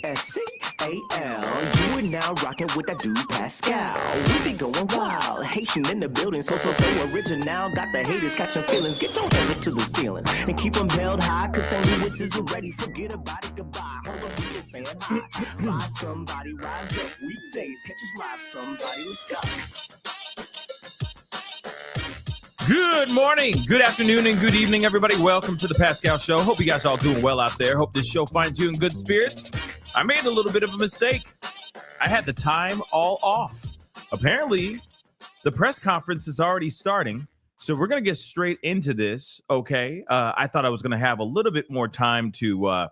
pascal. You are now rocking with that dude Pascal. We be going wild, Haitian in the building, so original. Got the haters catching feelings. Get your hands up to the ceiling and keep them held high, cause St. Louis isn't ready. Forget about it, goodbye. Hold on, we just saying hi. Rise somebody, rise up. Weekdays, catch us live somebody. Let's go. Good morning, good afternoon, and good evening, everybody. Welcome to the Pascal Show. Hope you guys all doing well out there. Hope this show finds you in good spirits. I made a little bit of a mistake. I had the time all off. Apparently, the press conference is already starting, so we're going to get straight into this, okay? I thought I was going to have a little bit more time to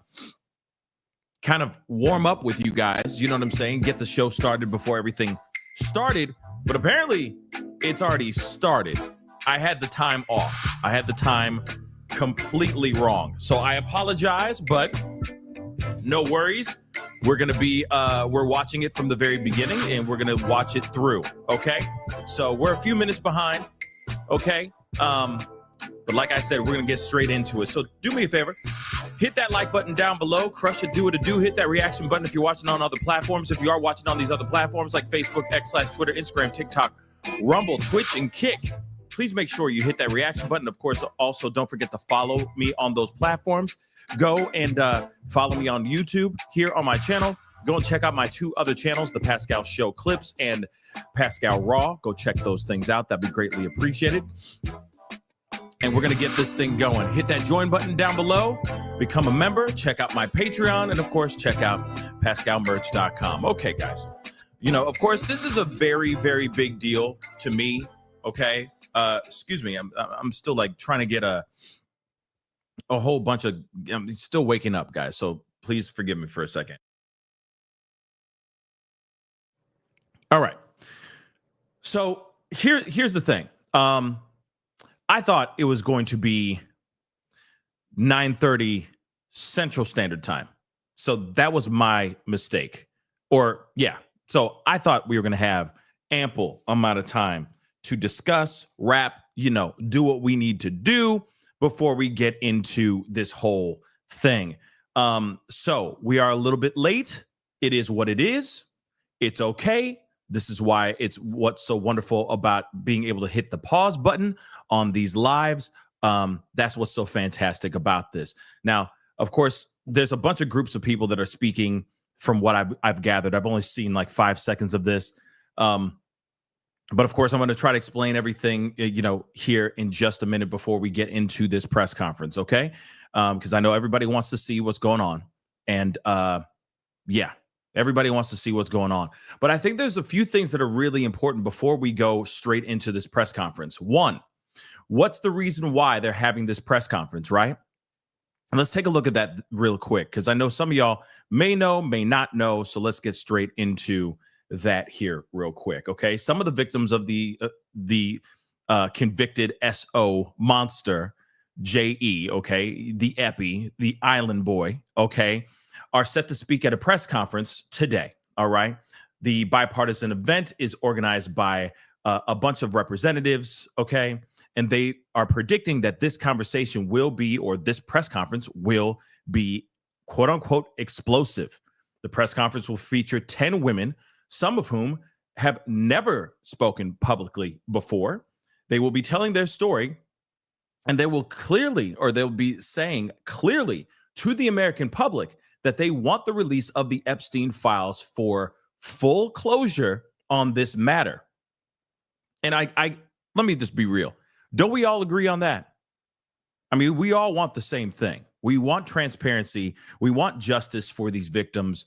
kind of warm up with you guys, you know what I'm saying? Get the show started before everything started, but apparently, it's already started. I had the time off. I had the time completely wrong. So I apologize, but no worries. We're going to be, we're watching it from the very beginning and we're going to watch it through. Okay. So we're a few minutes behind. Okay. But like I said, we're going to get straight into it. So do me a favor. Hit that like button down below. Crush it, do it, do. Hit that reaction button if you're watching on other platforms. If you are watching on these other platforms like Facebook, X/Twitter, Instagram, TikTok, Rumble, Twitch, and Kick. Please make sure you hit that reaction button. Of course, also don't forget to follow me on those platforms. Go and follow me on YouTube here on my channel. Go and check out my two other channels, The Pascal Show Clips and Pascal Raw. Go check those things out. That'd be greatly appreciated. And we're going to get this thing going. Hit that join button down below. Become a member. Check out my Patreon. And, of course, check out pascalmerch.com. Okay, guys. You know, of course, this is a very, very big deal to me. Okay. Excuse me. I'm still like trying to get a whole bunch of. I'm still waking up, guys. So please forgive me for a second. All right. So here's the thing. I thought it was going to be 9:30 Central Standard Time. So that was my mistake. Or yeah. So I thought we were going to have ample amount of time to discuss, wrap, do what we need to do before we get into this whole thing. So we are a little bit late. It is what it is. It's okay. This is why it's what's so wonderful about being able to hit the pause button on these lives. That's what's so fantastic about this. Now, of course, there's a bunch of groups of people that are speaking from what I've gathered. I've only seen like 5 seconds of this. But of course, I'm going to try to explain everything, here in just a minute before we get into this press conference. Okay. Because I know everybody wants to see what's going on. And everybody wants to see what's going on. But I think there's a few things that are really important before we go straight into this press conference. One, what's the reason why they're having this press conference, right? And let's take a look at that real quick, because I know some of y'all may know, may not know. So let's get straight into that here real quick. Okay. Some of the victims of the convicted SO monster, JE, okay, the Epi, the island boy, okay, are set to speak at a press conference today. All right. The bipartisan event is organized by a bunch of representatives. Okay. And they are predicting that this conversation will be, or this press conference will be, quote unquote, explosive. The press conference will feature 10 women, some of whom have never spoken publicly before. They will be telling their story, and they will they'll be saying clearly to the American public that they want the release of the Epstein files for full closure on this matter. And I let me just be real. Don't we all agree on that? I mean, we all want the same thing. We want transparency. We want justice for these victims,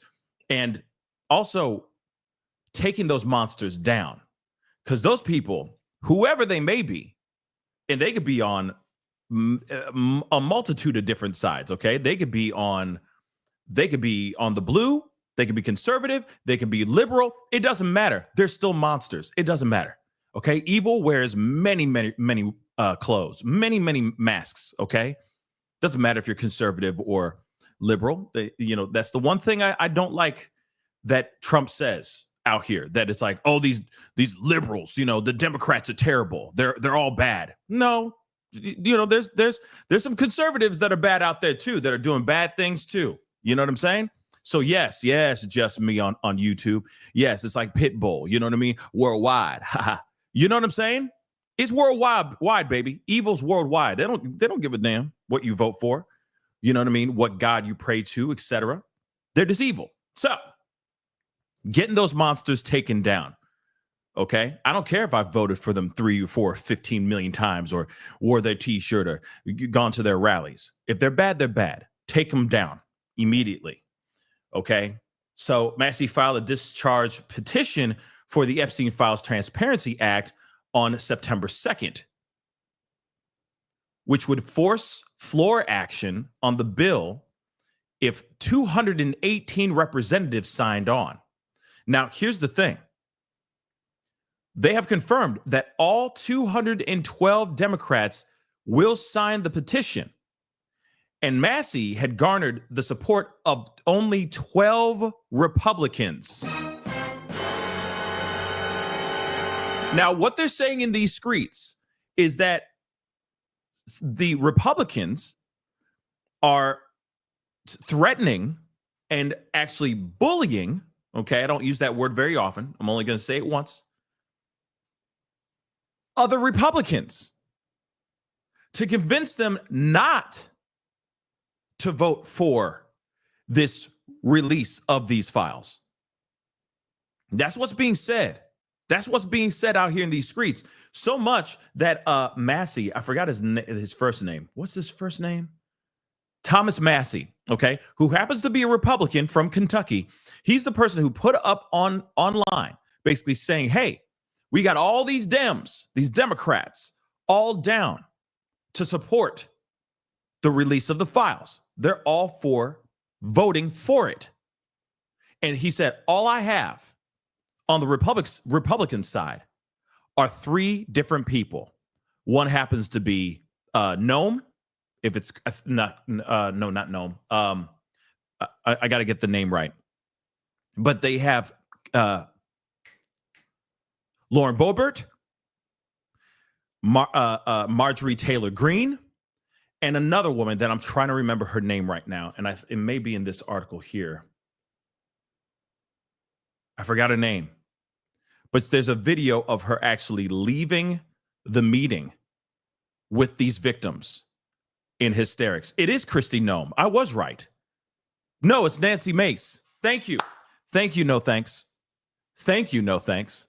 and also taking those monsters down, because those people, whoever they may be, and they could be on a multitude of different sides. Okay. They could be on the blue. They could be conservative. They could be liberal. It doesn't matter. They're still monsters. It doesn't matter. Okay. Evil wears many clothes, many masks. Okay. Doesn't matter if you're conservative or liberal. That's the one thing I don't like that Trump says out here, that it's like, oh, these liberals, the Democrats are terrible. They're all bad. No, there's some conservatives that are bad out there too, that are doing bad things too. You know what I'm saying? So yes, just me on YouTube. Yes, it's like Pitbull. You know what I mean? Worldwide. You know what I'm saying? It's worldwide, baby. Evil's worldwide. They don't give a damn what you vote for. You know what I mean? What God you pray to, etc. They're just evil. So getting those monsters taken down. Okay, I don't care if I've voted for them 3 or 4, 15 million times, or wore their T-shirt, or gone to their rallies. If they're bad, they're bad. Take them down immediately. Okay, so Massie filed a discharge petition for the Epstein Files Transparency Act on September 2nd, which would force floor action on the bill if 218 representatives signed on. Now, here's the thing. They have confirmed that all 212 Democrats will sign the petition. And Massie had garnered the support of only 12 Republicans. Now, what they're saying in these streets is that the Republicans are threatening and actually bullying. Okay, I don't use that word very often. I'm only going to say it once. Other Republicans to convince them not to vote for this release of these files. That's what's being said. That's what's being said out here in these streets. So much that Massie, I forgot his first name. What's his first name? Thomas Massie, okay, who happens to be a Republican from Kentucky. He's the person who put up online basically saying, hey, we got all these Dems, these Democrats, all down to support the release of the files. They're all for voting for it. And he said, all I have on the Republican side are 3 different people. One happens to be Noam. If it's not Noam. I got to get the name right. But they have Lauren Boebert, Marjorie Taylor Greene, and another woman that I'm trying to remember her name right now. And it may be in this article here. I forgot her name. But there's a video of her actually leaving the meeting with these victims in hysterics. It is Kristi Noem. I was right. No, it's Nancy Mace. Thank you. Thank you, no thanks. Thank you, no thanks.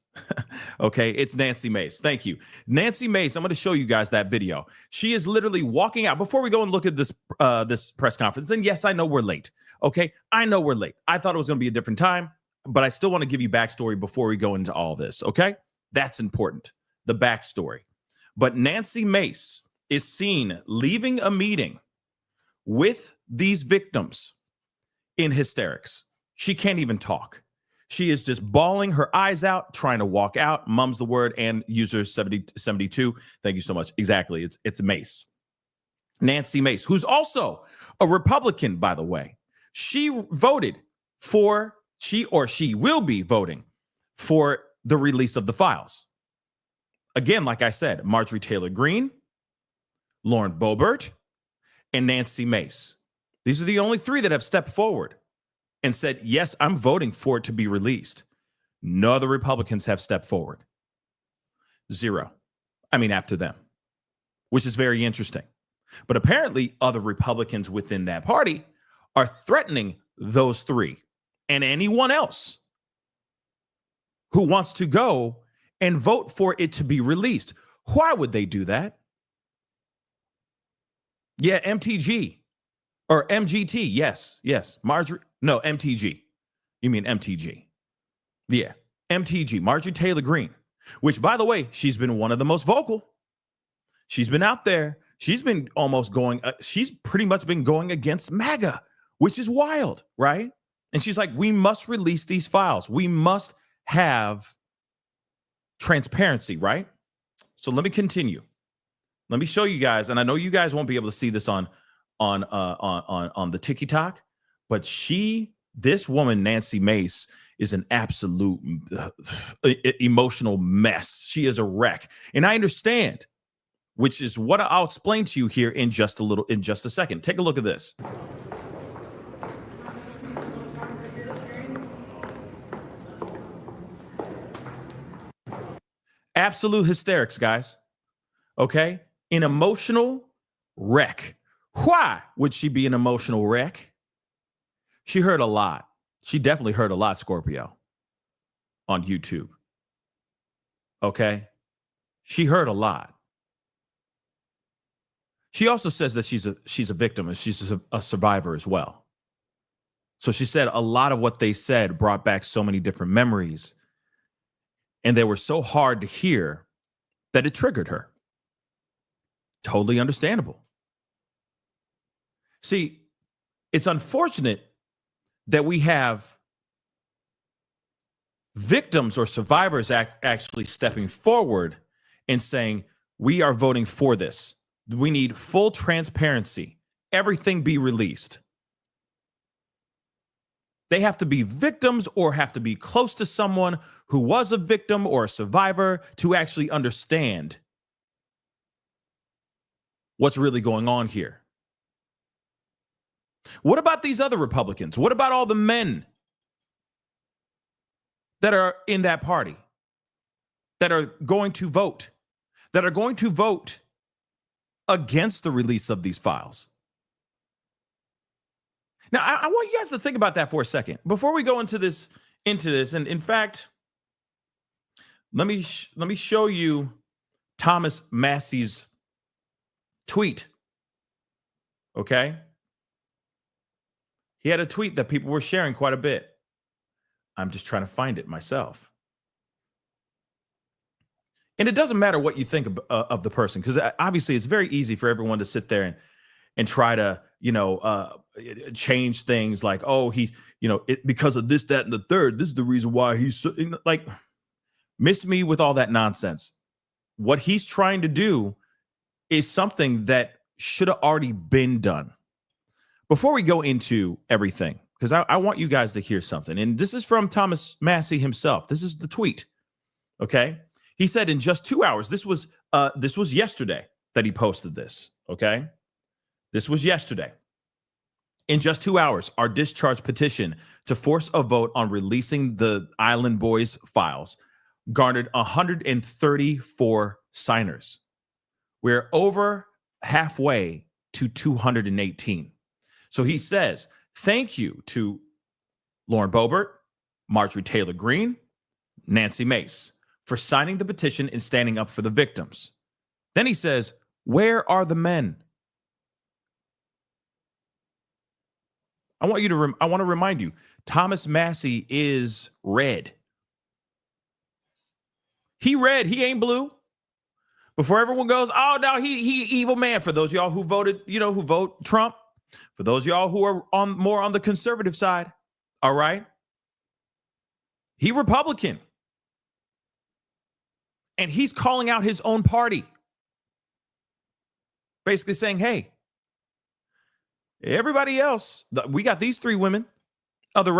Okay, it's Nancy Mace. Thank you. Nancy Mace, I'm going to show you guys that video. She is literally walking out. Before we go and look at this this press conference, and yes, I know we're late. Okay, I know we're late. I thought it was going to be a different time, but I still want to give you backstory before we go into all this, okay? That's important, the backstory. But Nancy Mace is seen leaving a meeting with these victims in hysterics. She can't even talk. She is just bawling her eyes out, trying to walk out. Mum's the word, and user 7072. Thank you so much. Exactly. It's Mace. Nancy Mace, who's also a Republican, by the way. She voted for, she will be voting for the release of the files. Again, like I said, Marjorie Taylor Greene, Lauren Boebert, and Nancy Mace. These are the only 3 that have stepped forward and said, yes, I'm voting for it to be released. No other Republicans have stepped forward. 0. I mean, after them, which is very interesting. But apparently other Republicans within that party are threatening those 3 and anyone else who wants to go and vote for it to be released. Why would they do that? Yeah, MTG or MGT. Yes. Marjorie. No, MTG. You mean MTG. Yeah, MTG, Marjorie Taylor Greene, which, by the way, she's been one of the most vocal. She's been out there. She's been almost going, she's pretty much been going against MAGA, which is wild, right? And she's like, we must release these files. We must have transparency, right? So let me continue. Let me show you guys, and I know you guys won't be able to see this on the TikTok, but this woman, Nancy Mace, is an absolute emotional mess. She is a wreck, and I understand, which is what I'll explain to you here in just a second. Take a look at this. Absolute hysterics, guys. Okay? An emotional wreck. Why would she be an emotional wreck? She heard a lot. She definitely heard a lot, Scorpio, on YouTube. Okay? She heard a lot. She also says that she's a victim and she's a survivor as well. So she said a lot of what they said brought back so many different memories, and they were so hard to hear that it triggered her. Totally understandable. See, it's unfortunate that we have victims or survivors actually stepping forward and saying, we are voting for this. We need full transparency. Everything be released. They have to be victims or have to be close to someone who was a victim or a survivor to actually understand what's really going on here. What about these other Republicans? What about all the men that are in that party that are going to vote, against the release of these files? Now, I want you guys to think about that for a second before we go into this. And in fact, let me show you Thomas Massie's tweet. Okay, he had a tweet that people were sharing quite a bit. I'm just trying to find it myself. And it doesn't matter what you think of the person, because obviously it's very easy for everyone to sit there and try to, change things like, oh, he, because of this, that, and the third, this is the reason why he's so, like, miss me with all that nonsense. What he's trying to do is something that should have already been done. Before we go into everything, because I want you guys to hear something. And this is from Thomas Massie himself. This is the tweet. Okay. He said in just 2 hours, this was yesterday that he posted this. Okay. This was yesterday. In just 2 hours, our discharge petition to force a vote on releasing the Island Boys files garnered 134 signers. We're over halfway to 218. So he says, thank you to Lauren Boebert, Marjorie Taylor Greene, Nancy Mace for signing the petition and standing up for the victims. Then he says, where are the men? I want to remind you, Thomas Massie is red. He red, he ain't blue. Before everyone goes, oh no, he evil man. For those of y'all who voted, who vote Trump, for those of y'all who are more on the conservative side, all right? He Republican. And he's calling out his own party. Basically saying, hey, everybody else, we got these three women, other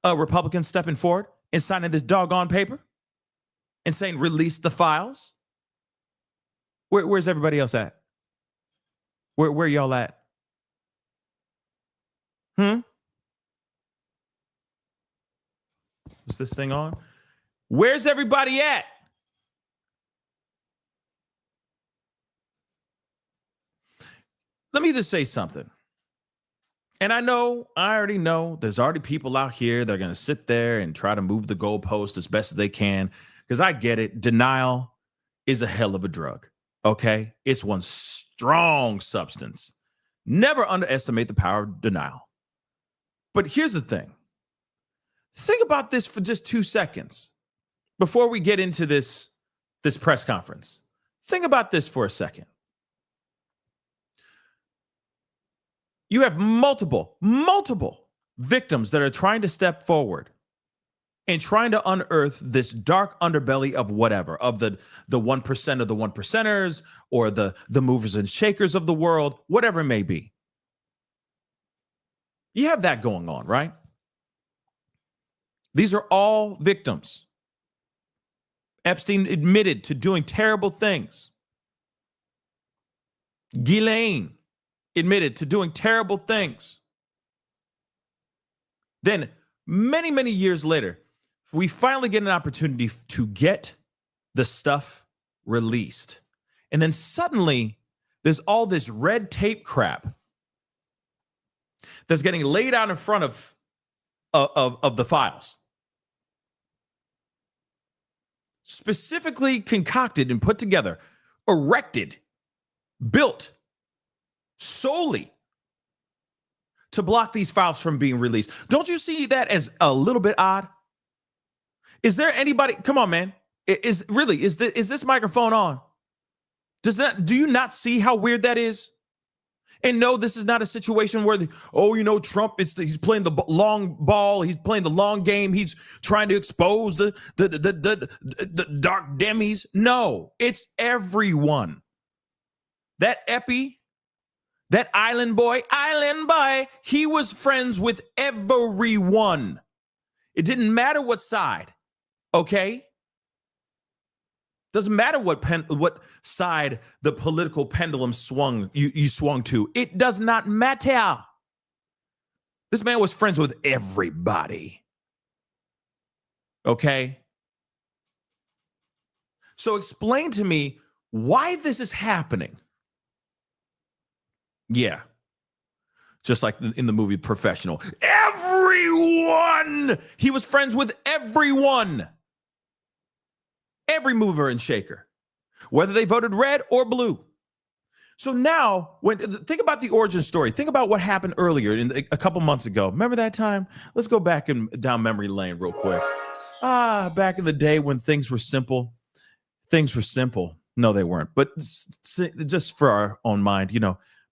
Republicans stepping forward and signing this doggone paper and saying, release the files. Where's everybody else at? Where y'all at? Is this thing on? Where's everybody at? Let me just say something. And I already know there's already people out here that are going to sit there and try to move the goalpost as best as they can, because I get it. Denial is a hell of a drug. Okay. It's one strong substance. Never underestimate the power of denial. But here's the thing. Think about this for just 2 seconds before we get into this press conference. Think about this for a second. You have multiple victims that are trying to step forward and trying to unearth this dark underbelly of whatever, of the 1% of the 1%ers or the movers and shakers of the world, whatever it may be. You have that going on, right? These are all victims. Epstein admitted to doing terrible things. Ghislaine admitted to doing terrible things. Then, many, many years later, we finally get an opportunity to get the stuff released. And then suddenly there's all this red tape crap that's getting laid out in front of the files. Specifically concocted and put together, erected, built solely to block these files from being released. Don't you see that as a little bit odd? Is there anybody? Come on, man. Is this microphone on? Do you not see how weird that is? And no, this is not a situation where Trump, he's playing the long ball, he's playing the long game, he's trying to expose the dark demis. No, it's everyone. That Epi, that island boy, he was friends with everyone. It didn't matter what side, okay? Doesn't matter what side the political pendulum swung you swung to. It does not matter. This man was friends with everybody. Okay? So explain to me why this is happening. Yeah. Just like in the movie Professional. Everyone! He was friends with everyone. Every mover and shaker, whether they voted red or blue. So now, think about the origin story. Think about what happened earlier a couple months ago. Remember that time? Let's go back down memory lane real quick. Back in the day when things were simple. Things were simple. No, they weren't. But just for our own mind,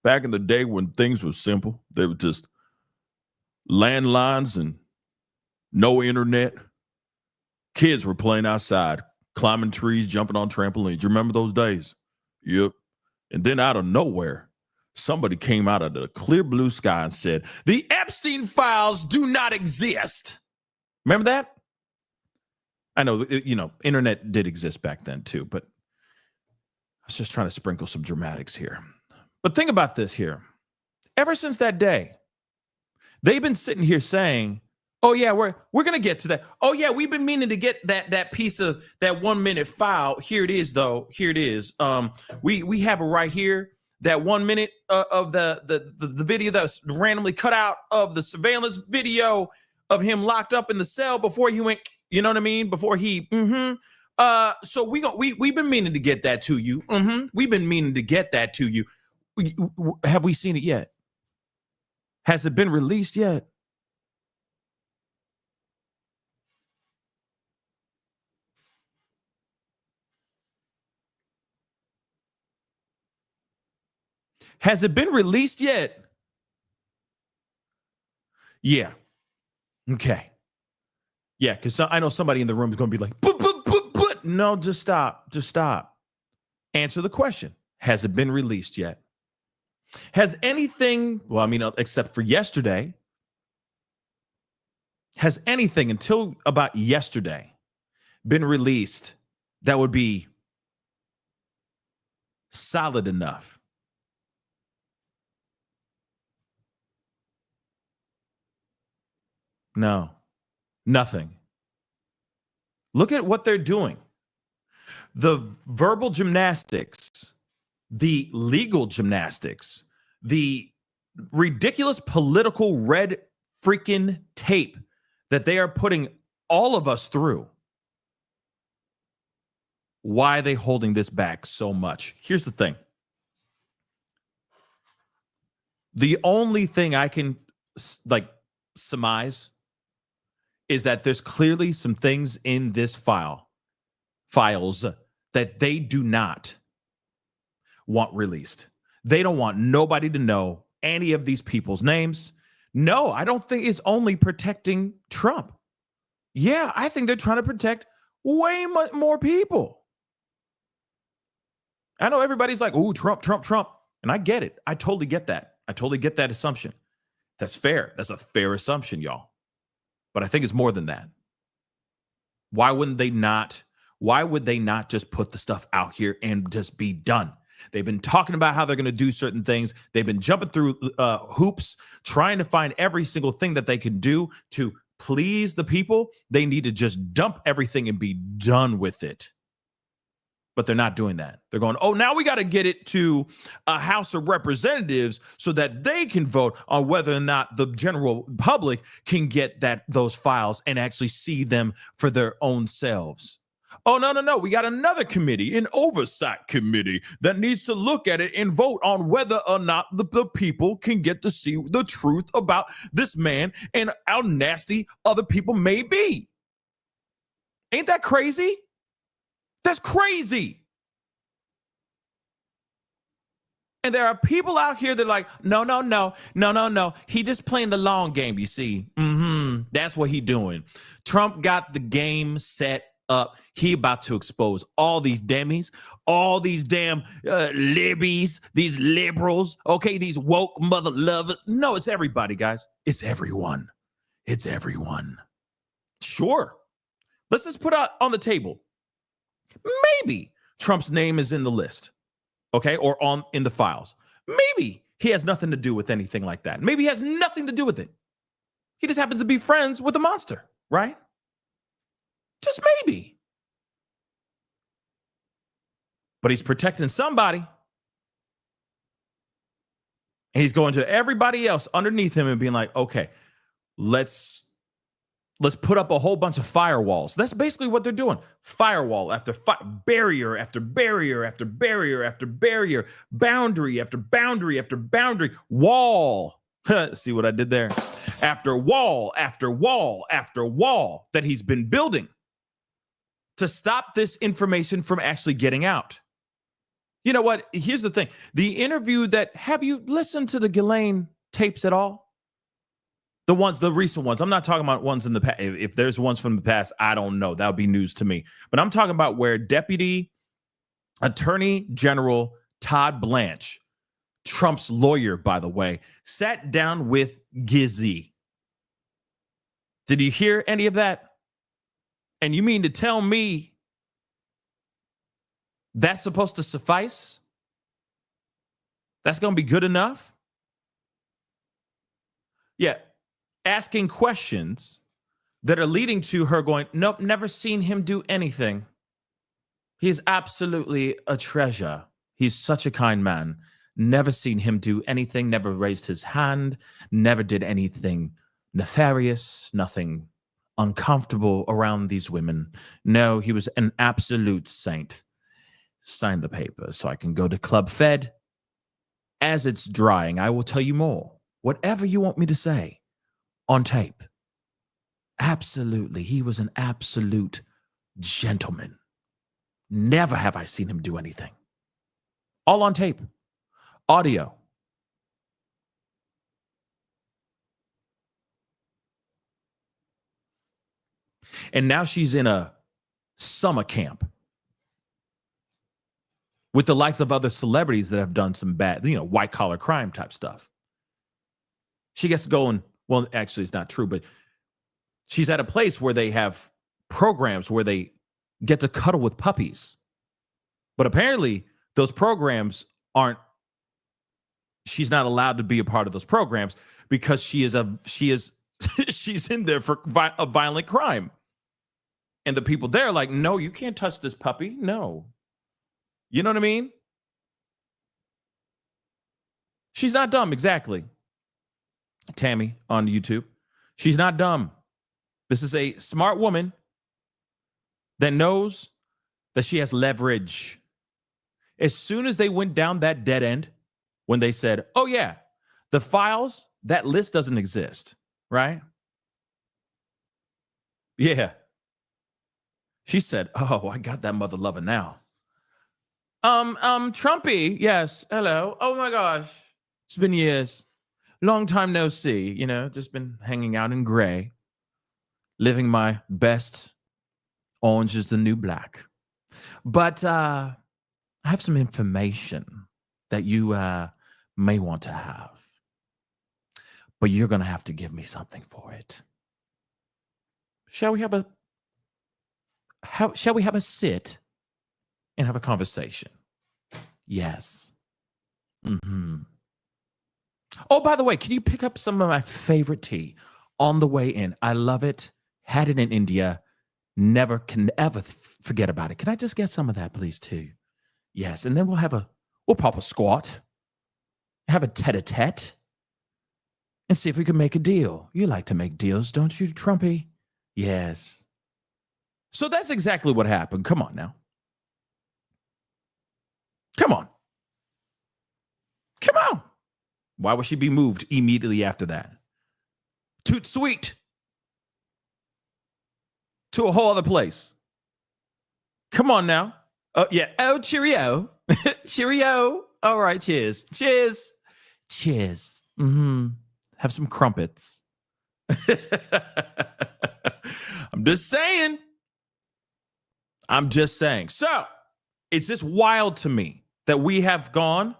back in the day when things were simple, they were just landlines and no internet. Kids were playing outside, climbing trees, jumping on trampolines. You remember those days? Yep. And then out of nowhere, somebody came out of the clear blue sky and said, the Epstein files do not exist. Remember that? I know, internet did exist back then too, but I was just trying to sprinkle some dramatics here. But think about this here. Ever since that day, they've been sitting here saying, oh, yeah, we're going to get to that. Oh, yeah, we've been meaning to get that piece of that 1 minute file. Here it is, though. Here it is. We have it right here. That 1 minute of the video that was randomly cut out of the surveillance video of him locked up in the cell before he went, you know what I mean? Before he, so we've been meaning to get that to you. We've been meaning to get that to you. Have we seen it yet? Has it been released yet? Has it been released yet? Yeah. Okay. Yeah, because I know somebody in the room is going to be like, but. No, just stop. Just stop. Answer the question. Has it been released yet? Has anything, except for yesterday, has anything until about yesterday been released that would be solid enough? No, nothing. Look at what they're doing. The verbal gymnastics, the legal gymnastics, the ridiculous political red freaking tape that they are putting all of us through. Why are they holding this back so much? Here's the thing. The only thing I can surmise is that there's clearly some things in this files that they do not want released. They don't want nobody to know any of these people's names. No, I don't think it's only protecting Trump. Yeah, I think they're trying to protect way much more people. I know everybody's like, ooh, Trump. And I get it. I totally get that. I totally get that assumption. That's fair. That's a fair assumption, y'all. But I think it's more than that. Why would they not just put the stuff out here and just be done? They've been talking about how they're going to do certain things. They've been jumping through hoops, trying to find every single thing that they can do to please the people. They need to just dump everything and be done with it. But they're not doing that. They're going, oh, now we got to get it to a House of Representatives so that they can vote on whether or not the general public can get those files and actually see them for their own selves. Oh, no. We got another committee, an oversight committee that needs to look at it and vote on whether or not the people can get to see the truth about this man and how nasty other people may be. Ain't that crazy? That's crazy. And there are people out here that are like, no. He just playing the long game, you see. That's what he doing. Trump got the game set up. He about to expose all these dummies, all these damn libbies, these liberals, okay, these woke mother lovers. No, it's everybody, guys. It's everyone. It's everyone. Sure. Let's just put out on the table. Maybe Trump's name is in the list, okay, or in the files. Maybe he has nothing to do with anything like that. Maybe he has nothing to do with it. He just happens to be friends with a monster, right? Just maybe. But he's protecting somebody. And he's going to everybody else underneath him and being like, okay, let's put up a whole bunch of firewalls. That's basically what they're doing. Firewall after barrier after barrier after barrier after barrier, boundary after boundary after boundary, wall. See what I did there? After wall after wall after wall that he's been building to stop this information from actually getting out. You know what? Here's the thing. The interview have you listened to the Ghislaine tapes at all? The recent ones. I'm not talking about ones in the past. If there's ones from the past, I don't know. That would be news to me. But I'm talking about where Deputy Attorney General Todd Blanche, Trump's lawyer, by the way, sat down with Gizzy. Did you hear any of that? And you mean to tell me that's supposed to suffice? That's going to be good enough? Yeah. Asking questions that are leading to her going, nope, never seen him do anything. He's absolutely a treasure. He's such a kind man. Never seen him do anything, never raised his hand, never did anything nefarious, nothing uncomfortable around these women. No, he was an absolute saint. Sign the paper so I can go to Club Fed. As it's drying, I will tell you more. Whatever you want me to say. On tape. Absolutely. He was an absolute gentleman. Never have I seen him do anything. All on tape. Audio. And now she's in a summer camp with the likes of other celebrities that have done some bad, white collar crime type stuff. She gets going. Well, actually, it's not true, but she's at a place where they have programs where they get to cuddle with puppies. But apparently, those programs she's not allowed to be a part of those programs because she's in there for a violent crime. And the people there are like, no, you can't touch this puppy. No. You know what I mean? She's not dumb, exactly. Tammy on YouTube. She's not dumb. This is a smart woman that knows that she has leverage. As soon as they went down that dead end, when they said, oh yeah, the files, that list doesn't exist, right? Yeah. She said, oh, I got that mother lover now. Trumpy, yes, hello. Oh my gosh, it's been years. Long time no see, just been hanging out in gray, living my best orange is the new black. But I have some information that you may want to have. But you're going to have to give me something for it. Shall we have a sit and have a conversation? Yes. Mm-hmm. Oh, by the way, can you pick up some of my favorite tea on the way in? I love it. Had it in India. Never can ever forget about it. Can I just get some of that, please, too? Yes. And then we'll pop a squat, have a tete-a-tete, and see if we can make a deal. You like to make deals, don't you, Trumpy? Yes. So that's exactly what happened. Come on now. Come on. Come on. Why would she be moved immediately after that? Toot sweet. To a whole other place. Come on now. Oh, yeah. Oh, cheerio. Cheerio. All right. Cheers. Cheers. Cheers. Have some crumpets. I'm just saying. So, it's just wild to me that we have gone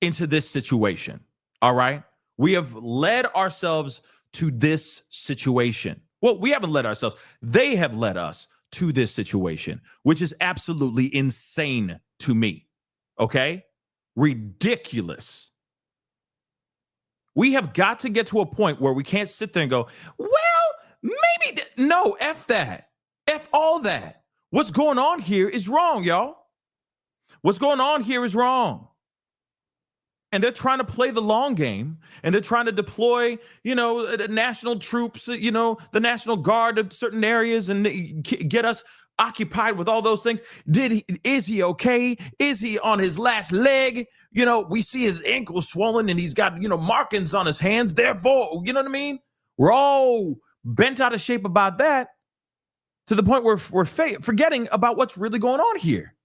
into this situation. All right. We have led ourselves to this situation. Well, we haven't led ourselves. They have led us to this situation, which is absolutely insane to me. Okay? Ridiculous. We have got to get to a point where we can't sit there and go, well, maybe. No, F that. F all that. What's going on here is wrong, y'all. What's going on here is wrong. And they're trying to play the long game, and they're trying to deploy, the national troops, the National Guard to certain areas and get us occupied with all those things. Is he okay? Is he on his last leg? We see his ankle swollen and he's got, markings on his hands. Therefore, you know what I mean? We're all bent out of shape about that to the point where we're forgetting about what's really going on here.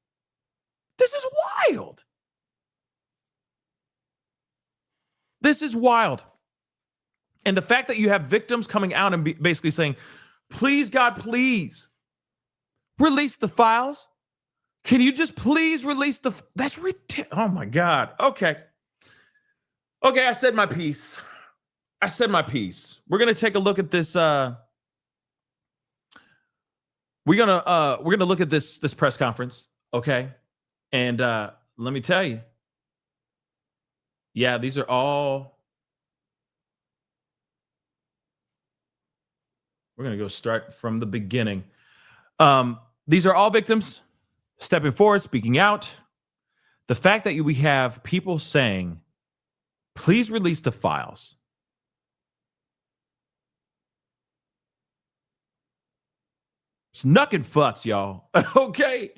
This is wild. This is wild. And the fact that you have victims coming out and basically saying, please, God, please release the files. Can you just please release that's ridiculous. Oh my God. Okay. I said my piece. We're going to take a look at this. We're going to look at this press conference. Okay. And let me tell you. Yeah, these are all. We're going to go start from the beginning. These are all victims stepping forward, speaking out. The fact that we have people saying, please release the files. It's nuck and futz, y'all. Okay?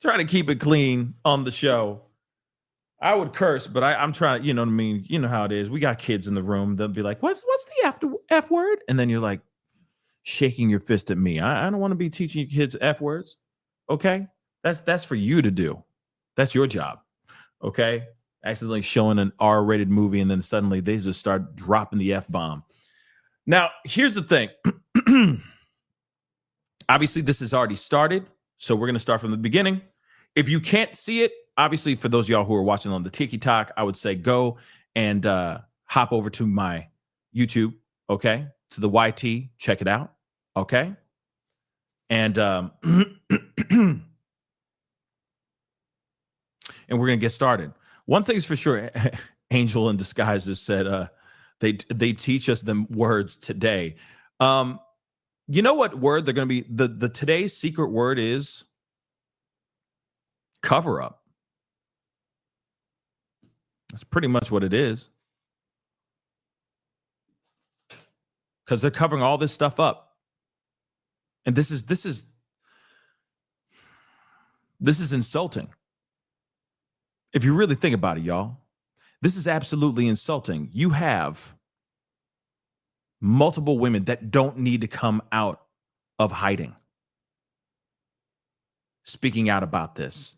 Trying to keep it clean on the show. I would curse, but I'm trying, you know what I mean? You know how it is. We got kids in the room. They'll be like, what's the F word? And then you're like shaking your fist at me. I don't want to be teaching your kids F words. Okay? That's for you to do. That's your job. Okay? Accidentally showing an R-rated movie and then suddenly they just start dropping the F-bomb. Now, here's the thing. Obviously, this has already started, so we're going to start from the beginning. If you can't see it, obviously, for those of y'all who are watching on the Tiki Talk, I would say go and hop over to my YouTube, okay, to the YT, check it out, okay? And and we're going to get started. One thing's for sure, Angel in Disguise has said they teach us them words today. You know what word they're going to be? The today's secret word is cover up. That's pretty much what it is. Because they're covering all this stuff up. And this is insulting. If you really think about it, y'all, this is absolutely insulting. You have multiple women that don't need to come out of hiding, speaking out about this.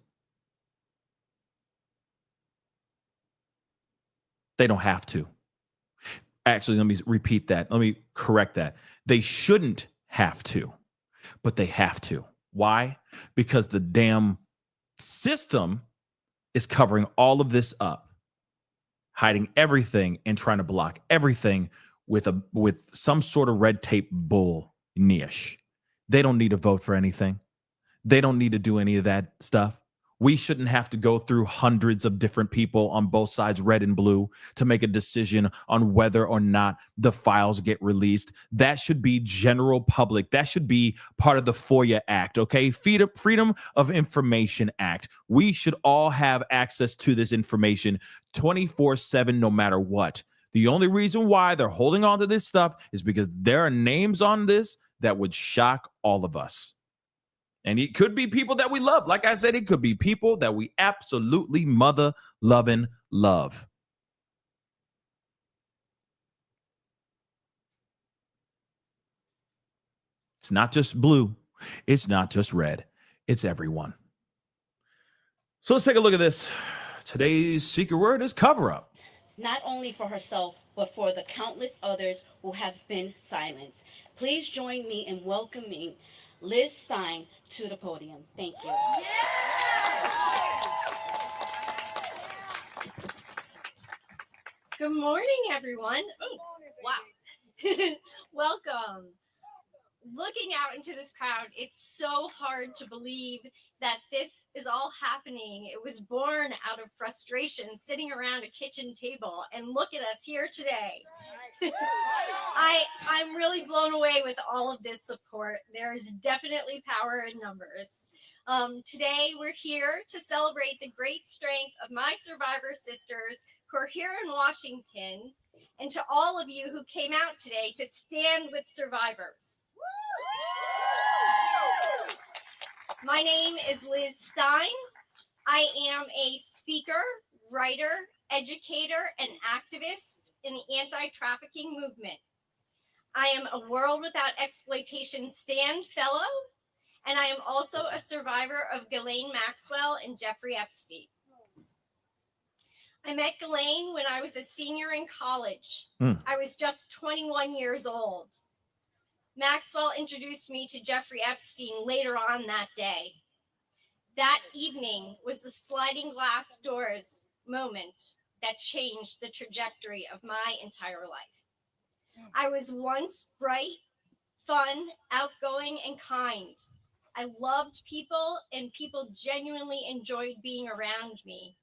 They don't have to. Actually, let me repeat that. Let me correct that. They shouldn't have to, but they have to. Why? Because the damn system is covering all of this up, hiding everything and trying to block everything with some sort of red tape bull niche. They don't need to vote for anything. They don't need to do any of that stuff. We shouldn't have to go through hundreds of different people on both sides, red and blue, to make a decision on whether or not the files get released. That should be general public. That should be part of the FOIA Act, okay? Freedom of Information Act. We should all have access to this information 24/7, no matter what. The only reason why they're holding on to this stuff is because there are names on this that would shock all of us. And it could be people that we love. Like I said, it could be people that we absolutely mother-loving love. It's not just blue. It's not just red. It's everyone. So let's take a look at this. Today's secret word is cover up. Not only for herself, but for the countless others who have been silenced. Please join me in welcoming Liz Stein to the podium. Thank you. Good morning, everyone. Oh, wow. Welcome. Looking out into this crowd, it's so hard to believe that this is all happening. It was born out of frustration, sitting around a kitchen table, and look at us here today. I'm really blown away with all of this support. There's definitely power in numbers. Today, we're here to celebrate the great strength of my survivor sisters who are here in Washington, and to all of you who came out today to stand with survivors. My name is Liz Stein. I am a speaker, writer, educator, and activist in the anti-trafficking movement. I am a World Without Exploitation Stand Fellow, and I am also a survivor of Ghislaine Maxwell and Jeffrey Epstein. I met Ghislaine when I was a senior in college. I was just 21 years old. Maxwell introduced me to Jeffrey Epstein later on that day. That evening was the sliding glass doors moment that changed the trajectory of my entire life. I was once bright, fun, outgoing, and kind. I loved people, and people genuinely enjoyed being around me.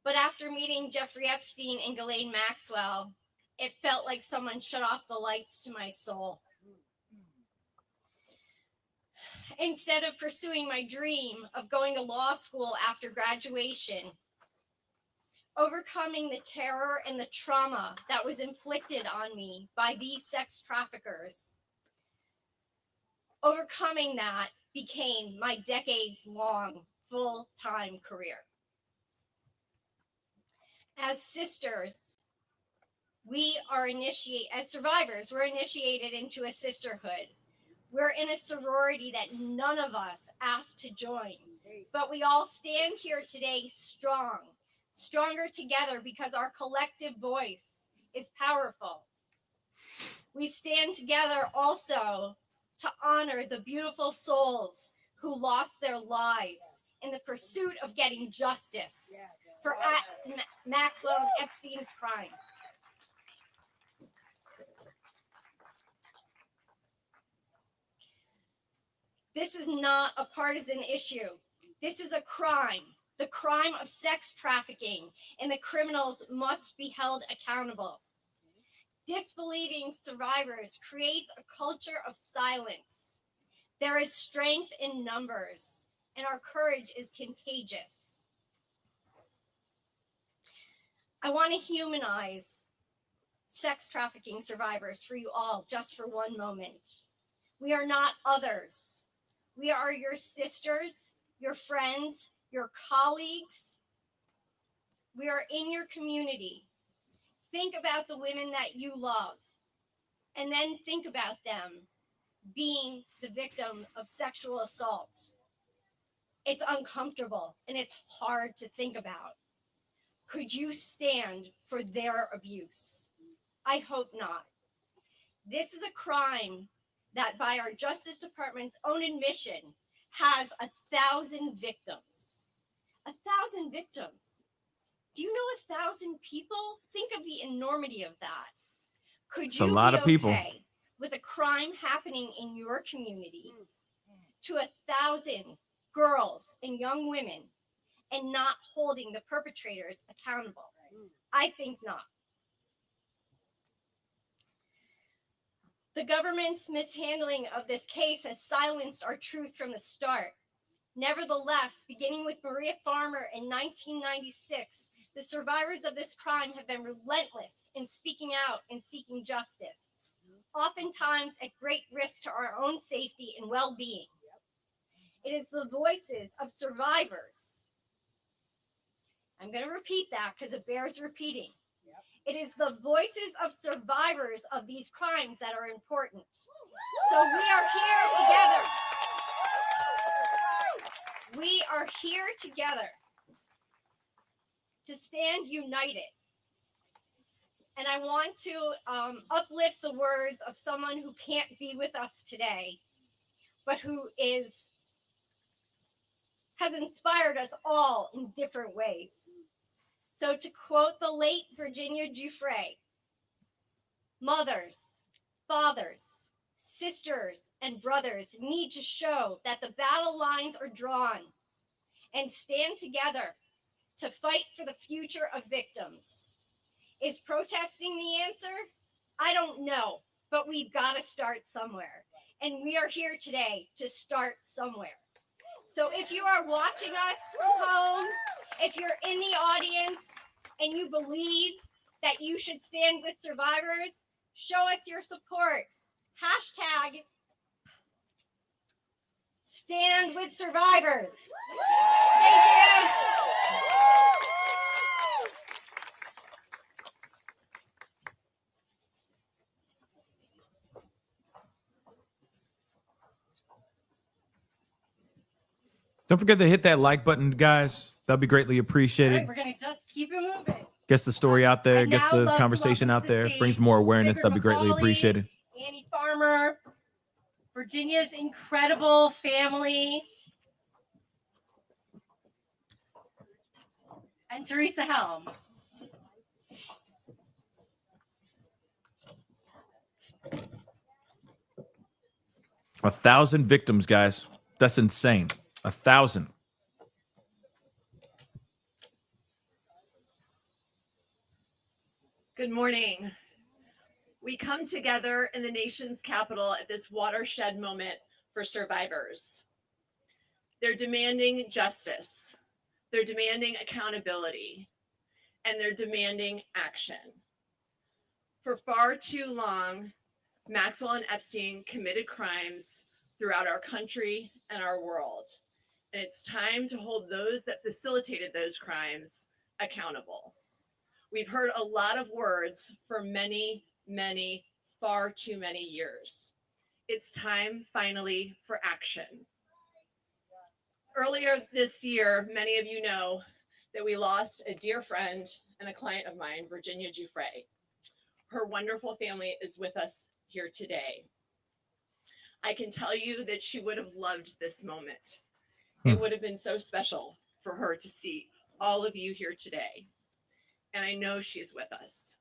But after meeting Jeffrey Epstein and Ghislaine Maxwell, it felt like someone shut off the lights to my soul. Instead of pursuing my dream of going to law school after graduation, overcoming the terror and the trauma that was inflicted on me by these sex traffickers, overcoming that became my decades-long full-time career. As sisters, as survivors, we're initiated into a sisterhood. We're in a sorority that none of us asked to join, but we all stand here today strong, stronger together because our collective voice is powerful. We stand together also to honor the beautiful souls who lost their lives in the pursuit of getting justice for Maxwell and Epstein's crimes. This is not a partisan issue. This is a crime, the crime of sex trafficking, and the criminals must be held accountable. Disbelieving survivors creates a culture of silence. There is strength in numbers, and our courage is contagious. I want to humanize sex trafficking survivors for you all, just for one moment. We are not others. We are your sisters, your friends, your colleagues. We are in your community. Think about the women that you love, and then think about them being the victim of sexual assault. It's uncomfortable, and it's hard to think about. Could you stand for their abuse? I hope not. This is a crime that, by our Justice Department's own admission, has 1,000 victims. 1,000 victims. Do you know 1,000 people? Think of the enormity of that. Could you be okay with a crime happening in your community to 1,000 girls, and young women and not holding the perpetrators accountable? I think not. The government's mishandling of this case has silenced our truth from the start. Nevertheless, beginning with Maria Farmer in 1996, the survivors of this crime have been relentless in speaking out and seeking justice, oftentimes at great risk to our own safety and well-being. It is the voices of survivors. I'm going to repeat that because it bears repeating. It is the voices of survivors of these crimes that are important. So we are here together. We are here together to stand united. And I want to uplift the words of someone who can't be with us today, but who has inspired us all in different ways. So to quote the late Virginia Giuffre, mothers, fathers, sisters, and brothers need to show that the battle lines are drawn and stand together to fight for the future of victims. Is protesting the answer? I don't know, but we've got to start somewhere. And we are here today to start somewhere. So if you are watching us from home, if you're in the audience and you believe that you should stand with survivors, show us your support. Hashtag stand with survivors. Thank you. Don't forget to hit that like button, guys. That'd be greatly appreciated. All right, we're going to just keep it moving. Gets the story out there, I gets now the love to conversation welcome out to the there, stage brings more awareness. Victor That'd be greatly McCauley, appreciated. Annie Farmer, Virginia's incredible family, and Teresa Helm. A 1,000 victims, guys. That's insane. 1,000. Good morning. We come together in the nation's capital at this watershed moment for survivors. They're demanding justice, they're demanding accountability, and they're demanding action. For far too long, Maxwell and Epstein committed crimes throughout our country and our world. And it's time to hold those that facilitated those crimes accountable. We've heard a lot of words for many, far too many years. It's time finally for action. Earlier this year, many of you know that we lost a dear friend and a client of mine, Virginia Giuffre. Her wonderful family is with us here today. I can tell you that she would have loved this moment. It would have been so special for her to see all of you here today. And I know she's with us.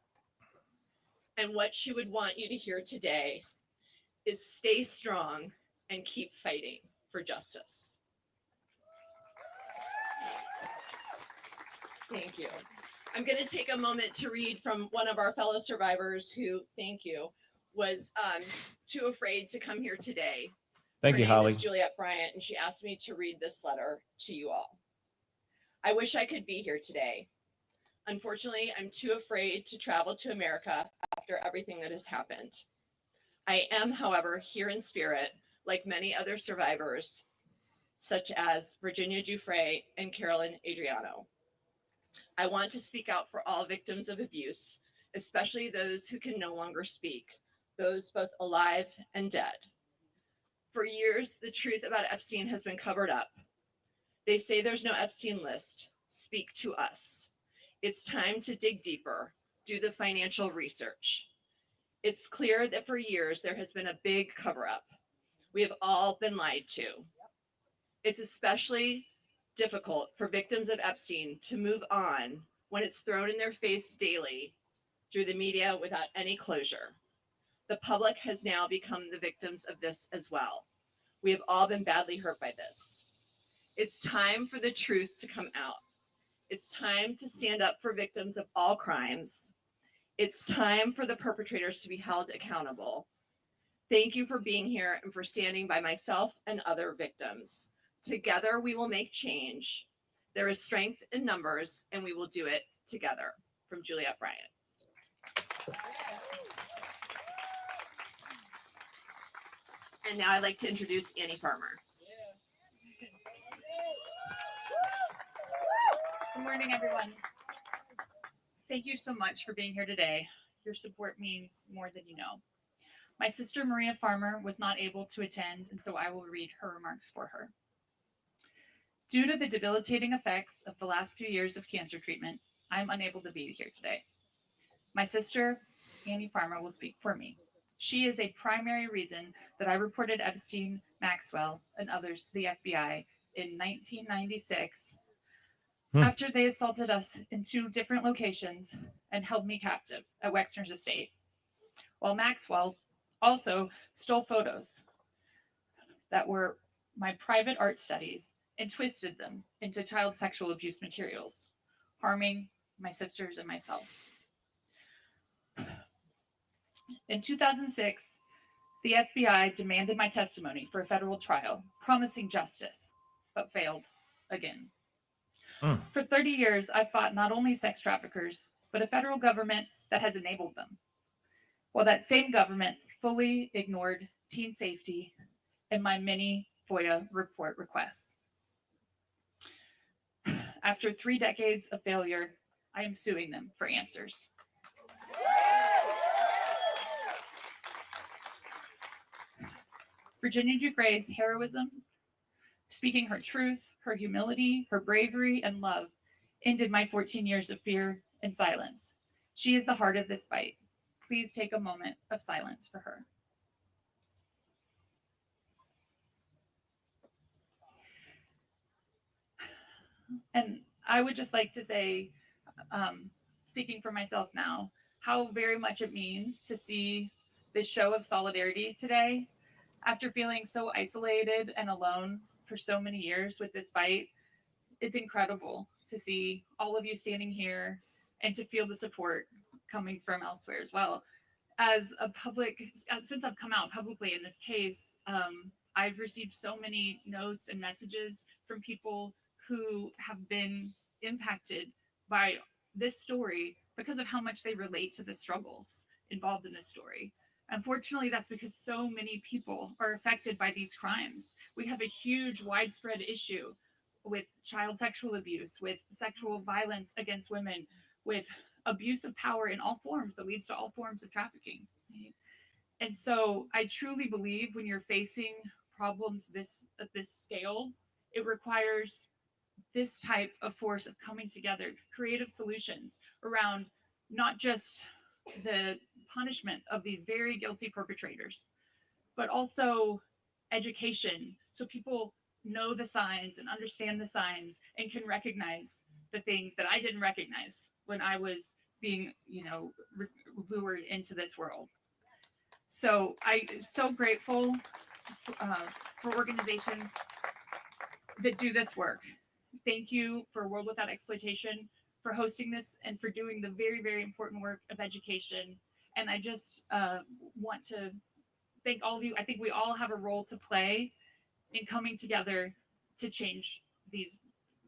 And what she would want you to hear today is stay strong and keep fighting for justice. Thank you. I'm going to take a moment to read from one of our fellow survivors who, thank you, was too afraid to come here today. Thank you, Her name Holly. is Juliet Bryant, and she asked me to read this letter to you all. I wish I could be here today. Unfortunately, I'm too afraid to travel to America after everything that has happened. I am, however, here in spirit, like many other survivors, such as Virginia Giuffre and Carolyn Adriano. I want to speak out for all victims of abuse, especially those who can no longer speak, those both alive and dead. For years, the truth about Epstein has been covered up. They say there's no Epstein list. Speak to us. It's time to dig deeper, do the financial research. It's clear that for years there has been a big cover-up. We have all been lied to. It's especially difficult for victims of Epstein to move on when it's thrown in their face daily through the media without any closure. The public has now become the victims of this as well. We have all been badly hurt by this. It's time for the truth to come out. It's time to stand up for victims of all crimes. It's time for the perpetrators to be held accountable. Thank you for being here and for standing by myself and other victims. Together, we will make change. There is strength in numbers, and we will do it together. From Juliet Bryant. And now I'd like to introduce Annie Farmer. Good morning, everyone. Thank you so much for being here today. Your support means more than you know. My sister Maria Farmer was not able to attend, and so I will read her remarks for her. Due to the debilitating effects of the last few years of cancer treatment, I am unable to be here today. My sister, Annie Farmer, will speak for me. She is a primary reason that I reported Epstein, Maxwell, and others to the FBI in 1996 after they assaulted us in 2 different locations and held me captive at Wexner's estate, while Maxwell also stole photos that were my private art studies and twisted them into child sexual abuse materials, harming my sisters and myself. In 2006, the FBI demanded my testimony for a federal trial, promising justice, but failed again. For 30 years, I fought not only sex traffickers, but a federal government that has enabled them, while that same government fully ignored teen safety and my many FOIA report requests. After 3 decades of failure, I am suing them for answers. Virginia Giuffre's heroism, speaking her truth, her humility, her bravery, and love ended my 14 years of fear and silence. She is the heart of this fight. Please take a moment of silence for her. And I would just like to say, speaking for myself now, how very much it means to see this show of solidarity today. After feeling so isolated and alone for so many years with this fight, it's incredible to see all of you standing here and to feel the support coming from elsewhere as well. As a public, since I've come out publicly in this case, I've received so many notes and messages from people who have been impacted by this story because of how much they relate to the struggles involved in this story. Unfortunately, that's because so many people are affected by these crimes. We have a huge widespread issue with child sexual abuse, with sexual violence against women, with abuse of power in all forms that leads to all forms of trafficking. Right? And so I truly believe when you're facing problems at this scale, it requires this type of force of coming together, creative solutions around not just the punishment of these very guilty perpetrators, but also education, so people know the signs and understand the signs and can recognize the things that I didn't recognize when I was being, lured into this world. So I'm so grateful for organizations that do this work. Thank you for World Without Exploitation for hosting this and for doing the very, very important work of education. And I just want to thank all of you. I think we all have a role to play in coming together to change these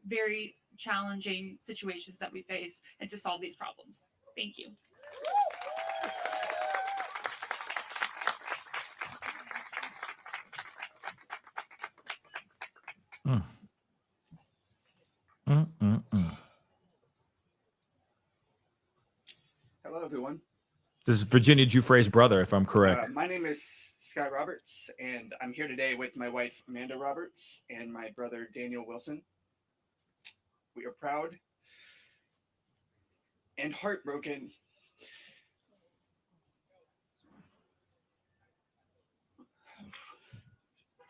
very challenging situations that we face and to solve these problems. Thank you. Hello, everyone. This is Virginia Giuffre's brother, if I'm correct. My name is Sky Roberts, and I'm here today with my wife, Amanda Roberts, and my brother, Daniel Wilson. We are proud and heartbroken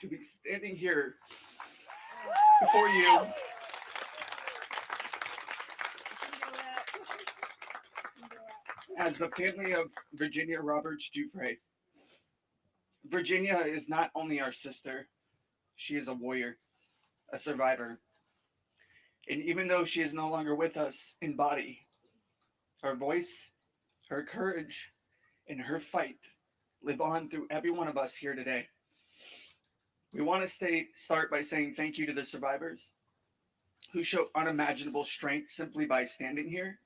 to be standing here before you as the family of Virginia Roberts Giuffre. Virginia is not only our sister, she is a warrior. a survivor. And even though she is no longer with us in body, her voice, her courage, and her fight live on through every one of us here today. We want to start by saying thank you to the survivors who show unimaginable strength simply by standing here,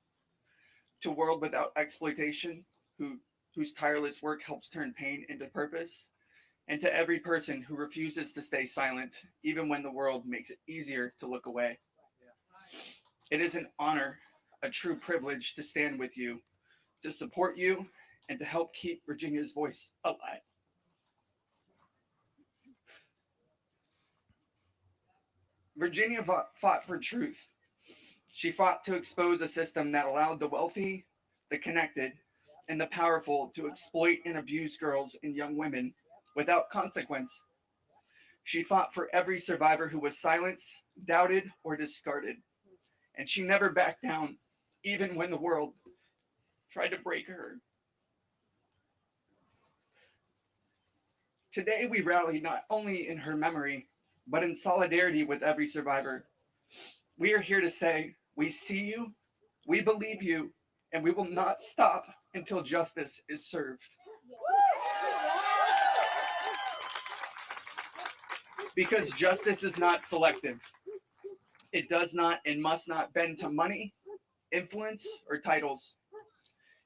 to a world without exploitation, whose tireless work helps turn pain into purpose, and to every person who refuses to stay silent, even when the world makes it easier to look away. It is an honor, a true privilege to stand with you, to support you, and to help keep Virginia's voice alive. Virginia fought for truth. She fought to expose a system that allowed the wealthy, the connected, and the powerful to exploit and abuse girls and young women without consequence. She fought for every survivor who was silenced, doubted, or discarded. And she never backed down, even when the world tried to break her. Today, we rally not only in her memory, but in solidarity with every survivor. We are here to say, we see you, we believe you, and we will not stop until justice is served. Because justice is not selective. It does not and must not bend to money, influence, or titles.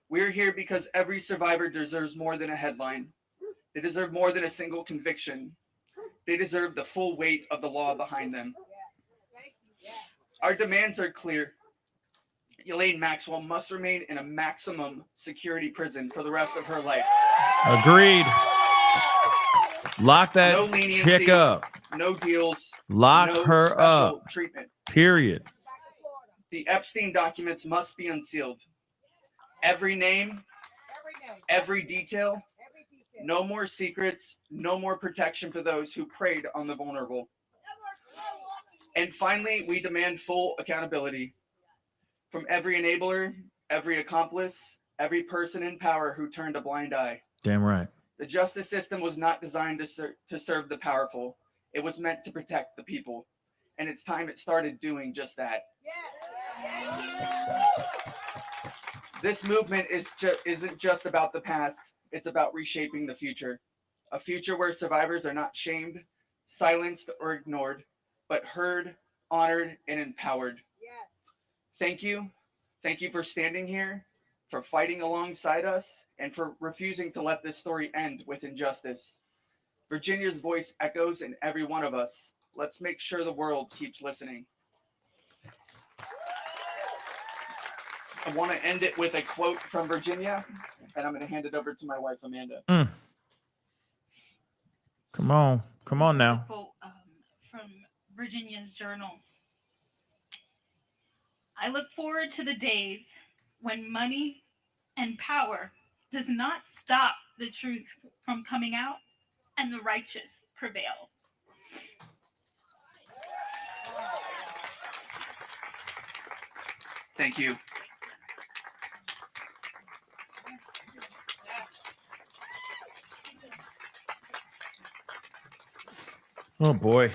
We're here because every survivor deserves more than a headline. They deserve more than a single conviction. They deserve the full weight of the law behind them. Our demands are clear. Elaine Maxwell must remain in a maximum security prison for the rest of her life. Agreed. Lock that No leniency, chick up. no deals, Lock no her special up. treatment. Period. The Epstein documents must be unsealed. Every name, every detail, no more secrets, no more protection for those who preyed on the vulnerable. And finally, we demand full accountability from every enabler, every accomplice, every person in power who turned a blind eye. Damn right. The justice system was not designed to serve the powerful. It was meant to protect the people. And it's time it started doing just that. This movement isn't just about the past. It's about reshaping the future. A future where survivors are not shamed, silenced, or ignored, but heard, honored, and empowered. Thank you. Thank you for standing here, for fighting alongside us, and for refusing to let this story end with injustice. Virginia's voice echoes in every one of us. Let's make sure the world keeps listening. I want to end it with a quote from Virginia, and I'm going to hand it over to my wife, Amanda. Come on. Come on This is now. a quote from Virginia's journals. I look forward to the days when money and power does not stop the truth from coming out and the righteous prevail. Thank you. Oh, boy.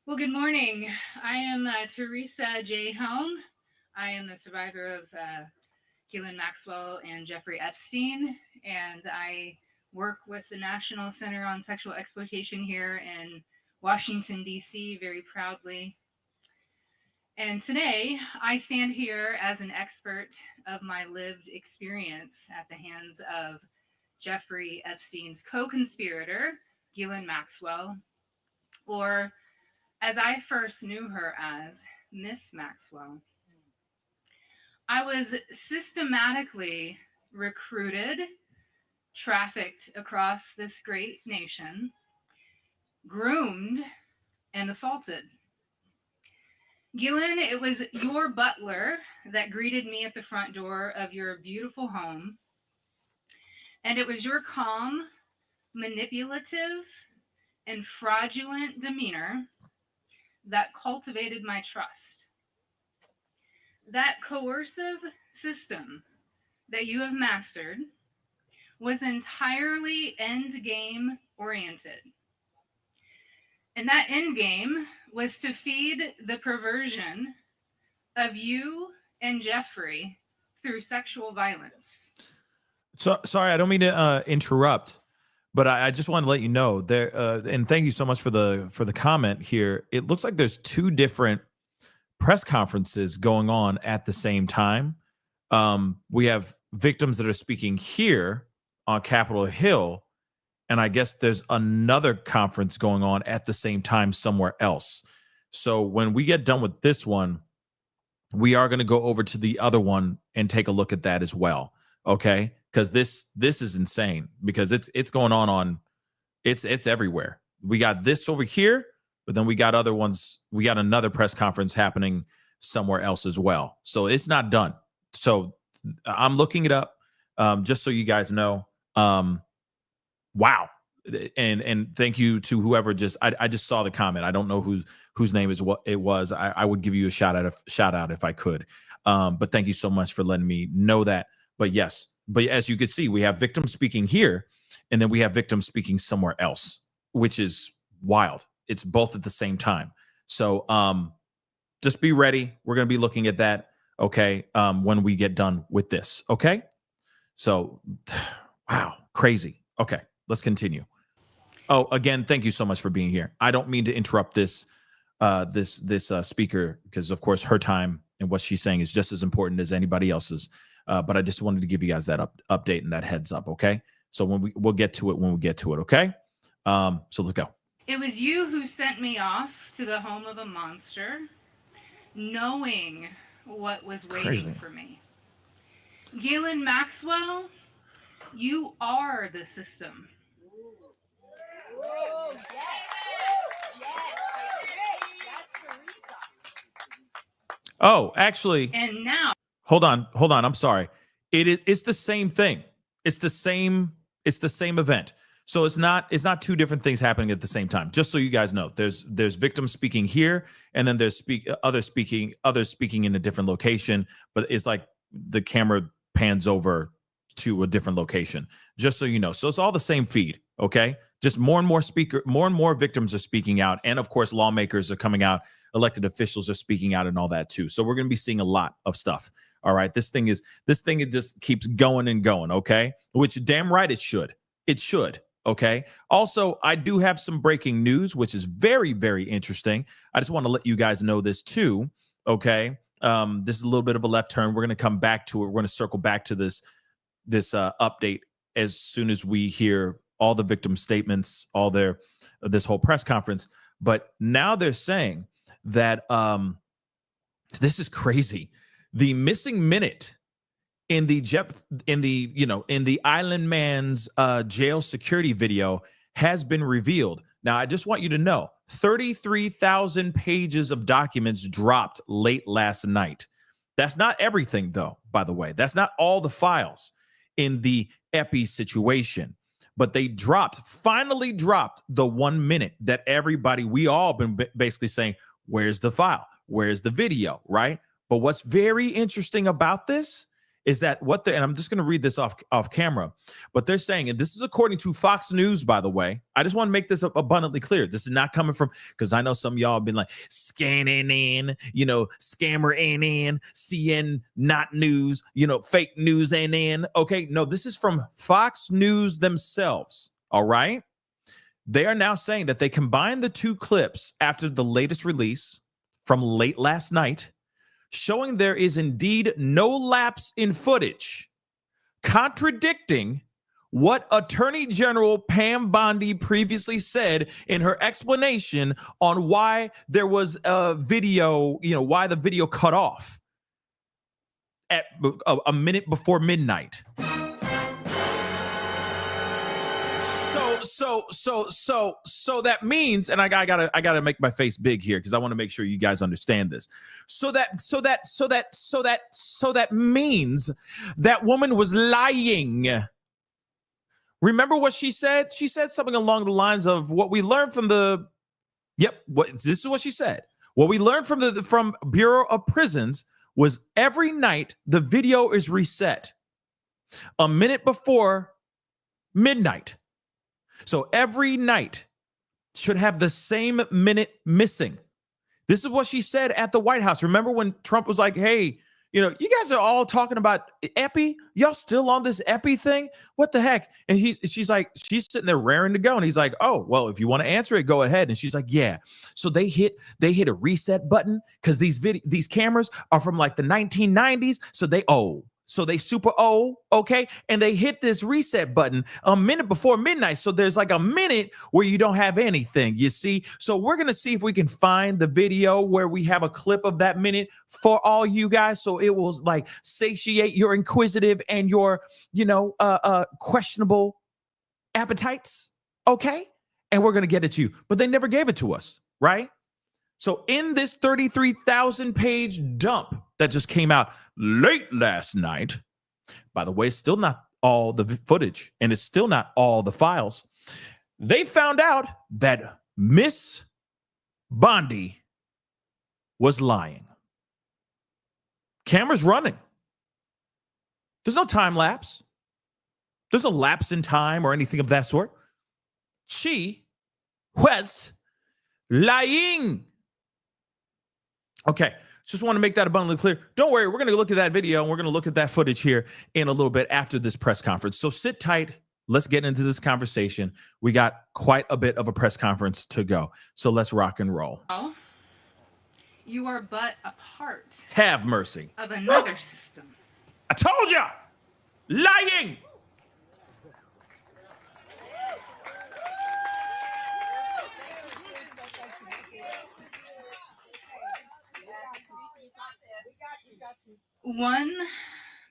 Well, good morning. I am Teresa J. Home. I am the survivor of Ghislaine Maxwell and Jeffrey Epstein, and I work with the National Center on Sexual Exploitation here in Washington, D.C., very proudly. And today, I stand here as an expert of my lived experience at the hands of Jeffrey Epstein's co-conspirator, Ghislaine Maxwell, or as I first knew her as Miss Maxwell. I was systematically recruited, trafficked across this great nation, groomed, and assaulted. Ghislaine, it was your butler that greeted me at the front door of your beautiful home. And it was your calm, manipulative, and fraudulent demeanor that cultivated my trust. That coercive system that you have mastered was entirely end game oriented. And that end game was to feed the perversion of you and Jeffrey through sexual violence. So sorry, I don't mean to interrupt, but I just want to let you know there. And thank you so much for the comment here. It looks like there's two different press conferences going on at the same time. We have victims that are speaking here on Capitol Hill, and I guess there's another conference going on at the same time somewhere else. So when we get done with this one, we are going to go over to the other one and take a look at that as well. Okay, because this is insane, because it's going on it's everywhere. We got this over here, but then we got other ones. We got another press conference happening somewhere else as well. So it's not done. So I'm looking it up, just so you guys know. Wow. And thank you to whoever I just saw the comment. I don't know whose name is what it was. I would give you a shout out if I could. But thank you so much for letting me know that. But yes, but as you can see, we have victims speaking here, and then we have victims speaking somewhere else, which is wild. It's both at the same time. So just be ready. We're going to be looking at that, okay, when we get done with this, okay? So, wow, crazy. Okay, let's continue. Oh, again, thank you so much for being here. I don't mean to interrupt this speaker, because, of course, her time and what she's saying is just as important as anybody else's. But I just wanted to give you guys that update and that heads up, okay? So we'll get to it when we get to it, okay? So let's go. It was you who sent me off to the home of a monster, knowing what was waiting for me. Ghislaine Maxwell, you are the system. Oh, actually, And now, hold on. I'm sorry. It's the same thing. It's the same event. So it's not two different things happening at the same time. Just so you guys know, there's victims speaking here, and then there's others speaking in a different location, but it's like the camera pans over to a different location, just so you know. So it's all the same feed, okay? Just more and more victims are speaking out, and of course lawmakers are coming out, elected officials are speaking out, and all that too. So we're going to be seeing a lot of stuff. All right, this thing it just keeps going and going, okay? Which damn right it should. It should. Okay. Also, I do have some breaking news, which is very, very interesting. I just want to let you guys know this too. Okay. This is a little bit of a left turn. We're going to come back to it. We're going to circle back to this update as soon as we hear all the victim statements, this whole press conference. But now they're saying that this is crazy. The missing minute in the Island Man's jail security video has been revealed. Now, I just want you to know, 33,000 pages of documents dropped late last night. That's not everything, though, by the way. That's not all the files in the Epi situation. But they finally dropped the 1 minute that we all been basically saying, where's the file? Where's the video, right? But what's very interesting about this is that and I'm just going to read this off camera, but they're saying, and this is according to Fox News, by the way. I just want to make this abundantly clear. This is not coming from, because I know some of y'all have been like scanning in, scammer in, CN not news, fake news in. Okay, no, this is from Fox News themselves. All right. They are now saying that they combined the two clips after the latest release from late last night, showing there is indeed no lapse in footage, contradicting what Attorney General Pam Bondi previously said in her explanation on why there was a video, why the video cut off at a minute before midnight. So that means, and I gotta make my face big here because I want to make sure you guys understand this. So that means that woman was lying. Remember what she said? She said something along the lines of what we learned from this is what she said. What we learned from Bureau of Prisons was every night the video is reset a minute before midnight. So every night should have the same minute missing. This is what she said at the White House. Remember when Trump was like, hey, you know, you guys are all talking about epi. Y'all still on this epi thing? What the heck? And she's sitting there raring to go. And he's like, oh, well, if you want to answer it, go ahead. And she's like, yeah. So they hit a reset button because these cameras are from like the 1990s. So they super old, okay? And they hit this reset button a minute before midnight. So there's like a minute where you don't have anything, you see? So we're going to see if we can find the video where we have a clip of that minute for all you guys. So it will like satiate your inquisitive and your, questionable appetites, okay? And we're going to get it to you. But they never gave it to us, right? So in this 33,000 page dump that just came out late last night, by the way, it's still not all the footage and it's still not all the files. They found out that Miss Bondi was lying. Camera's running. There's no time lapse. There's no lapse in time or anything of that sort. She was lying. Okay, just want to make that abundantly clear. Don't worry, we're going to look at that video and we're going to look at that footage here in a little bit after this press conference. So sit tight. Let's get into this conversation. We got quite a bit of a press conference to go. So let's rock and roll. Oh, you are but a part. Have mercy. Of another system. I told ya! Lying! One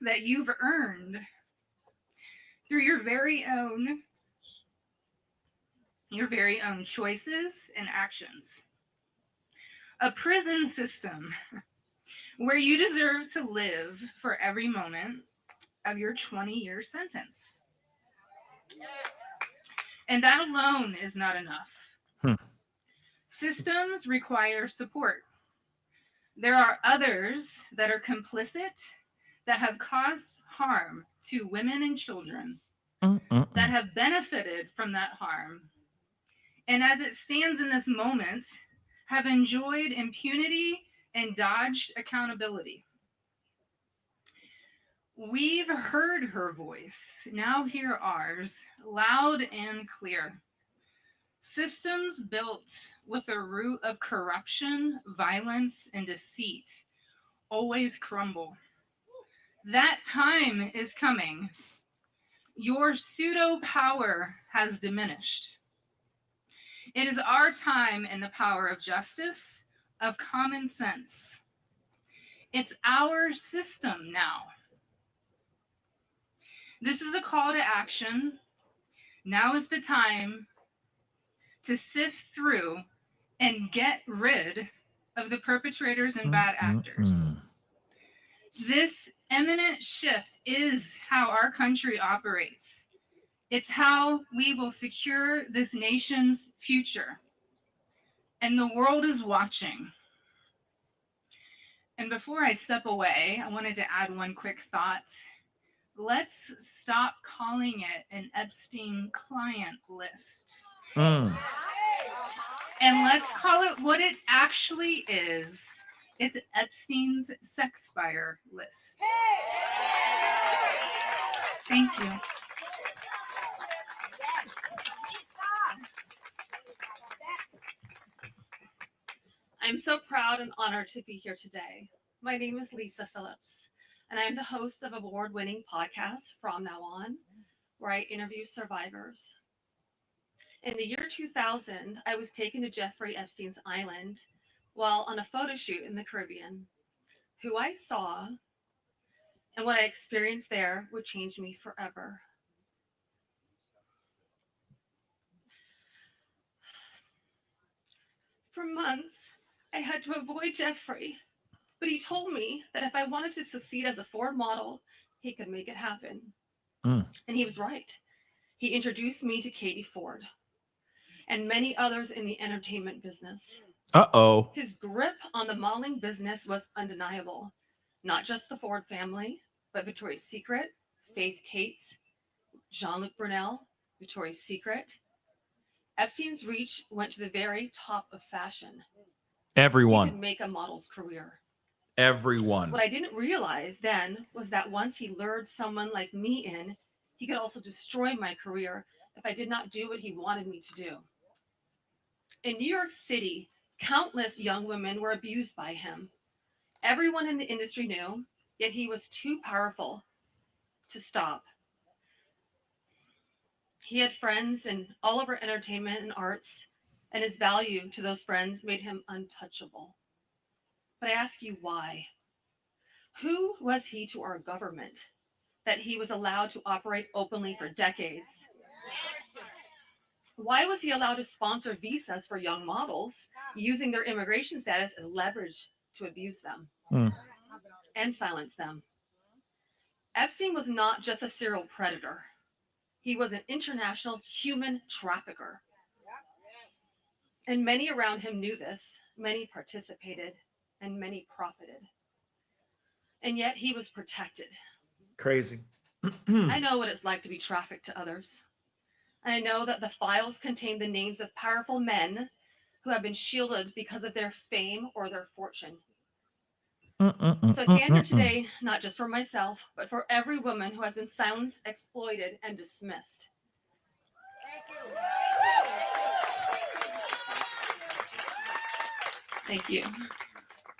that you've earned through your very own choices and actions. A prison system where you deserve to live for every moment of your 20-year sentence. And that alone is not enough. Systems require support. There are others that are complicit, that have caused harm to women and children, that have benefited from that harm. And as it stands in this moment, have enjoyed impunity and dodged accountability. We've heard her voice, now hear ours, loud and clear. Systems built with a root of corruption, violence, and deceit always crumble. That time is coming. Your pseudo power has diminished. It is our time in the power of justice, of common sense. It's our system now. This is a call to action. Now is the time to sift through and get rid of the perpetrators and bad actors. This imminent shift is how our country operates. It's how we will secure this nation's future. And the world is watching. And before I step away, I wanted to add one quick thought. Let's stop calling it an Epstein client list. And let's call it what it actually is. It's Epstein's sex buyer list. Thank you. I'm so proud and honored to be here today. My name is Lisa Phillips, and I am the host of award-winning podcast From Now On, where I interview survivors. In the year 2000, I was taken to Jeffrey Epstein's island while on a photo shoot in the Caribbean. Who I saw and what I experienced there would change me forever. For months, I had to avoid Jeffrey, but he told me that if I wanted to succeed as a Ford model, he could make it happen. And he was right. He introduced me to Katie Ford and many others in the entertainment business. His grip on the modeling business was undeniable. Not just the Ford family, but Victoria's Secret, Faith Cates, Jean-Luc Brunel, Victoria's Secret. Epstein's reach went to the very top of fashion. He Everyone. could make a model's career. Everyone. What I didn't realize then was that once he lured someone like me in, he could also destroy my career if I did not do what he wanted me to do. In New York City, countless young women were abused by him. Everyone in the industry knew, yet he was too powerful to stop. He had friends in all over entertainment and arts, and his value to those friends made him untouchable. But I ask you, why? Who was he to our government that he was allowed to operate openly for decades? Why was he allowed to sponsor visas for young models, using their immigration status as leverage to abuse them and silence them? Epstein was not just a serial predator. He was an international human trafficker. And many around him knew this. Many participated and many profited. And yet he was protected. Crazy. I know what it's like to be trafficked to others. I know that the files contain the names of powerful men who have been shielded because of their fame or their fortune. So I stand here today, not just for myself, but for every woman who has been silenced, exploited, and dismissed. Thank you.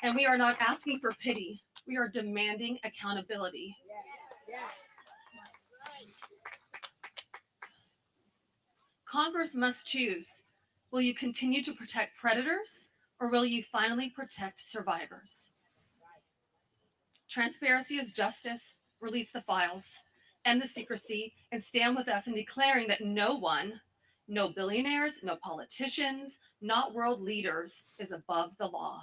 And we are not asking for pity. We are demanding accountability. Congress must choose. Will you continue to protect predators, or will you finally protect survivors? Transparency is justice. Release the files, end the secrecy, and stand with us in declaring that no one, no billionaires, no politicians, not world leaders, is above the law.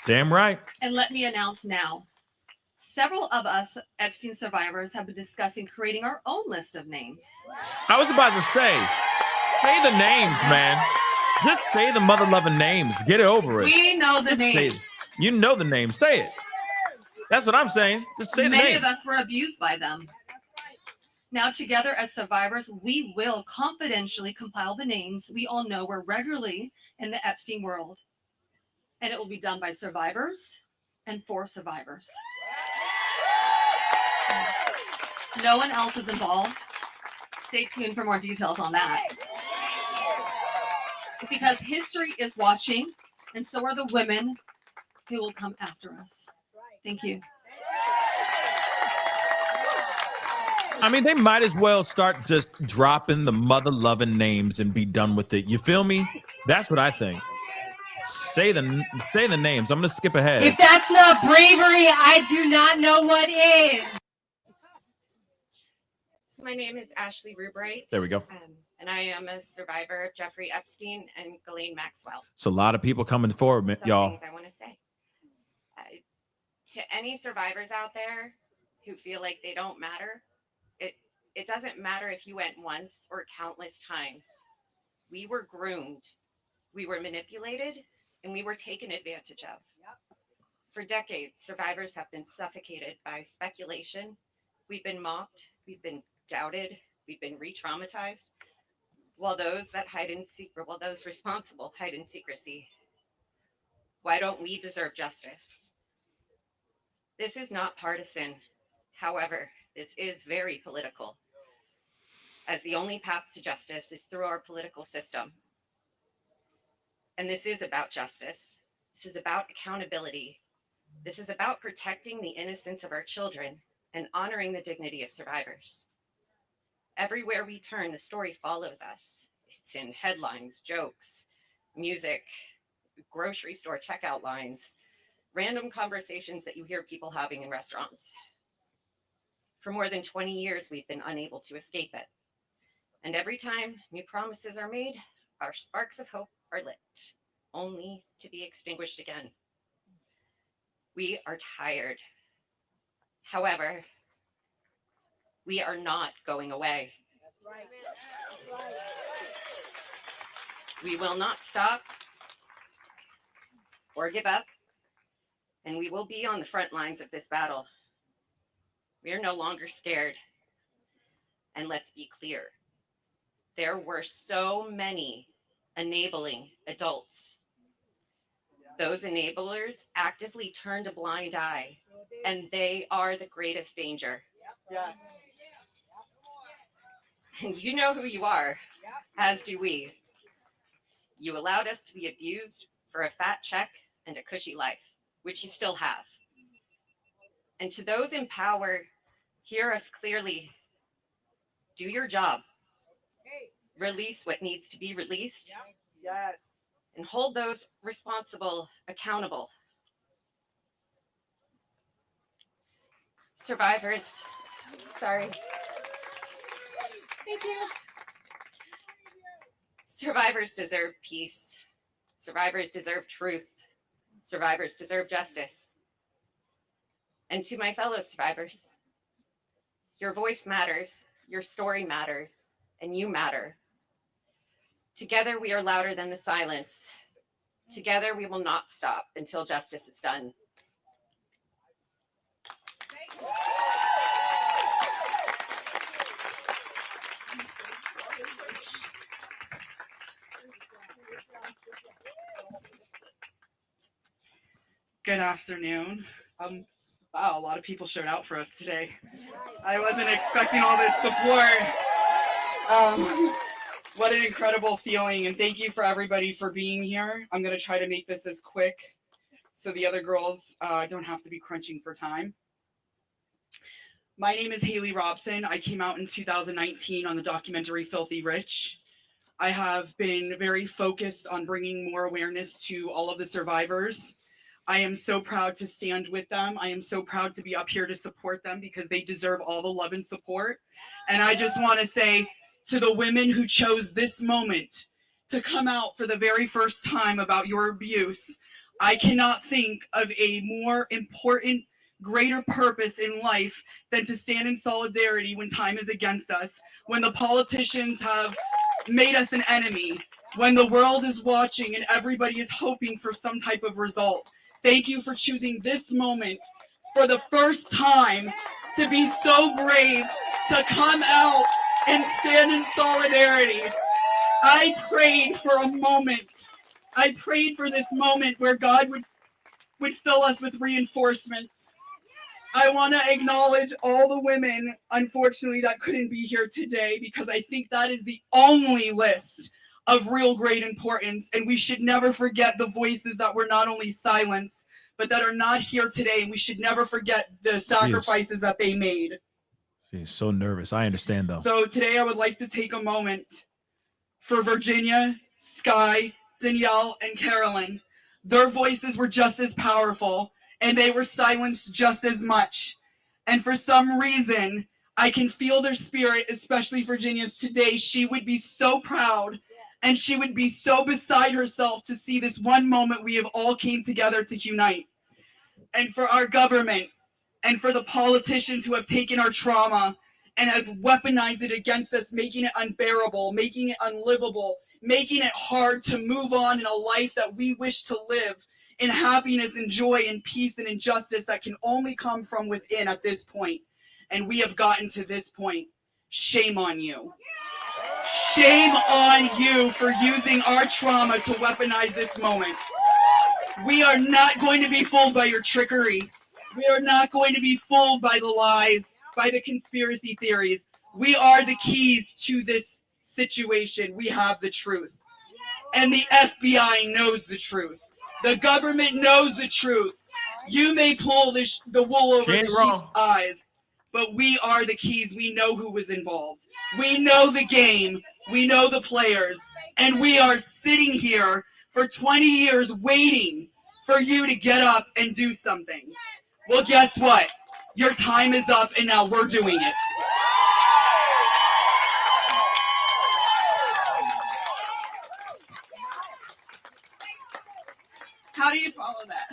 Damn right. And let me announce now, several of us Epstein survivors have been discussing creating our own list of names. I was about to say the names, man. Just say the mother-loving names. Get it over it. We know the names. You know the names. Say it. That's what I'm saying. Just say the names. Many of us were abused by them. Now, together as survivors, we will confidentially compile the names we all know were regularly in the Epstein world. And it will be done by survivors and for survivors. No one else is involved. Stay tuned for more details on that. Because history is watching, and so are the women who will come after us. Thank you. I mean, they might as well start just dropping the mother-loving names and be done with it. You feel me? That's what I think. Say the names. I'm going to skip ahead. If that's not bravery, I do not know what is. So my name is Ashley Rubright. There we go. And I am a survivor of Jeffrey Epstein and Ghislaine Maxwell. So a lot of people coming forward, y'all. Some things I want to say. To any survivors out there who feel like they don't matter, it doesn't matter if you went once or countless times. We were groomed, we were manipulated, and we were taken advantage of. For decades, survivors have been suffocated by speculation. We've been mocked, we've been doubted, we've been re-traumatized, while those responsible hide in secrecy. Why don't we deserve justice? This is not partisan. However, this is very political, as the only path to justice is through our political system. And this is about justice. This is about accountability. This is about protecting the innocence of our children and honoring the dignity of survivors. Everywhere we turn, the story follows us. It's in headlines, jokes, music, grocery store checkout lines, random conversations that you hear people having in restaurants. For more than 20 years, we've been unable to escape it. And every time new promises are made, our sparks of hope are lit, only to be extinguished again. We are tired. However, we are not going away. We will not stop or give up, and we will be on the front lines of this battle. We are no longer scared. And let's be clear, there were so many enabling adults. Those enablers actively turned a blind eye, and they are the greatest danger. Yes. And you know who you are, as do we. You allowed us to be abused for a fat check and a cushy life, which you still have. And to those in power, hear us clearly. Do your job. Release what needs to be released. Yes. And hold those responsible accountable. Survivors, sorry. Thank you. Survivors deserve peace. Survivors deserve truth. Survivors deserve justice. And to my fellow survivors, your voice matters, your story matters, and you matter. Together we are louder than the silence. Together we will not stop until justice is done. Good afternoon. Wow, a lot of people showed out for us today. I wasn't expecting all this support. What an incredible feeling, and thank you for everybody for being here. I'm gonna try to make this as quick so the other girls don't have to be crunching for time. My name is Haley Robson. I came out in 2019 on the documentary Filthy Rich. I have been very focused on bringing more awareness to all of the survivors. I am so proud to stand with them. I am so proud to be up here to support them because they deserve all the love and support. And I just want to say to the women who chose this moment to come out for the very first time about your abuse, I cannot think of a more important, greater purpose in life than to stand in solidarity when time is against us, when the politicians have made us an enemy, when the world is watching and everybody is hoping for some type of result. Thank you for choosing this moment for the first time to be so brave to come out and stand in solidarity. I prayed for a moment. I prayed for this moment where God would fill us with reinforcements. I want to acknowledge all the women, unfortunately, that couldn't be here today, because I think that is the only list of real great importance, and we should never forget the voices that were not only silenced, but that are not here today, and we should never forget the sacrifices that they made. She's so nervous. I understand, though. So today I would like to take a moment for Virginia, Sky, Danielle, and Carolyn. Their voices were just as powerful, and they were silenced just as much. And for some reason, I can feel their spirit, especially Virginia's today. She would be so proud, and she would be so beside herself to see this one moment we have all came together to unite. And for our government, and for the politicians who have taken our trauma and have weaponized it against us, making it unbearable, making it unlivable, making it hard to move on in a life that we wish to live in happiness and joy and peace and injustice that can only come from within at this point. And we have gotten to this point. Shame on you. Shame on you for using our trauma to weaponize this moment. We are not going to be fooled by your trickery. We are not going to be fooled by the lies, by the conspiracy theories. We are the keys to this situation. We have the truth. And the FBI knows the truth. The government knows the truth. You may pull the wool over the sheep's eyes, but we are the keys. We know who was involved. We know the game. We know the players. And we are sitting here for 20 years waiting for you to get up and do something. Well, guess what? Your time is up, and now we're doing it. How do you follow that?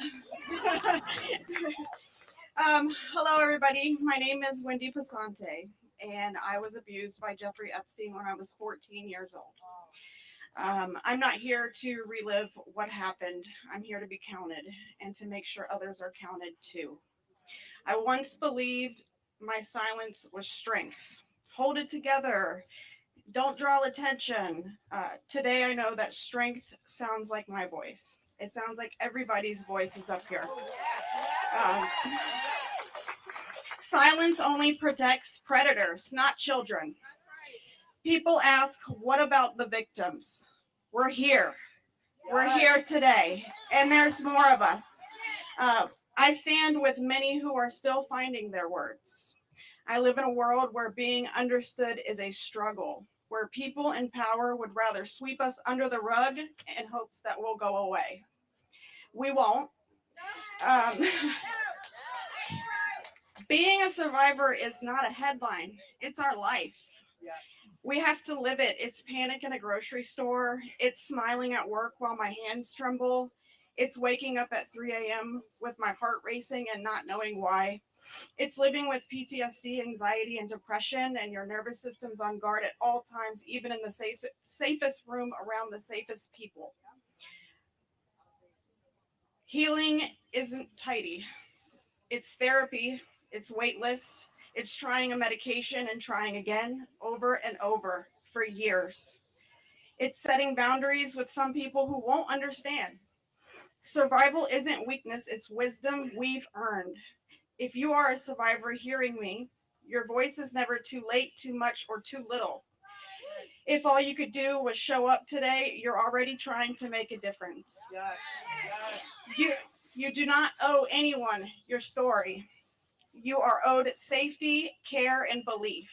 Hello, everybody. My name is Wendy Pasante, and I was abused by Jeffrey Epstein when I was 14 years old. I'm not here to relive what happened. I'm here to be counted and to make sure others are counted too. I once believed My silence was strength. Hold it together. Don't draw attention. Today I know that strength sounds like my voice. It sounds like everybody's voice is up here. Silence only protects predators, not children. People ask, what about the victims? We're here. We're here today, and there's more of us. I stand with many who are still finding their words. I live in a world where being understood is a struggle, where people in power would rather sweep us under the rug in hopes that we'll go away. We won't. Being a survivor is not a headline, it's our life. We have to live it. It's panic in a grocery store. It's smiling at work while my hands tremble. It's waking up at 3 a.m. with my heart racing and not knowing why. It's living with PTSD, anxiety, and depression, and your nervous system's on guard at all times, even in the safest room around the safest people. Healing isn't tidy. It's therapy. It's waitlist. It's trying a medication and trying again, over and over for years. It's setting boundaries with some people who won't understand. Survival isn't weakness, it's wisdom we've earned. If you are a survivor hearing me, your voice is never too late, too much, or too little. If all you could do was show up today, you're already trying to make a difference. You do not owe anyone your story. You are owed safety, care, and belief.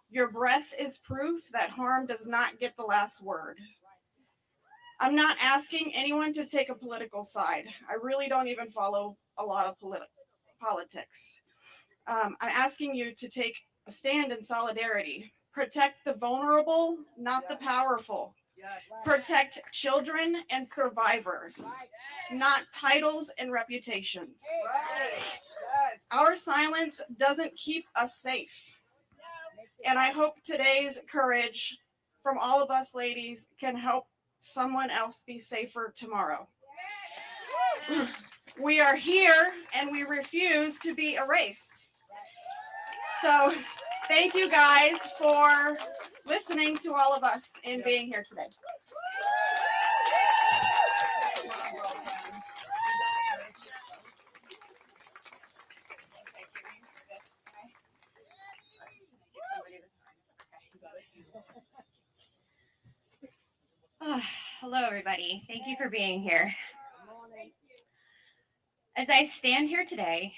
Your breath is proof that harm does not get the last word. I'm not asking anyone to take a political side. I really don't even follow a lot of politics. I'm asking you to take a stand in solidarity. Protect the vulnerable, not the powerful. Protect children and survivors, not titles and reputations. Our silence doesn't keep us safe. And I hope today's courage from all of us ladies can help someone else be safer tomorrow. We are here and we refuse to be erased. So thank you guys for listening to all of us and being here today. Hello, everybody. Thank you for being here. As I stand here today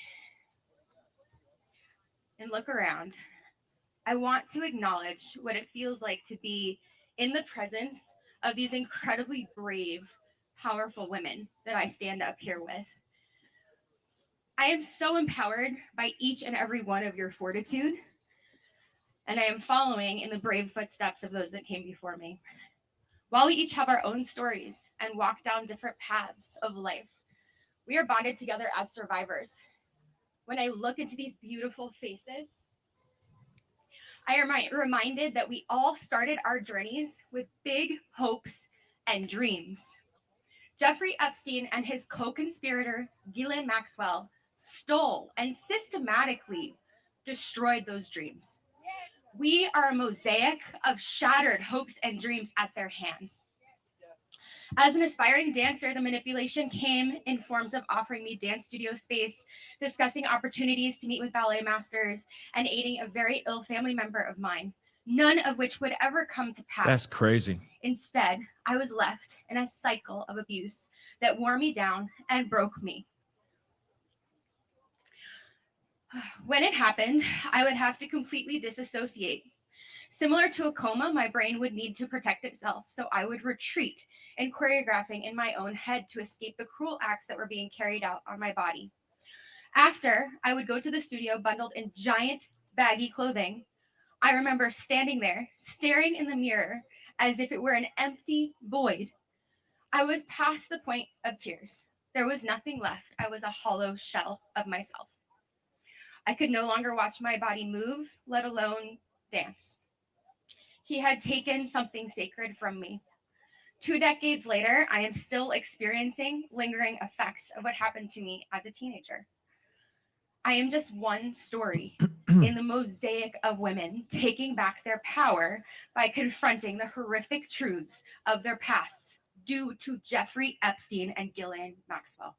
and look around, I want to acknowledge what it feels like to be in the presence of these incredibly brave, powerful women that I stand up here with. I am so empowered by each and every one of your fortitude, and I am following in the brave footsteps of those that came before me. While we each have our own stories and walk down different paths of life, we are bonded together as survivors. When I look into these beautiful faces, I am reminded that we all started our journeys with big hopes and dreams. Jeffrey Epstein and his co-conspirator, Ghislaine Maxwell, stole and systematically destroyed those dreams. We are a mosaic of shattered hopes and dreams at their hands. As an aspiring dancer, the manipulation came in forms of offering me dance studio space, discussing opportunities to meet with ballet masters, and aiding a very ill family member of mine, none of which would ever come to pass. That's crazy. Instead, I was left in a cycle of abuse that wore me down and broke me. When it happened, I would have to completely disassociate. Similar to a coma, my brain would need to protect itself, so I would retreat in choreographing in my own head to escape the cruel acts that were being carried out on my body. After, I would go to the studio bundled in giant, baggy clothing. I remember standing there, staring in the mirror as if it were an empty void. I was past the point of tears. There was nothing left. I was a hollow shell of myself. I could no longer watch my body move, let alone dance. He had taken something sacred from me. 2 decades later, I am still experiencing lingering effects of what happened to me as a teenager. I am just one story in the mosaic of women taking back their power by confronting the horrific truths of their pasts due to Jeffrey Epstein and Ghislaine Maxwell.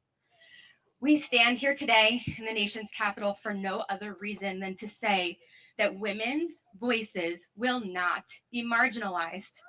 We stand here today in the nation's capital for no other reason than to say that women's voices will not be marginalized.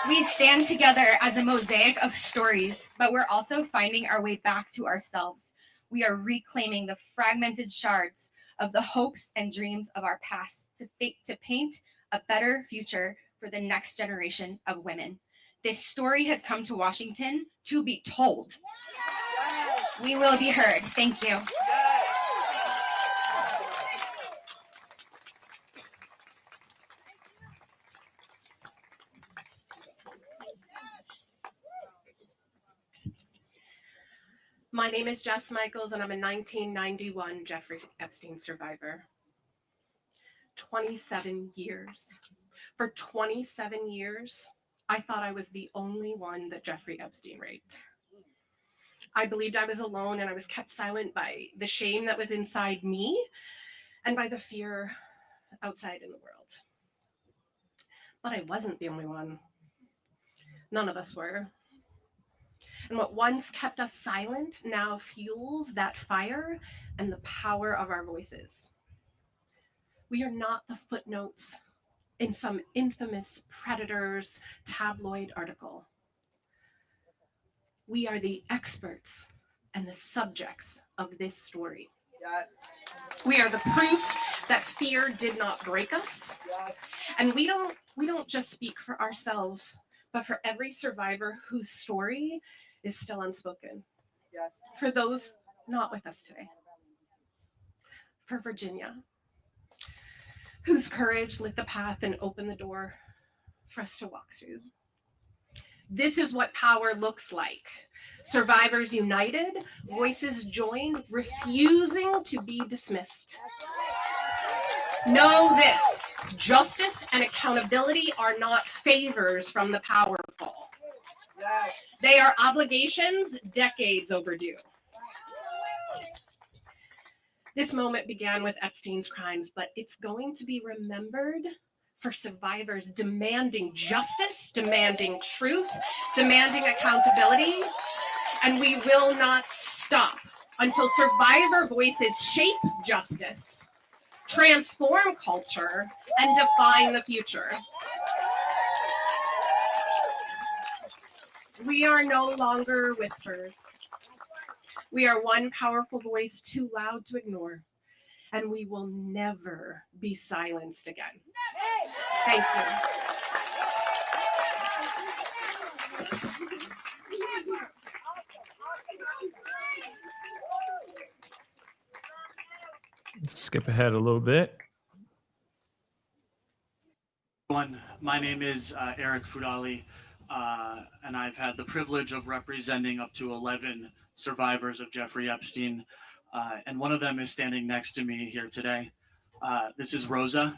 We stand together as a mosaic of stories, but we're also finding our way back to ourselves. We are reclaiming the fragmented shards of the hopes and dreams of our past to paint a better future for the next generation of women. This story has come to Washington to be told. We will be heard. Thank you. My name is Jess Michaels, and I'm a 1991 Jeffrey Epstein survivor. 27 years. For 27 years, I thought I was the only one that Jeffrey Epstein raped. I believed I was alone, and I was kept silent by the shame that was inside me and by the fear outside in the world. But I wasn't the only one. None of us were. And what once kept us silent now fuels that fire and the power of our voices. We are not the footnotes in some infamous predator's tabloid article. We are the experts and the subjects of this story. Yes. We are the proof that fear did not break us. Yes. And we don't just speak for ourselves, but for every survivor whose story is still unspoken. Yes. For those not with us today. For Virginia, whose courage lit the path and opened the door for us to walk through. This is what power looks like. Survivors united, voices joined, refusing to be dismissed. Know this, justice and accountability are not favors from the powerful. They are obligations decades overdue. This moment began with Epstein's crimes, but it's going to be remembered for survivors demanding justice, demanding truth, demanding accountability, and we will not stop until survivor voices shape justice, transform culture, and define the future. We are no longer whispers. We are one powerful voice too loud to ignore, and we will never be silenced again. Thank you. Skip ahead a little bit. My name is Eric Fudali, and I've had the privilege of representing up to 11 survivors of Jeffrey Epstein, and one of them is standing next to me here today. This is Rosa.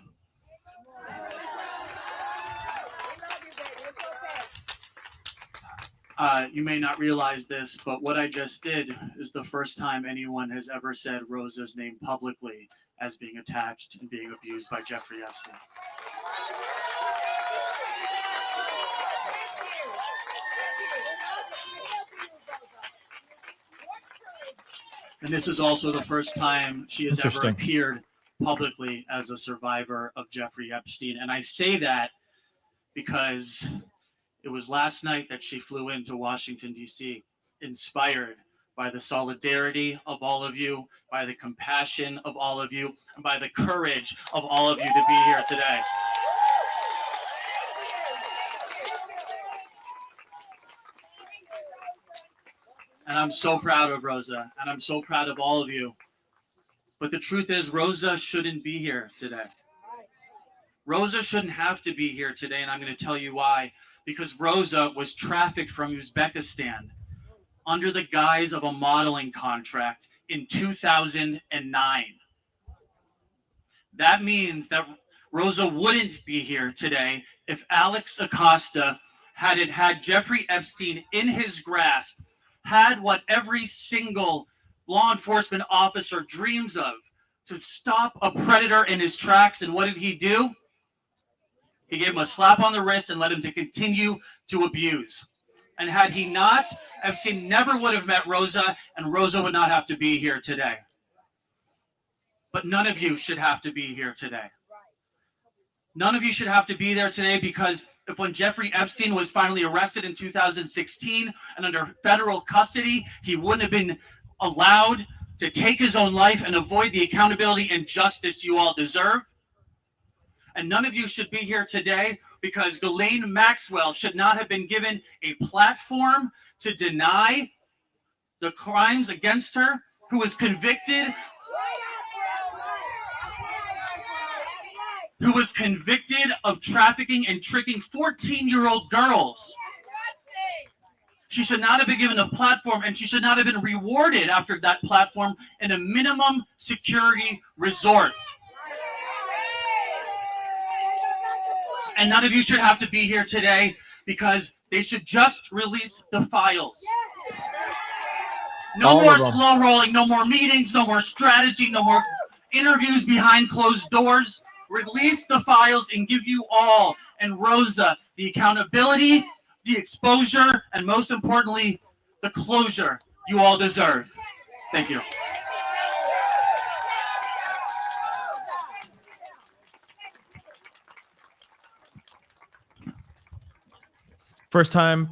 You may not realize this, but what I just did is the first time anyone has ever said Rosa's name publicly as being attached and being abused by Jeffrey Epstein. And this is also the first time she has ever appeared publicly as a survivor of Jeffrey Epstein. And I say that because it was last night that she flew into Washington, D.C., inspired by the solidarity of all of you, by the compassion of all of you, and by the courage of all of you to be here today. And I'm so proud of Rosa, and I'm so proud of all of you. But the truth is, Rosa shouldn't be here today. Rosa shouldn't have to be here today, and I'm going to tell you why. Because Rosa was trafficked from Uzbekistan under the guise of a modeling contract in 2009. That means that Rosa wouldn't be here today if Alex Acosta had Jeffrey Epstein in his grasp, had what every single law enforcement officer dreams of, to stop a predator in his tracks. And what did he do? He gave him a slap on the wrist and let him to continue to abuse. And had he not, Epstein never would have met Rosa, and Rosa would not have to be here today. But none of you should have to be here today. None of you should have to be there today, because if when Jeffrey Epstein was finally arrested in 2016 and under federal custody, he wouldn't have been allowed to take his own life and avoid the accountability and justice you all deserve. And none of you should be here today because Ghislaine Maxwell should not have been given a platform to deny the crimes against her, who was convicted of trafficking and tricking 14-year-old girls. She should not have been given a platform, and she should not have been rewarded after that platform in a minimum security resort. And none of you should have to be here today because they should just release the files. No more slow rolling, no more meetings, no more strategy, no more interviews behind closed doors. Release the files and give you all and Rosa the accountability, the exposure, and most importantly, the closure you all deserve. Thank you. First time.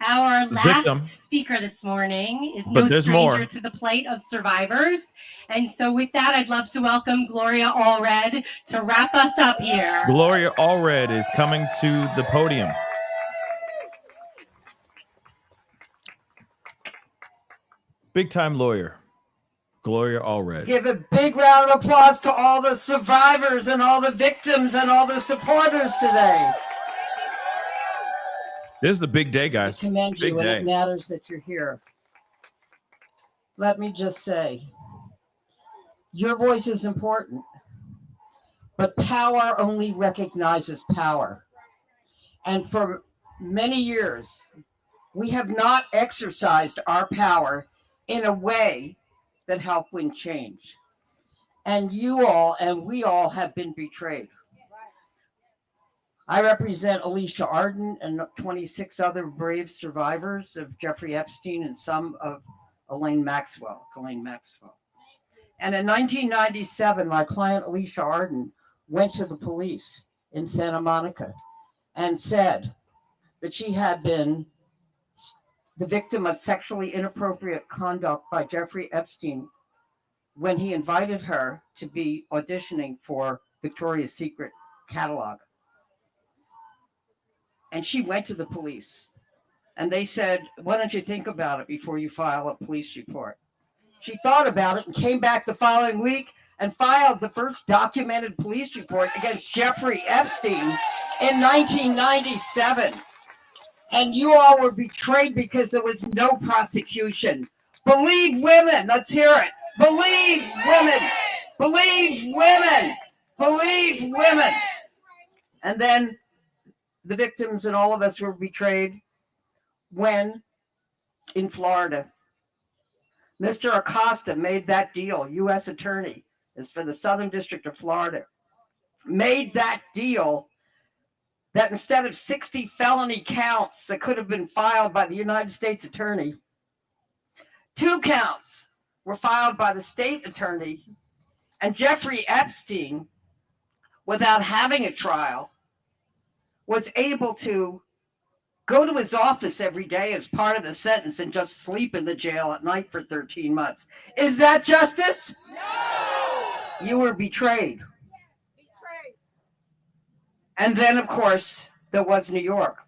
Our last Victim. speaker this morning is But no there's stranger more. to the plight of survivors. And so with that, I'd love to welcome Gloria Allred to wrap us up here. Gloria Allred is coming to the podium. Big time lawyer, Gloria Allred. Give a big round of applause to all the survivors and all the victims and all the supporters today. This is the big day, guys. I commend Big you, and day. it matters that you're here. Let me just say, your voice is important, but power only recognizes power. And for many years, we have not exercised our power in a way that helped win change. And you all and we all have been betrayed. I represent Alicia Arden and 26 other brave survivors of Jeffrey Epstein and some of Ghislaine Maxwell. And in 1997, my client Alicia Arden went to the police in Santa Monica and said that she had been the victim of sexually inappropriate conduct by Jeffrey Epstein when he invited her to be auditioning for Victoria's Secret catalog. And she went to the police and they said, why don't you think about it before you file a police report? She thought about it and came back the following week and filed the first documented police report against Jeffrey Epstein in 1997. And you all were betrayed because there was no prosecution. Believe women. Let's hear it. Believe women. Believe women. Believe women. And then the victims and all of us were betrayed when in Florida, Mr. Acosta made that deal, U.S. attorney, is for the Southern District of Florida, made that deal that instead of 60 felony counts that could have been filed by the United States attorney, 2 counts were filed by the state attorney, and Jeffrey Epstein, without having a trial, was able to go to his office every day as part of the sentence and just sleep in the jail at night for 13 months. Is that justice? No! You were betrayed. And then, of course, there was New York.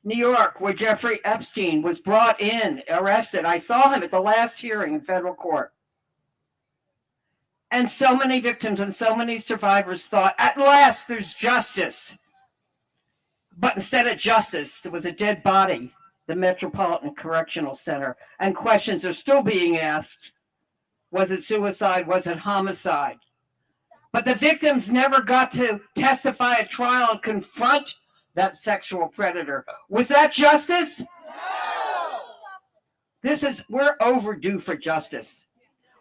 New York, where Jeffrey Epstein was brought in, arrested. I saw him at the last hearing in federal court. And so many victims and so many survivors thought, at last there's justice. But instead of justice, there was a dead body, the Metropolitan Correctional Center, and questions are still being asked. Was it suicide? Was it homicide? But the victims never got to testify at trial and confront that sexual predator. Was that justice? No! We're overdue for justice.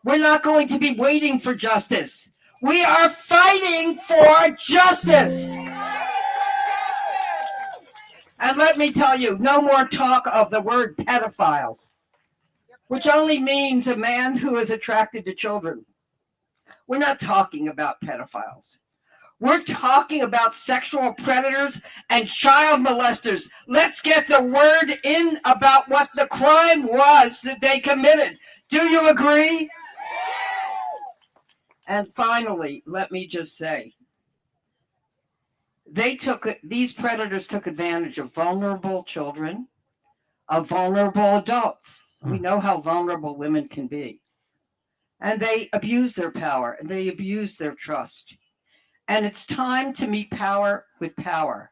We're not going to be waiting for justice. We are fighting for justice. And let me tell you, no more talk of the word pedophiles, which only means a man who is attracted to children. We're not talking about pedophiles. We're talking about sexual predators and child molesters. Let's get the word in about what the crime was that they committed. Do you agree? And finally, let me just say, these predators took advantage of vulnerable children, of vulnerable adults. We know how vulnerable women can be. And they abuse their power, and they abuse their trust. And it's time to meet power with power.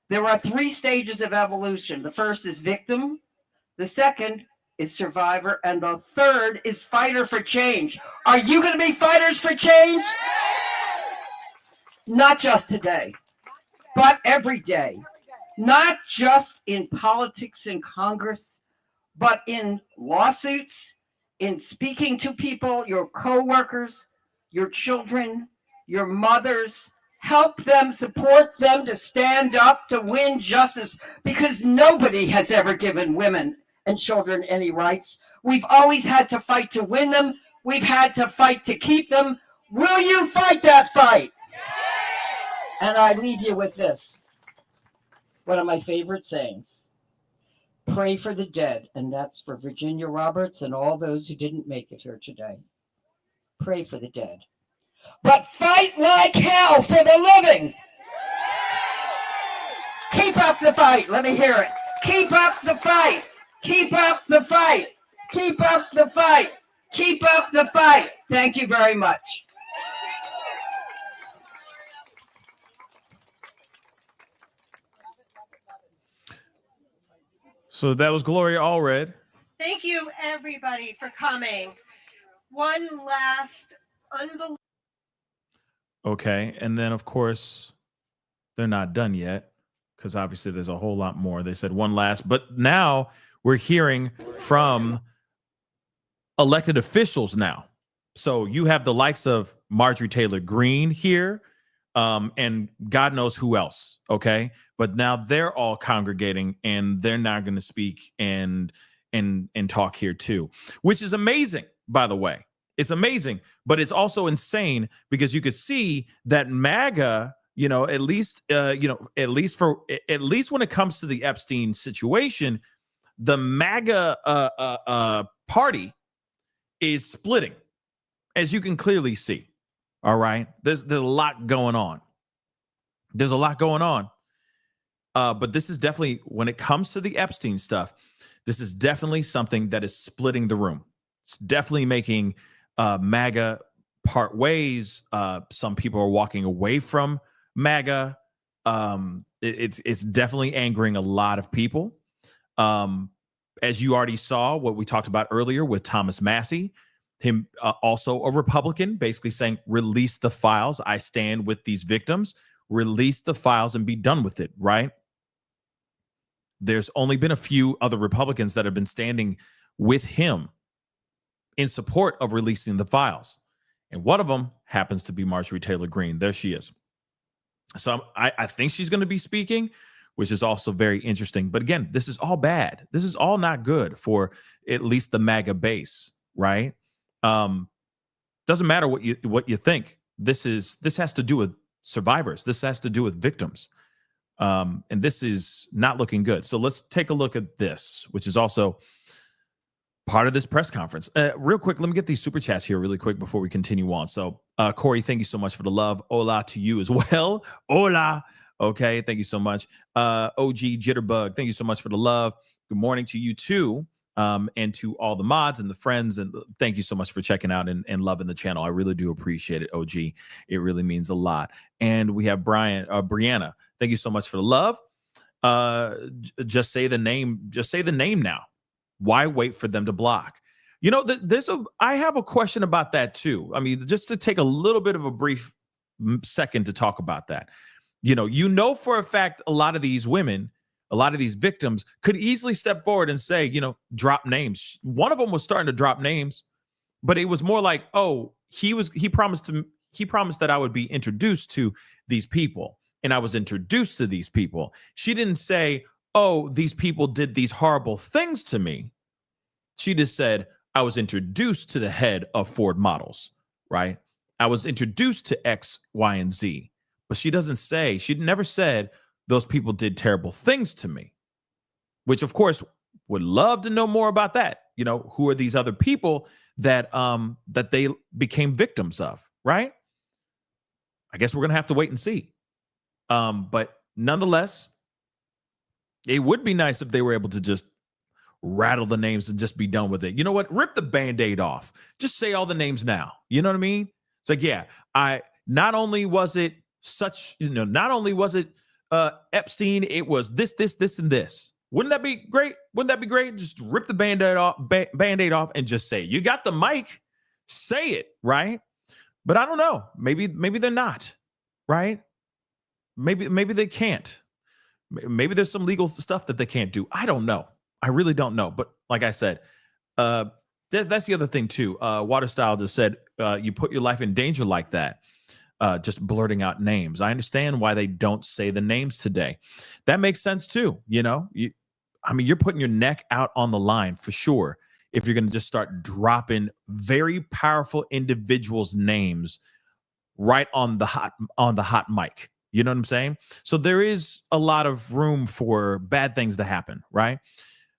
There are 3 stages of evolution. The first is victim, the second is survivor, and the third is fighter for change. Are you going to be fighters for change? Not just today, but every day. Not just in politics in Congress, but in lawsuits, in speaking to people, your coworkers, your children, your mothers. Help them, support them to stand up to win justice, because nobody has ever given women and children any rights. We've always had to fight to win them. We've had to fight to keep them. Will you fight that fight? And I leave you with this, one of my favorite sayings. Pray for the dead, and that's for Virginia Roberts and all those who didn't make it here today. Pray for the dead. But fight like hell for the living. Keep up the fight. Let me hear it. Keep up the fight. Keep up the fight. Keep up the fight. Keep up the fight. Thank you very much. So that was Gloria Allred. Thank you, everybody, for coming. One last unbelievable. Okay. And then, of course, they're not done yet, because obviously there's a whole lot more. They said one last, but now we're hearing from elected officials now. So you have the likes of Marjorie Taylor Greene here, and God knows who else. Okay. But now they're all congregating, and they're not going to speak and talk here too, which is amazing, by the way. It's amazing, but it's also insane, because you could see that MAGA, at least when it comes to the Epstein situation, the MAGA party is splitting, as you can clearly see. All right, there's a lot going on. There's a lot going on. But this is definitely, when it comes to the Epstein stuff, this is definitely something that is splitting the room. It's definitely making MAGA part ways. Some people are walking away from MAGA. It's definitely angering a lot of people. As you already saw, what we talked about earlier with Thomas Massie, him also a Republican, basically saying, release the files. I stand with these victims. Release the files and be done with it, right? There's only been a few other Republicans that have been standing with him in support of releasing the files. And one of them happens to be Marjorie Taylor Greene. There she is. So I think she's going to be speaking, which is also very interesting. But again, this is all bad. This is all not good for at least the MAGA base, right? Doesn't matter what you think. This has to do with survivors. This has to do with victims. And this is not looking good. So let's take a look at this, which is also part of this press conference. Real quick, let me get these super chats here really quick before we continue on. So Corey, thank you so much for the love. Hola to you as well. Hola. Okay, thank you so much. OG Jitterbug, thank you so much for the love. Good morning to you too. And to all the mods and the friends. And thank you so much for checking out and loving the channel. I really do appreciate it, OG. It really means a lot. And we have Brianna. Thank you so much for the love. Just say the name. Just say the name now. Why wait for them to block? I have a question about that too. I mean, just to take a little bit of a brief second to talk about that. For a fact, a lot of these women a lot of these victims could easily step forward and say, drop names. One of them was starting to drop names, but it was more like, oh, he promised that I would be introduced to these people, and I was introduced to these people. She didn't say, oh, these people did these horrible things to me. She just said, I was introduced to the head of Ford Models, right? I was introduced to X, Y, and Z. But she never said those people did terrible things to me, which of course would love to know more about that. Who are these other people that they became victims of, right? I guess we're going to have to wait and see. But nonetheless, it would be nice if they were able to just rattle the names and just be done with it. You know what? Rip the Band-Aid off. Just say all the names now. You know what I mean? It's like, yeah, not only was it Epstein, it was this, and this. Wouldn't that be great? Just rip the Band-Aid off and just say it. You got the mic, say it, right? But I don't know. Maybe they're not, right? Maybe they can't. Maybe there's some legal stuff that they can't do. I don't know. I really don't know. But like I said, that's the other thing too. Water Style just said, you put your life in danger like that. Just blurting out names. I understand why they don't say the names today. That makes sense too. You're putting your neck out on the line for sure if you're going to just start dropping very powerful individuals' names right on the hot mic. You know what I'm saying? So there is a lot of room for bad things to happen, right?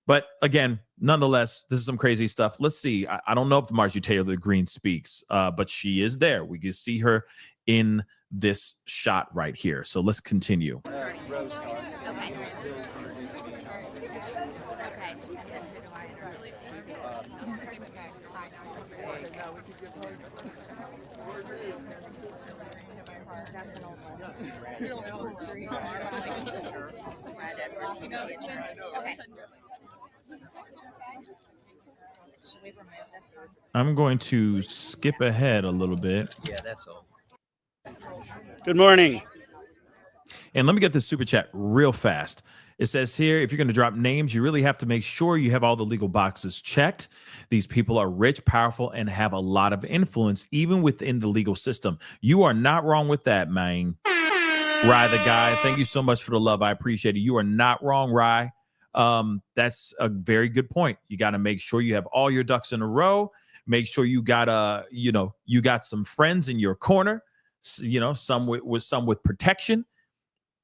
But again, nonetheless, this is some crazy stuff. Let's see. I don't know if Marjorie Taylor Greene speaks, but she is there. We can see her in this shot right here. So let's continue. I'm going to skip ahead a little bit. Yeah, that's all. Good morning. And let me get this super chat real fast. It says here, if you're going to drop names, you really have to make sure you have all the legal boxes checked. These people are rich, powerful, and have a lot of influence, even within the legal system. You are not wrong with that, man. Rye the guy, thank you so much for the love. I appreciate it. You are not wrong, Rye. That's a very good point. You got to make sure you have all your ducks in a row. Make sure you got you got some friends in your corner. Some with protection,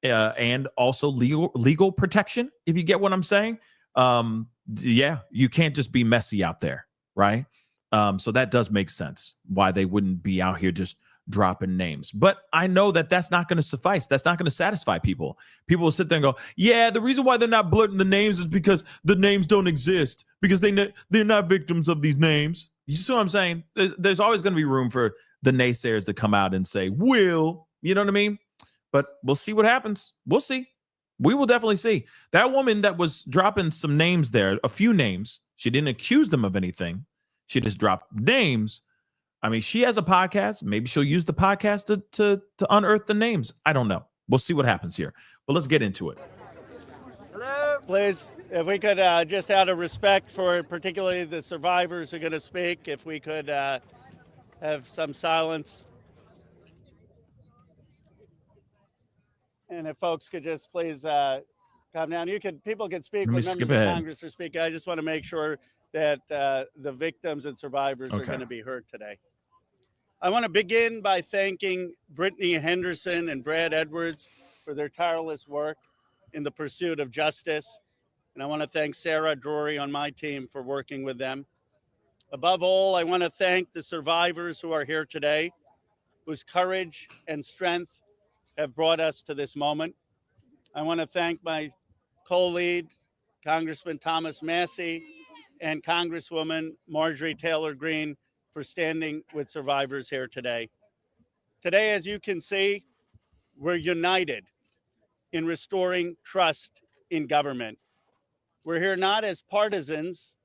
and also legal protection. If you get what I'm saying, yeah, you can't just be messy out there, right? So that does make sense why they wouldn't be out here just dropping names. But I know that that's not going to suffice. That's not going to satisfy people. People will sit there and go, yeah, the reason why they're not blurting the names is because the names don't exist, because they're not victims of these names. You see what I'm saying? There's always going to be room for the naysayers to come out and say, will, you know what I mean? But we'll see what happens. We'll see. We will definitely see. That woman that was dropping some names there, a few names, she didn't accuse them of anything. She just dropped names. I mean, she has a podcast. Maybe she'll use the podcast to unearth the names. I don't know. We'll see what happens here. But let's get into it. Hello. Please, if we could just out of respect for particularly the survivors who are going to speak, if we could have some silence. And if folks could just please calm down. People can speak when members of Congress are speaking. I just want to make sure that the victims and survivors are going to be heard today. I want to begin by thanking Brittany Henderson and Brad Edwards for their tireless work in the pursuit of justice. And I want to thank Sarah Drury on my team for working with them. Above all, I want to thank the survivors who are here today, whose courage and strength have brought us to this moment. I want to thank my co-lead, Congressman Thomas Massie, and Congresswoman Marjorie Taylor Greene for standing with survivors here today. Today, as you can see, we're united in restoring trust in government. We're here not as partisans,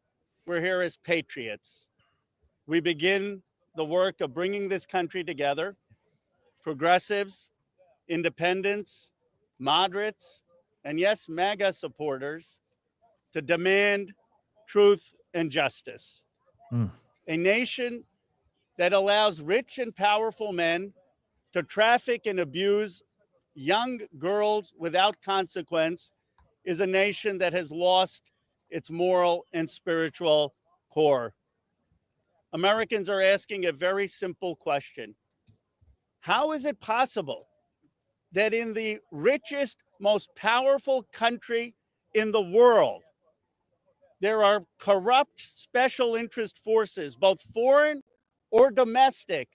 we're here as patriots. We begin the work of bringing this country together, progressives, independents, moderates, and yes, MAGA supporters, to demand truth and justice. A nation that allows rich and powerful men to traffic and abuse young girls without consequence is a nation that has lost its moral and spiritual core. Americans are asking a very simple question. How is it possible that in the richest, most powerful country in the world, there are corrupt special interest forces, both foreign or domestic,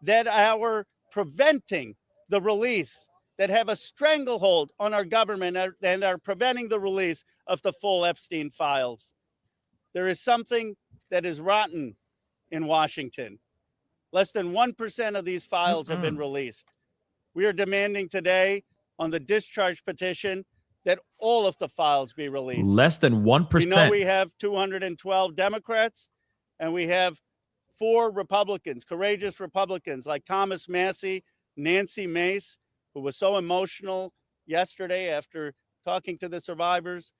that are preventing the release, that have a stranglehold on our government and are preventing the release of the full Epstein files? There is something that is rotten in Washington. Less than 1% of these files have been released. We are demanding today on the discharge petition that all of the files be released. Less than 1%. We know we have 212 Democrats and we have 4 Republicans, courageous Republicans like Thomas Massie, Nancy Mace, who was so emotional yesterday after talking to the survivors,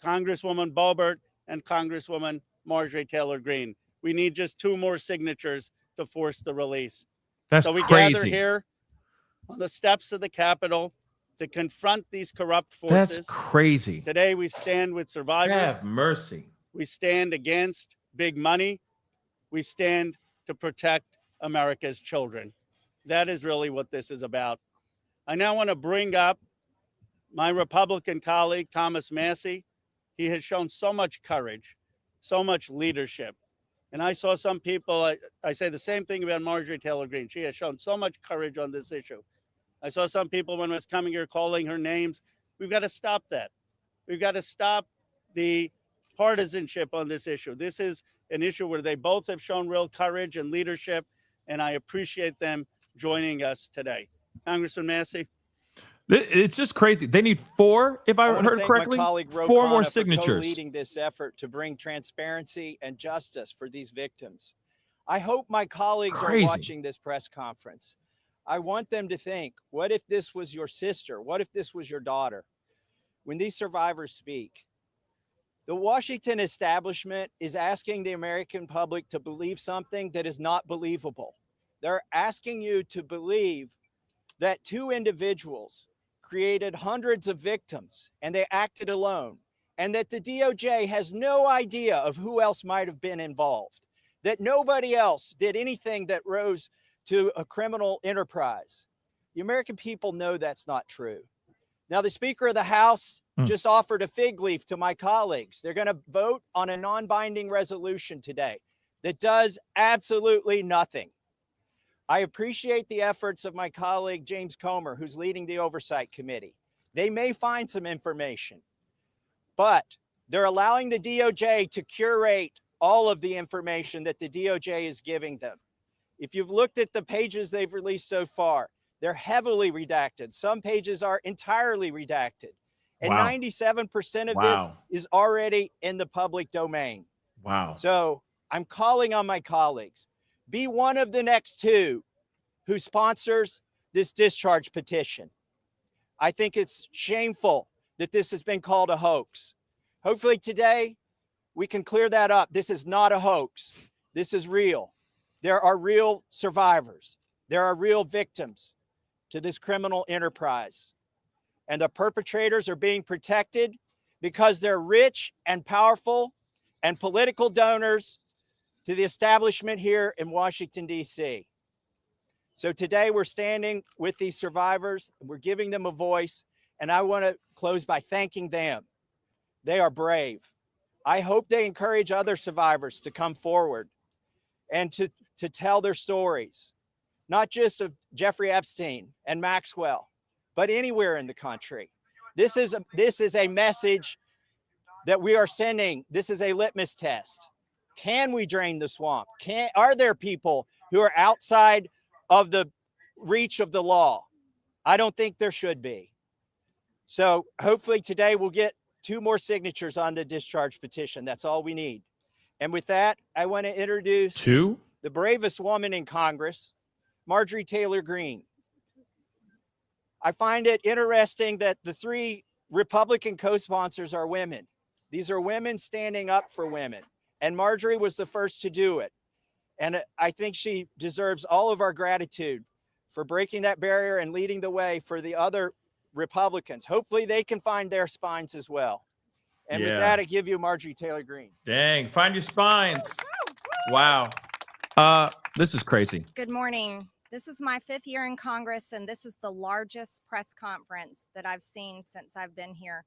Congresswoman Boebert, and Congresswoman Marjorie Taylor Greene. We need just 2 more signatures to force the release. That's so we crazy. gather here on the steps of the Capitol to confront these corrupt forces. That's crazy. Today we stand with survivors. Have mercy. We stand against big money. We stand to protect America's children. That is really what this is about. I now want to bring up my Republican colleague, Thomas Massie. He has shown so much courage, so much leadership. And I saw some people, I say the same thing about Marjorie Taylor Greene. She has shown so much courage on this issue. I saw some people when I was coming here calling her names. We've got to stop that. We've got to stop the partisanship on this issue. This is an issue where they both have shown real courage and leadership, and I appreciate them joining us today. Congressman Massie. It's just crazy. They need 4, if I heard correctly, 4 more signatures. Leading this effort to bring transparency and justice for these victims. I hope my colleagues are watching this press conference. I want them to think, what if this was your sister? What if this was your daughter? When these survivors speak, the Washington establishment is asking the American public to believe something that is not believable. They're asking you to believe that 2 individuals created hundreds of victims and they acted alone, and that the DOJ has no idea of who else might have been involved, that nobody else did anything that rose to a criminal enterprise. The American people know that's not true. Now, the Speaker of the House just offered a fig leaf to my colleagues. They're going to vote on a non-binding resolution today that does absolutely nothing. I appreciate the efforts of my colleague, James Comer, who's leading the Oversight Committee. They may find some information, but they're allowing the DOJ to curate all of the information that the DOJ is giving them. If you've looked at the pages they've released so far, they're heavily redacted. Some pages are entirely redacted. And 97% of this is already in the public domain. Wow. So I'm calling on my colleagues. Be one of the next 2 who sponsors this discharge petition. I think it's shameful that this has been called a hoax. Hopefully today we can clear that up. This is not a hoax. This is real. There are real survivors. There are real victims to this criminal enterprise. And the perpetrators are being protected because they're rich and powerful and political donors to the establishment here in Washington, D.C. So today we're standing with these survivors. We're giving them a voice. And I want to close by thanking them. They are brave. I hope they encourage other survivors to come forward and to tell their stories, not just of Jeffrey Epstein and Maxwell, but anywhere in the country. This is a message that we are sending. This is a litmus test. Can we drain the swamp? Are there people who are outside of the reach of the law? I don't think there should be. So hopefully today we'll get 2 more signatures on the discharge petition. That's all we need. And with that, I want to introduce 2? The bravest woman in Congress, Marjorie Taylor Greene. I find it interesting that the 3 Republican co-sponsors are women. These are women standing up for women. And Marjorie was the first to do it. And I think she deserves all of our gratitude for breaking that barrier and leading the way for the other Republicans. Hopefully they can find their spines as well. And with that, I give you Marjorie Taylor Greene. Dang, find your spines. Wow. This is crazy. Good morning. This is my 5th year in Congress, and this is the largest press conference that I've seen since I've been here.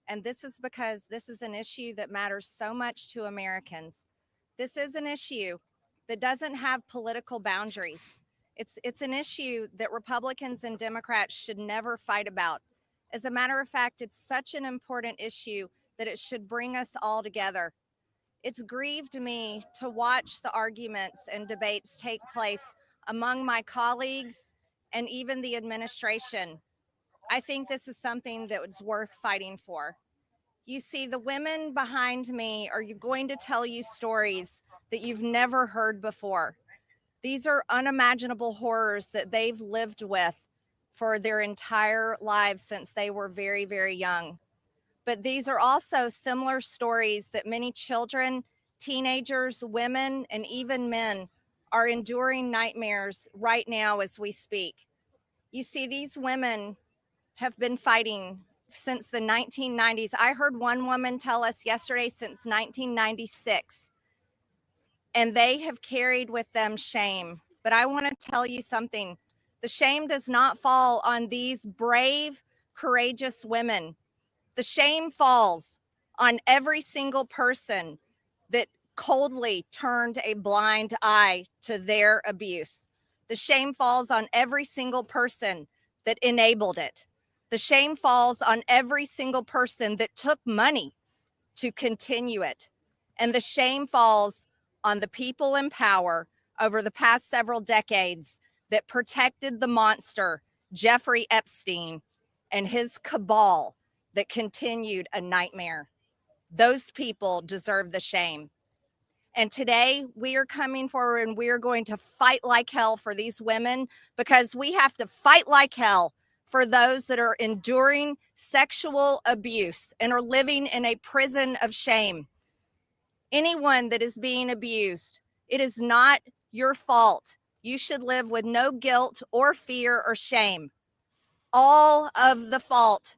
And this is because this is an issue that matters so much to Americans. This is an issue that doesn't have political boundaries. It's an issue that Republicans and Democrats should never fight about. As a matter of fact, it's such an important issue that it should bring us all together. It's grieved me to watch the arguments and debates take place among my colleagues and even the administration. I think this is something that was worth fighting for. You see, the women behind me are going to tell you stories that you've never heard before. These are unimaginable horrors that they've lived with for their entire lives since they were very, very young. But these are also similar stories that many children, teenagers, women, and even men are enduring nightmares right now as we speak. You see, these women have been fighting since the 1990s. I heard one woman tell us yesterday since 1996, and they have carried with them shame. But I want to tell you something. The shame does not fall on these brave, courageous women. The shame falls on every single person that coldly turned a blind eye to their abuse. The shame falls on every single person that enabled it. The shame falls on every single person that took money to continue it. And the shame falls on the people in power over the past several decades that protected the monster, Jeffrey Epstein, and his cabal that continued a nightmare. Those people deserve the shame. And today we are coming forward and we are going to fight like hell for these women, because we have to fight like hell for those that are enduring sexual abuse and are living in a prison of shame. Anyone that is being abused, it is not your fault. You should live with no guilt or fear or shame. All of the fault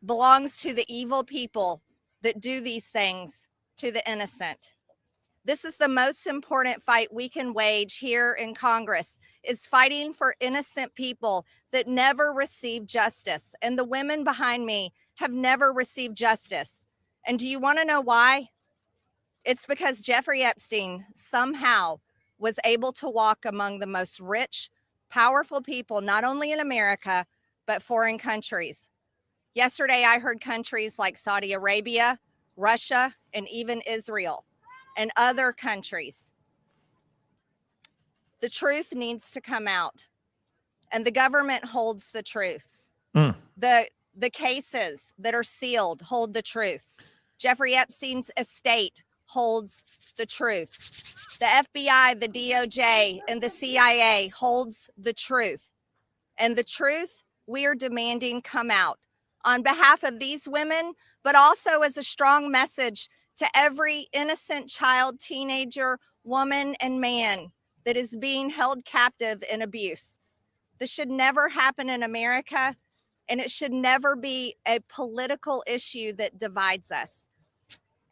belongs to the evil people that do these things to the innocent. This is the most important fight we can wage here in Congress, is fighting for innocent people that never receive justice. And the women behind me have never received justice. And do you want to know why? It's because Jeffrey Epstein somehow was able to walk among the most rich, powerful people, not only in America, but foreign countries. Yesterday, I heard countries like Saudi Arabia, Russia, and even Israel, and other countries. The truth needs to come out, and the government holds the truth. The cases that are sealed hold the truth. Jeffrey Epstein's estate holds the truth. The FBI, the DOJ, and the CIA holds the truth. And the truth we are demanding come out on behalf of these women, but also as a strong message to every innocent child, teenager, woman, and man that is being held captive in abuse. This should never happen in America, and it should never be a political issue that divides us.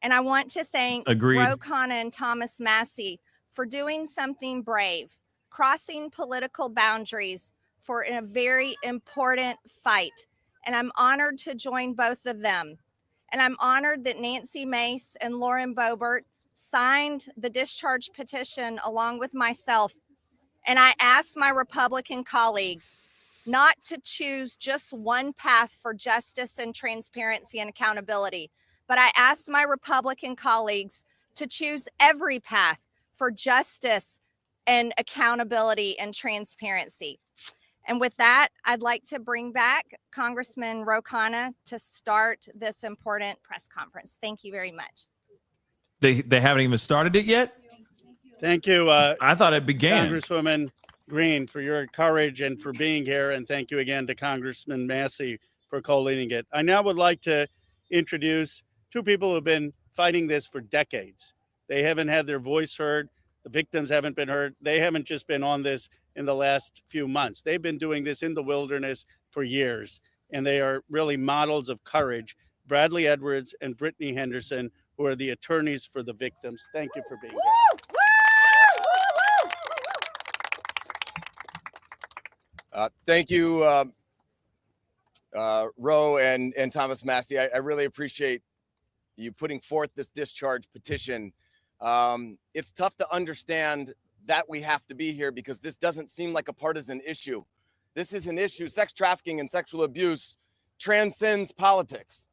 And I want to thank Khanna and Thomas Massie for doing something brave, crossing political boundaries for a very important fight. And I'm honored to join both of them. And I'm honored that Nancy Mace and Lauren Boebert signed the discharge petition along with myself. And I asked my Republican colleagues not to choose just one path for justice and transparency and accountability, but I asked my Republican colleagues to choose every path for justice and accountability and transparency. And with that, I'd like to bring back Congressman Khanna to start this important press conference. Thank you very much. They haven't even started it yet? Thank you. I thought it began. Congresswoman Greene, for your courage and for being here. And thank you again to Congressman Massie for co-leading it. I now would like to introduce two people who have been fighting this for decades. They haven't had their voice heard. The victims haven't been heard. They haven't just been on this in the last few months. They've been doing this in the wilderness for years, and they are really models of courage. Bradley Edwards and Brittany Henderson, who are the attorneys for the victims. Thank you for being here. Thank you, Ro and Thomas Massie. I really appreciate you putting forth this discharge petition. It's tough to understand that we have to be here because this doesn't seem like a partisan issue. This is an issue. Sex trafficking and sexual abuse transcends politics.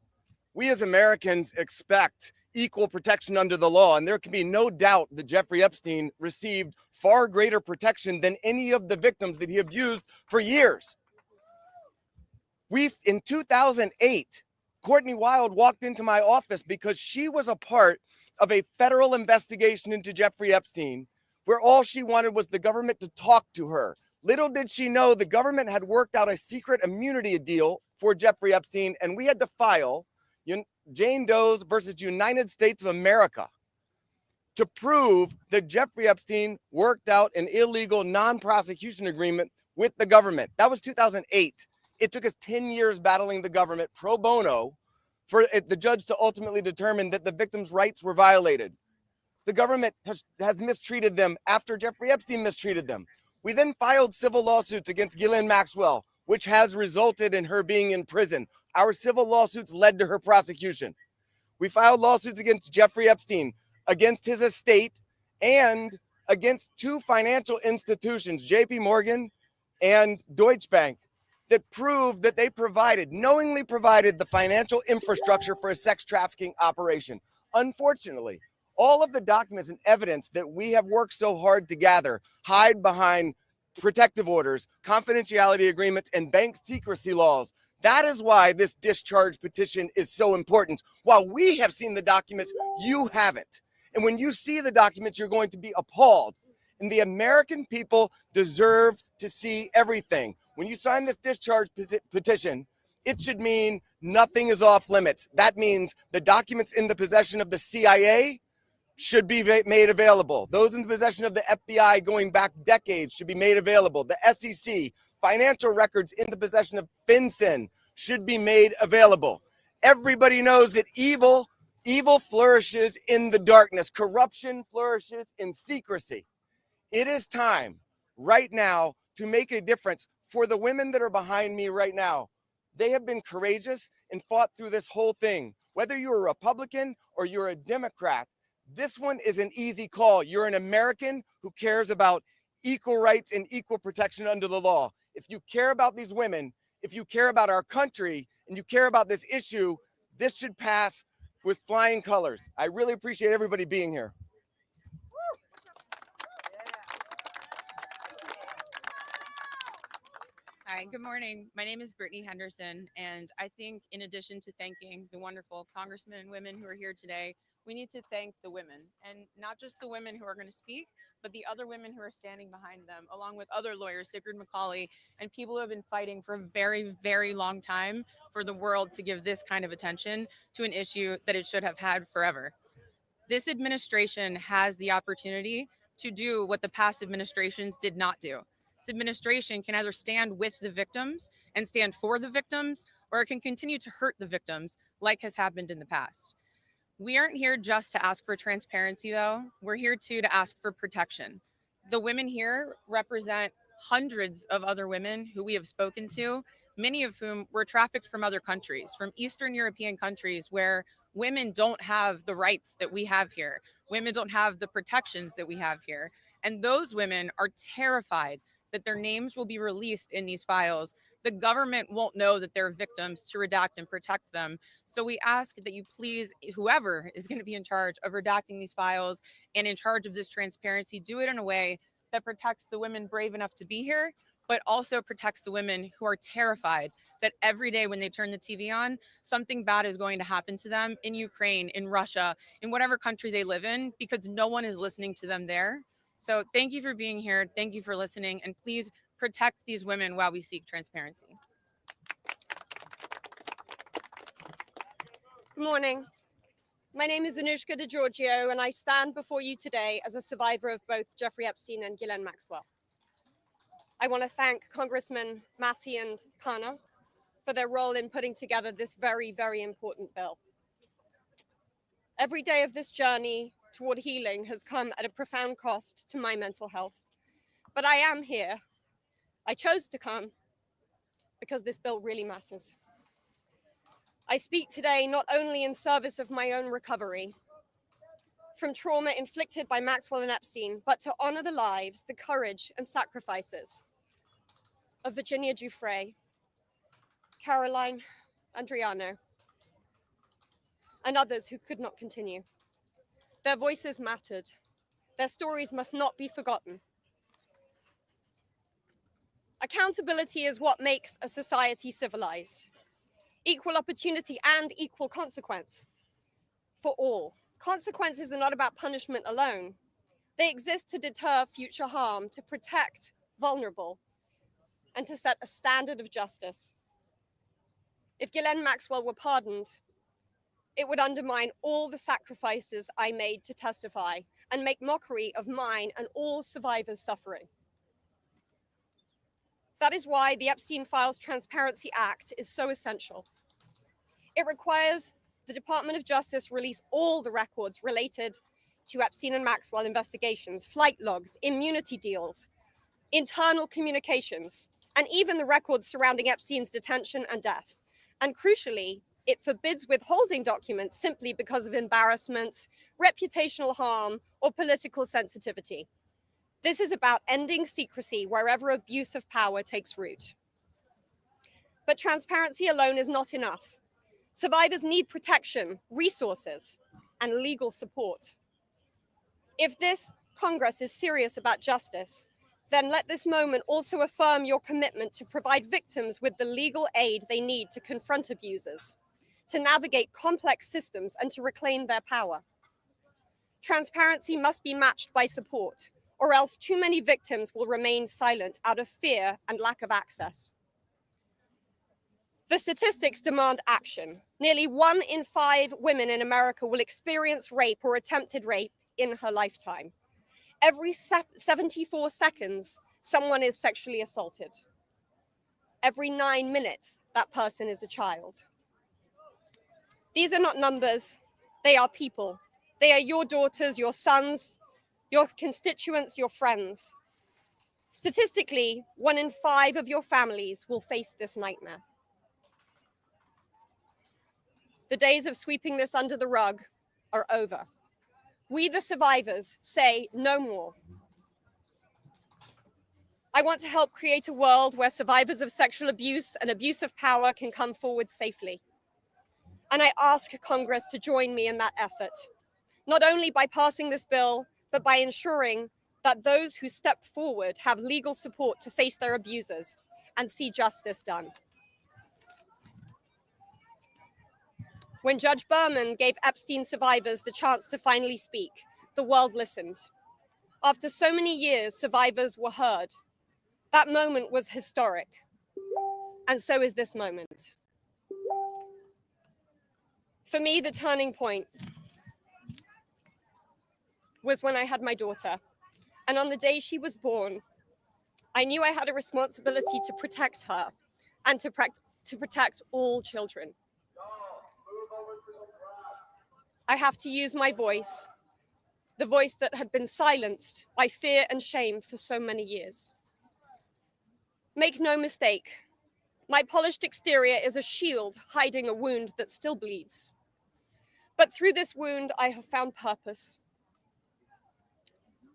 We as Americans expect equal protection under the law, and there can be no doubt that Jeffrey Epstein received far greater protection than any of the victims that he abused for years. In 2008, Courtney Wild walked into my office because she was a part of a federal investigation into Jeffrey Epstein, where all she wanted was the government to talk to her. Little did she know the government had worked out a secret immunity deal for Jeffrey Epstein, and we had to file Jane Doe's versus United States of America to prove that Jeffrey Epstein worked out an illegal non-prosecution agreement with the government. That was 2008. It took us 10 years battling the government pro bono for the judge to ultimately determine that the victims' rights were violated. The government has mistreated them after Jeffrey Epstein mistreated them. We then filed civil lawsuits against Ghislaine Maxwell, which has resulted in her being in prison. Our civil lawsuits led to her prosecution. We filed lawsuits against Jeffrey Epstein, against his estate, and against two financial institutions, JP Morgan and Deutsche Bank, that proved that they knowingly provided the financial infrastructure for a sex trafficking operation. Unfortunately, all of the documents and evidence that we have worked so hard to gather hide behind protective orders, confidentiality agreements, and bank secrecy laws. That is why this discharge petition is so important. While we have seen the documents, you haven't. And when you see the documents, you're going to be appalled. And the American people deserve to see everything. When you sign this discharge petition, it should mean nothing is off limits. That means the documents in the possession of the CIA should be made available. Those in the possession of the FBI going back decades should be made available. The SEC, financial records in the possession of FinCEN should be made available. Everybody knows that evil flourishes in the darkness. Corruption flourishes in secrecy. It is time right now to make a difference for the women that are behind me right now. They have been courageous and fought through this whole thing. Whether you're a Republican or you're a Democrat, this one is an easy call. You're an American who cares about equal rights and equal protection under the law. If you care about these women, if you care about our country, and you care about this issue, this should pass with flying colors. I really appreciate everybody being here. Hi, good morning. My name is Brittany Henderson, and I think in addition to thanking the wonderful congressmen and women who are here today, we need to thank the women, and not just the women who are going to speak, but the other women who are standing behind them, along with other lawyers, Sigrid McCauley, and people who have been fighting for a very, very long time for the world to give this kind of attention to an issue that it should have had forever. This administration has the opportunity to do what the past administrations did not do. This administration can either stand with the victims and stand for the victims, or it can continue to hurt the victims like has happened in the past. We aren't here just to ask for transparency, though. We're here to ask for protection. The women here represent hundreds of other women who we have spoken to, many of whom were trafficked from other countries, from Eastern European countries where women don't have the rights that we have here. Women don't have the protections that we have here. And those women are terrified that their names will be released in these files. The government won't know that they're victims to redact and protect them. So we ask that you please, whoever is going to be in charge of redacting these files and in charge of this transparency, do it in a way that protects the women brave enough to be here, but also protects the women who are terrified that every day when they turn the TV on, something bad is going to happen to them in Ukraine, in Russia, in whatever country they live in, because no one is listening to them there. So thank you for being here. Thank you for listening. And please protect these women while we seek transparency. Good morning. My name is Anushka DeGiorgio, and I stand before you today as a survivor of both Jeffrey Epstein and Ghislaine Maxwell. I want to thank Congressman Massie and Khanna for their role in putting together this very, very important bill. Every day of this journey toward healing has come at a profound cost to my mental health. But I am here. I chose to come because this bill really matters. I speak today not only in service of my own recovery from trauma inflicted by Maxwell and Epstein, but to honor the lives, the courage, and sacrifices of Virginia Giuffre, Caroline Andriano, and others who could not continue. Their voices mattered. Their stories must not be forgotten. Accountability is what makes a society civilized. Equal opportunity and equal consequence for all. Consequences are not about punishment alone. They exist to deter future harm, to protect vulnerable, and to set a standard of justice. If Ghislaine Maxwell were pardoned, it would undermine all the sacrifices I made to testify and make mockery of mine and all survivors' suffering. That is why the Epstein Files Transparency Act is so essential. It requires the Department of Justice release all the records related to Epstein and Maxwell investigations, flight logs, immunity deals, internal communications, and even the records surrounding Epstein's detention and death. And crucially, it forbids withholding documents simply because of embarrassment, reputational harm, or political sensitivity. This is about ending secrecy wherever abuse of power takes root. But transparency alone is not enough. Survivors need protection, resources, and legal support. If this Congress is serious about justice, then let this moment also affirm your commitment to provide victims with the legal aid they need to confront abusers, to navigate complex systems, and to reclaim their power. Transparency must be matched by support, or else too many victims will remain silent out of fear and lack of access. The statistics demand action. Nearly 1 in 5 women in America will experience rape or attempted rape in her lifetime. Every 74 seconds, someone is sexually assaulted. Every 9 minutes, that person is a child. These are not numbers, they are people. They are your daughters, your sons, your constituents, your friends. Statistically, 1 in 5 of your families will face this nightmare. The days of sweeping this under the rug are over. We, the survivors, say no more. I want to help create a world where survivors of sexual abuse and abuse of power can come forward safely. And I ask Congress to join me in that effort, not only by passing this bill, but by ensuring that those who step forward have legal support to face their abusers and see justice done. When Judge Berman gave Epstein survivors the chance to finally speak, the world listened. After so many years, survivors were heard. That moment was historic, and so is this moment. For me, the turning point was when I had my daughter, and on the day she was born, I knew I had a responsibility to protect her and to protect all children. I have to use my voice, the voice that had been silenced by fear and shame for so many years. Make no mistake, my polished exterior is a shield hiding a wound that still bleeds. But through this wound, I have found purpose.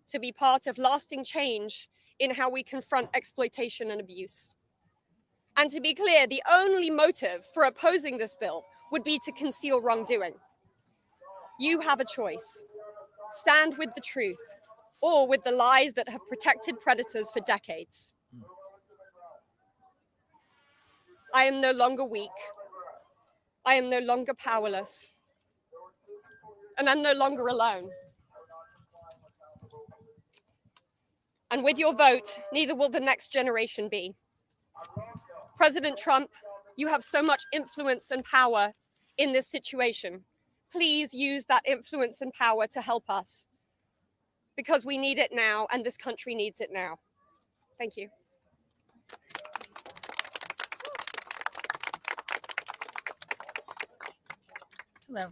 To be part of lasting change in how we confront exploitation and abuse. And to be clear, the only motive for opposing this bill would be to conceal wrongdoing. You have a choice. Stand with the truth or with the lies that have protected predators for decades. I am no longer weak. I am no longer powerless. And I'm no longer alone. And with your vote, neither will the next generation be. President Trump, you have so much influence and power in this situation. Please use that influence and power to help us, because we need it now and this country needs it now. Thank you. Hello.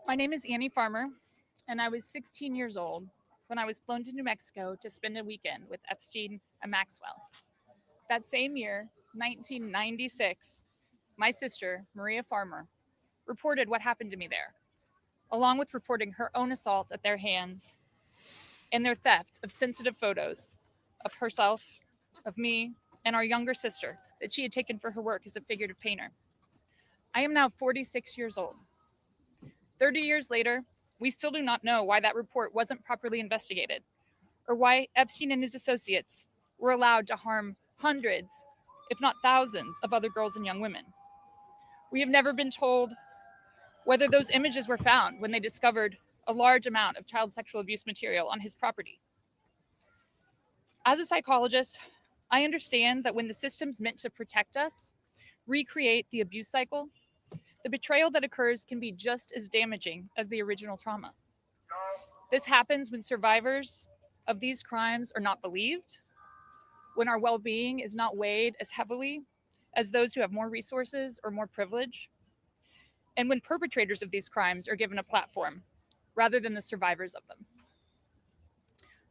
My name is Annie Farmer, and I was 16 years old when I was flown to New Mexico to spend a weekend with Epstein and Maxwell. That same year, 1996, my sister, Maria Farmer, reported what happened to me there, along with reporting her own assault at their hands and their theft of sensitive photos of herself, of me, and our younger sister that she had taken for her work as a figurative painter. I am now 46 years old. 30 years later, we still do not know why that report wasn't properly investigated, or why Epstein and his associates were allowed to harm hundreds, if not thousands, of other girls and young women. We have never been told whether those images were found when they discovered a large amount of child sexual abuse material on his property. As a psychologist, I understand that when the systems meant to protect us recreate the abuse cycle, the betrayal that occurs can be just as damaging as the original trauma. This happens when survivors of these crimes are not believed, when our well-being is not weighed as heavily as those who have more resources or more privilege, and when perpetrators of these crimes are given a platform rather than the survivors of them.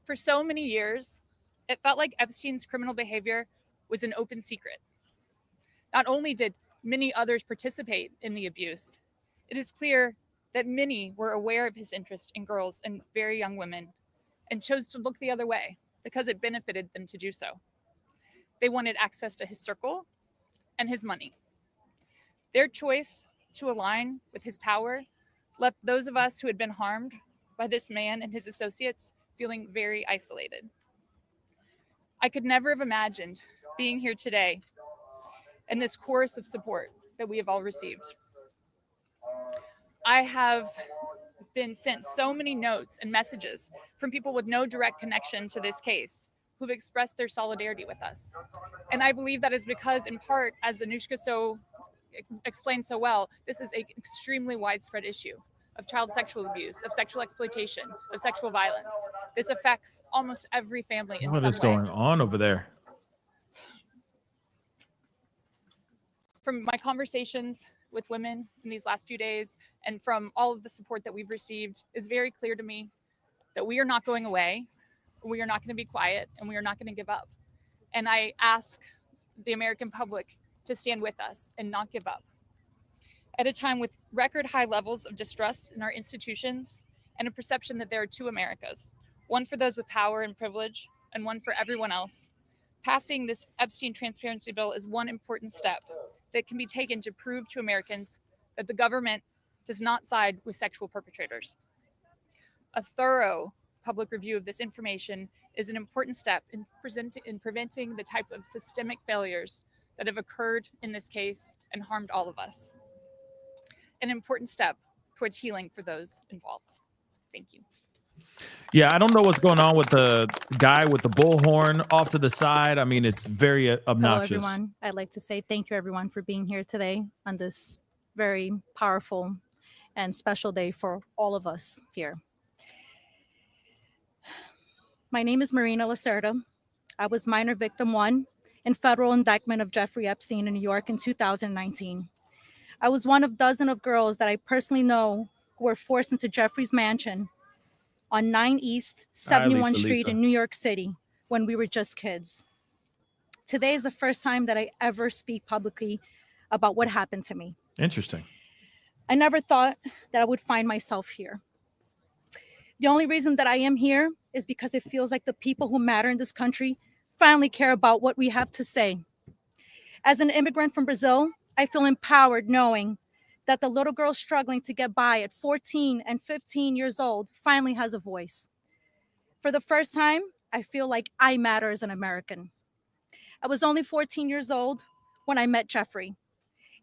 For so many years, it felt like Epstein's criminal behavior was an open secret. Not only did many others participate in the abuse, it is clear that many were aware of his interest in girls and very young women and chose to look the other way because it benefited them to do so. They wanted access to his circle and his money. Their choice to align with his power left those of us who had been harmed by this man and his associates feeling very isolated. I could never have imagined being here today and this chorus of support that we have all received. I have been sent so many notes and messages from people with no direct connection to this case who've expressed their solidarity with us. And I believe that is because, in part, as Anushka explained so well, this is an extremely widespread issue of child sexual abuse, of sexual exploitation, of sexual violence. This affects almost every family in some way. What is going on over there? From my conversations with women in these last few days and from all of the support that we've received, it's very clear to me that we are not going away, we are not going to be quiet, and we are not going to give up. And I ask the American public to stand with us and not give up. At a time with record high levels of distrust in our institutions and a perception that there are two Americas, one for those with power and privilege and one for everyone else, passing this Epstein transparency bill is one important step that can be taken to prove to Americans that the government does not side with sexual perpetrators. A thorough public review of this information is an important step in preventing the type of systemic failures that have occurred in this case and harmed all of us. An important step towards healing for those involved. Thank you. Yeah, I don't know what's going on with the guy with the bullhorn off to the side. I mean, it's very obnoxious. Hello, everyone. I'd like to say thank you, everyone, for being here today on this very powerful and special day for all of us here. My name is Marina Lacerda. I was minor victim 1 in federal indictment of Jeffrey Epstein in New York in 2019. I was one of dozens of girls that I personally know who were forced into Jeffrey's mansion on 9 East 71 Street in New York City when we were just kids. Today is the first time that I ever speak publicly about what happened to me. Interesting. I never thought that I would find myself here. The only reason that I am here is because it feels like the people who matter in this country finally care about what we have to say. As an immigrant from Brazil, I feel empowered knowing that the little girl struggling to get by at 14 and 15 years old finally has a voice. For the first time, I feel like I matter as an American. I was only 14 years old when I met Jeffrey.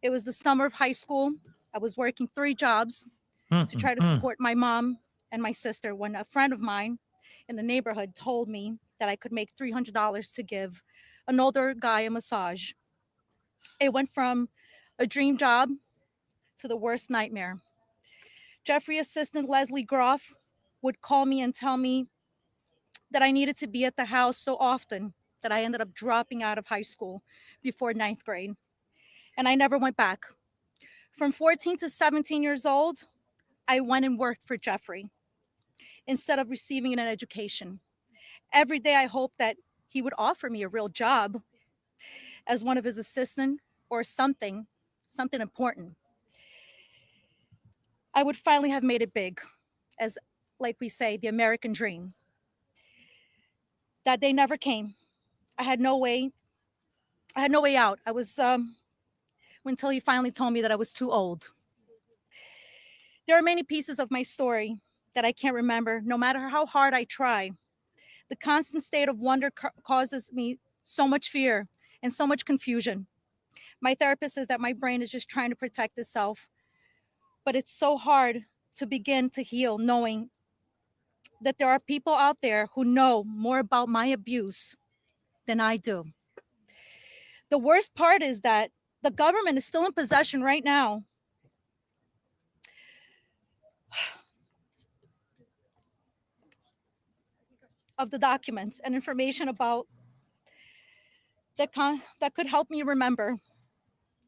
It was the summer of high school. I was working 3 jobs to try to support my mom and my sister when a friend of mine in the neighborhood told me that I could make $300 to give an older guy a massage. It went from a dream job to the worst nightmare. Jeffrey assistant Leslie Groff would call me and tell me that I needed to be at the house so often that I ended up dropping out of high school before 9th grade. And I never went back. From 14 to 17 years old, I went and worked for Jeffrey instead of receiving an education. Every day I hoped that he would offer me a real job as one of his assistants or something important. I would finally have made it big, as like we say, the American dream. That day never came. I had no way out. I was until he finally told me that I was too old. There are many pieces of my story that I can't remember, no matter how hard I try. The constant state of wonder causes me so much fear and so much confusion. My therapist says that my brain is just trying to protect itself, but it's so hard to begin to heal knowing that there are people out there who know more about my abuse than I do. The worst part is that the government is still in possession right now of the documents and information about that could help me remember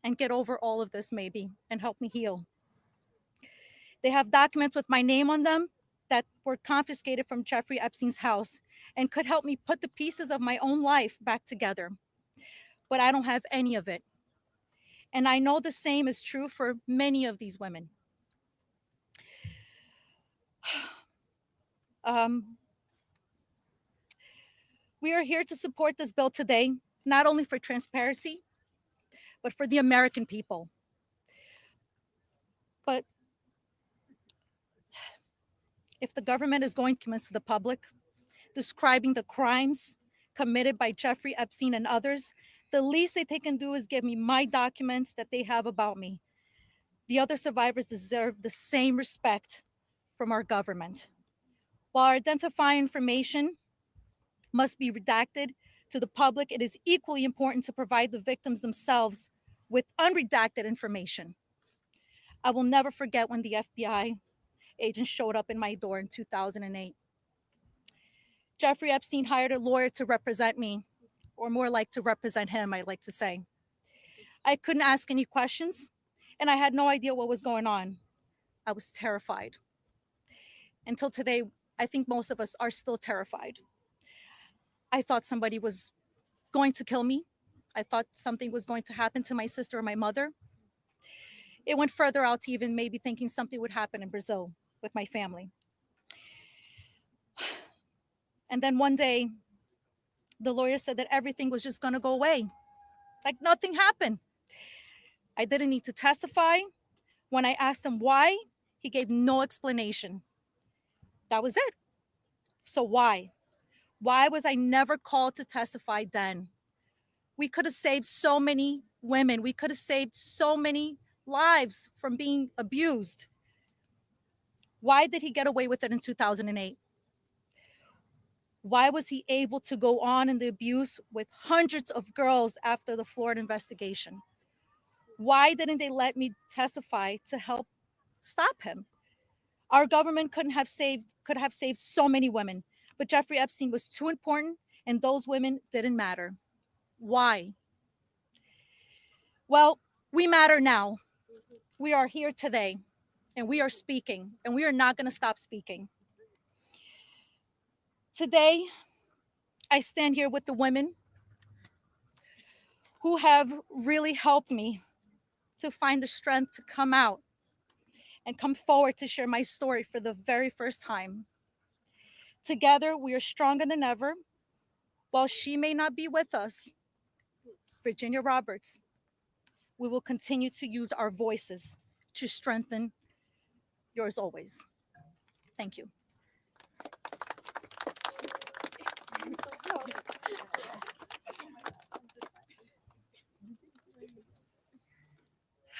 and get over all of this maybe and help me heal. They have documents with my name on them that were confiscated from Jeffrey Epstein's house and could help me put the pieces of my own life back together. But I don't have any of it. And I know the same is true for many of these women. We are here to support this bill today, not only for transparency, but for the American people. But if the government is going to convince the public, describing the crimes committed by Jeffrey Epstein and others, the least that they can do is give me my documents that they have about me. The other survivors deserve the same respect from our government. While our identifying information must be redacted to the public, it is equally important to provide the victims themselves with unredacted information. I will never forget when the FBI agent showed up in my door in 2008. Jeffrey Epstein hired a lawyer to represent me, or more like to represent him, I'd like to say. I couldn't ask any questions, and I had no idea what was going on. I was terrified. Until today, I think most of us are still terrified. I thought somebody was going to kill me. I thought something was going to happen to my sister or my mother. It went further out to even maybe thinking something would happen in Brazil with my family. And then one day, the lawyer said that everything was just going to go away. Like nothing happened. I didn't need to testify. When I asked him why, he gave no explanation. That was it. So why? Why was I never called to testify then? We could have saved so many women. We could have saved so many lives from being abused. Why did he get away with it in 2008? Why was he able to go on in the abuse with hundreds of girls after the Florida investigation? Why didn't they let me testify to help stop him? Our government could have saved so many women, but Jeffrey Epstein was too important and those women didn't matter. Why? Well, we matter now. We are here today and we are speaking and we are not going to stop speaking. Today, I stand here with the women who have really helped me to find the strength to come out and come forward to share my story for the very first time. Together, we are stronger than ever. While she may not be with us, Virginia Roberts, we will continue to use our voices to strengthen yours always. Thank you.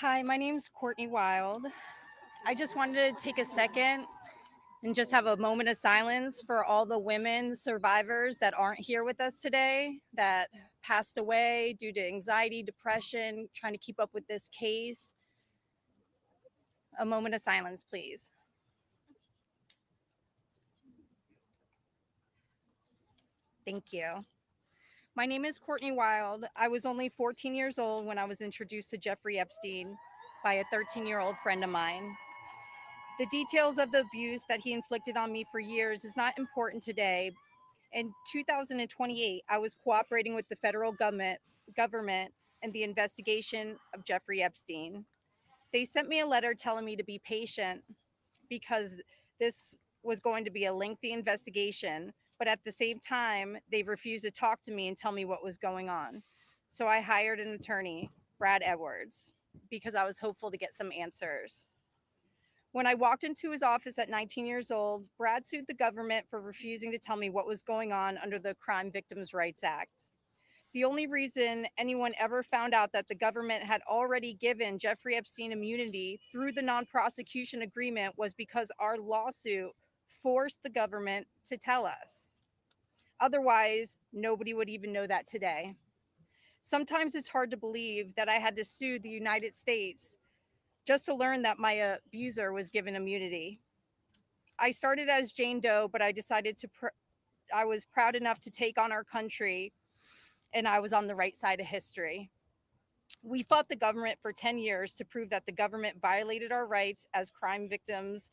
Hi, my name's Courtney Wild. I just wanted to take a second and just have a moment of silence for all the women survivors that aren't here with us today, that passed away due to anxiety, depression, trying to keep up with this case. A moment of silence, please. Thank you. My name is Courtney Wild. I was only 14 years old when I was introduced to Jeffrey Epstein by a 13-year-old friend of mine. The details of the abuse that he inflicted on me for years is not important today. In 2028, I was cooperating with the federal government in the investigation of Jeffrey Epstein. They sent me a letter telling me to be patient because this was going to be a lengthy investigation, but at the same time, they refused to talk to me and tell me what was going on. So I hired an attorney, Brad Edwards, because I was hopeful to get some answers. When I walked into his office at 19 years old, Brad sued the government for refusing to tell me what was going on under the Crime Victims' Rights Act. The only reason anyone ever found out that the government had already given Jeffrey Epstein immunity through the non-prosecution agreement was because our lawsuit forced the government to tell us. Otherwise, nobody would even know that today. Sometimes it's hard to believe that I had to sue the United States just to learn that my abuser was given immunity. I started as Jane Doe, but I decided I was proud enough to take on our country, and I was on the right side of history. We fought the government for 10 years to prove that the government violated our rights as crime victims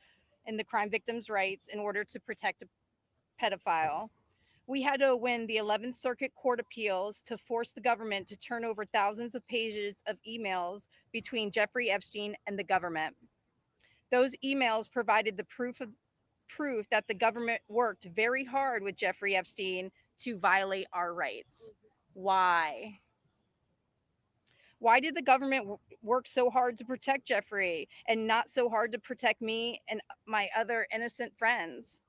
and the crime victims' rights in order to protect a pedophile. We had to win the 11th Circuit Court Appeals to force the government to turn over thousands of pages of emails between Jeffrey Epstein and the government. Those emails provided the proof that the government worked very hard with Jeffrey Epstein to violate our rights. Why? Why did the government work so hard to protect Jeffrey and not so hard to protect me and my other innocent friends?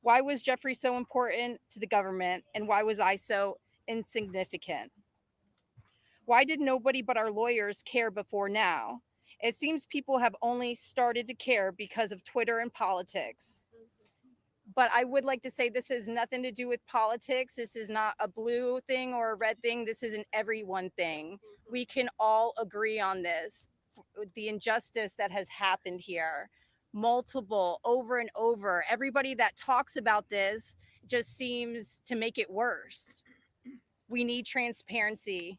Why was Jeffrey so important to the government, and why was I so insignificant? Why did nobody but our lawyers care before now? It seems people have only started to care because of Twitter and politics. But I would like to say this has nothing to do with politics. This is not a blue thing or a red thing. This is an everyone thing. We can all agree on this. The injustice that has happened here, multiple, over and over. Everybody that talks about this just seems to make it worse. We need transparency.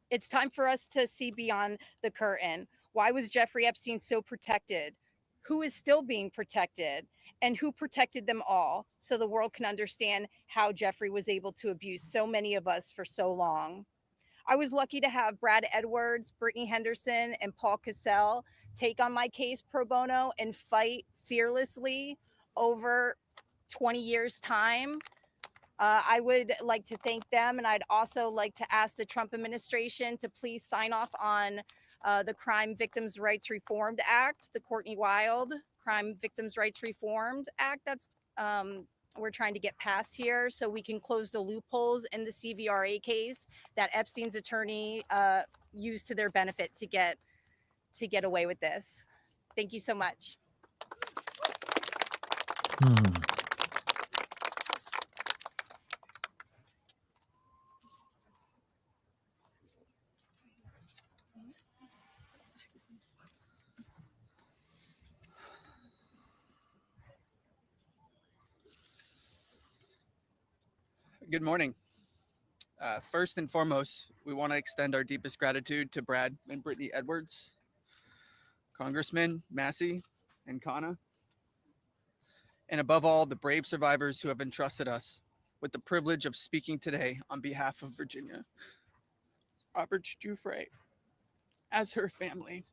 It's time for us to see beyond the curtain. Why was Jeffrey Epstein so protected? Who is still being protected? And who protected them all, so the world can understand how Jeffrey was able to abuse so many of us for so long? I was lucky to have Brad Edwards, Brittany Henderson, and Paul Cassell take on my case pro bono and fight fearlessly over 20 years' time. I would like to thank them, and I'd also like to ask the Trump administration to please sign off on the Crime Victims' Rights Reformed Act, the Courtney Wild Crime Victims' Rights Reformed Act that's we're trying to get passed here, so we can close the loopholes in the CVRA case that Epstein's attorney used to their benefit to get away with this. Thank you so much. Good morning. First and foremost, we want to extend our deepest gratitude to Brad and Brittany Edwards, Congressman Massie and Khanna, and above all, the brave survivors who have entrusted us with the privilege of speaking today on behalf of Virginia. Robert Jeffrey, as her family.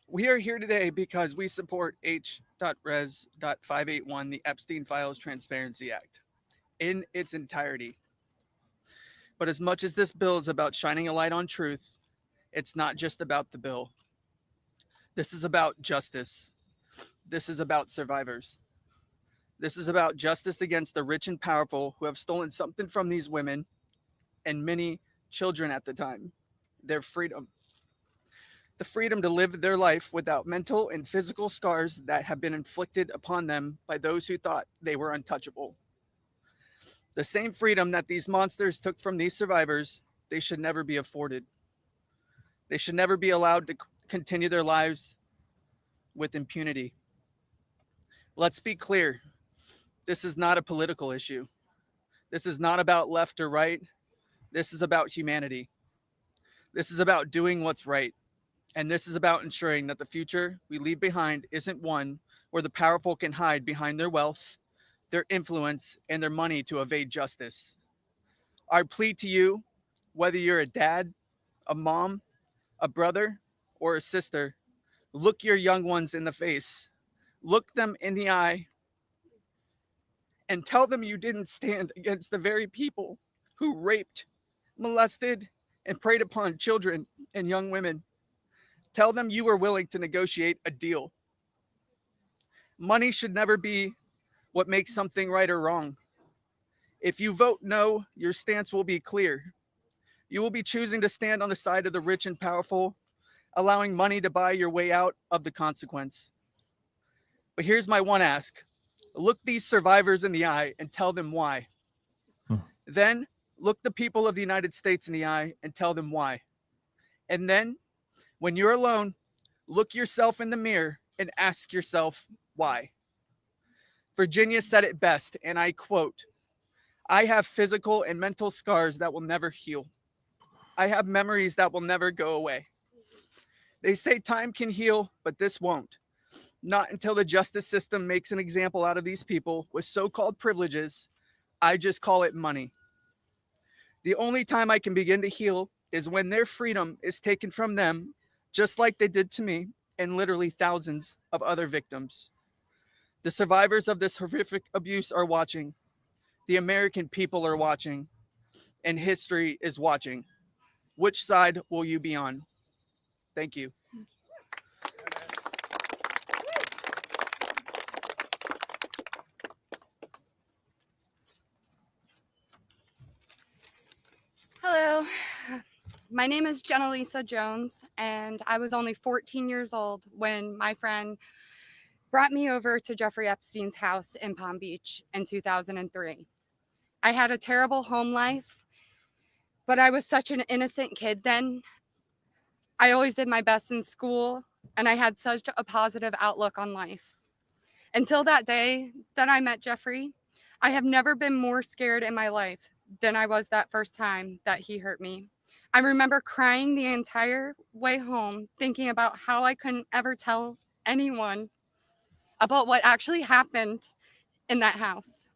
We are here today because we support H.Res.581, the Epstein Files Transparency Act, in its entirety. But as much as this bill is about shining a light on truth, it's not just about the bill. This is about justice. This is about survivors. This is about justice against the rich and powerful who have stolen something from these women and many children at the time, their freedom. The freedom to live their life without mental and physical scars that have been inflicted upon them by those who thought they were untouchable. The same freedom that these monsters took from these survivors, they should never be afforded. They should never be allowed to continue their lives with impunity. Let's be clear. This is not a political issue. This is not about left or right. This is about humanity. This is about doing what's right. And this is about ensuring that the future we leave behind isn't one where the powerful can hide behind their wealth, their influence, and their money to evade justice. Our plea to you, whether you're a dad, a mom, a brother, or a sister, look your young ones in the face. Look them in the eye and tell them you didn't stand against the very people who raped, molested, and preyed upon children and young women. Tell them you were willing to negotiate a deal. Money should never be what makes something right or wrong. If you vote no, your stance will be clear. You will be choosing to stand on the side of the rich and powerful, allowing money to buy your way out of the consequence. But here's my one ask. Look these survivors in the eye and tell them why. Then look the people of the United States in the eye and tell them why. And then, when you're alone, look yourself in the mirror and ask yourself why. Virginia said it best, and I quote, "I have physical and mental scars that will never heal. I have memories that will never go away. They say time can heal, but this won't. Not until the justice system makes an example out of these people with so-called privileges. I just call it money. The only time I can begin to heal is when their freedom is taken from them, just like they did to me and literally thousands of other victims. The survivors of this horrific abuse are watching. The American people are watching, and history is watching. Which side will you be on?" Thank you. Hello, my name is Jenna Lisa Jones, and I was only 14 years old when my friend brought me over to Jeffrey Epstein's house in Palm Beach in 2003. I had a terrible home life, but I was such an innocent kid then. I always did my best in school, and I had such a positive outlook on life. Until that day that I met Jeffrey, I have never been more scared in my life than I was that first time that he hurt me. I remember crying the entire way home, thinking about how I couldn't ever tell anyone about what actually happened in that house.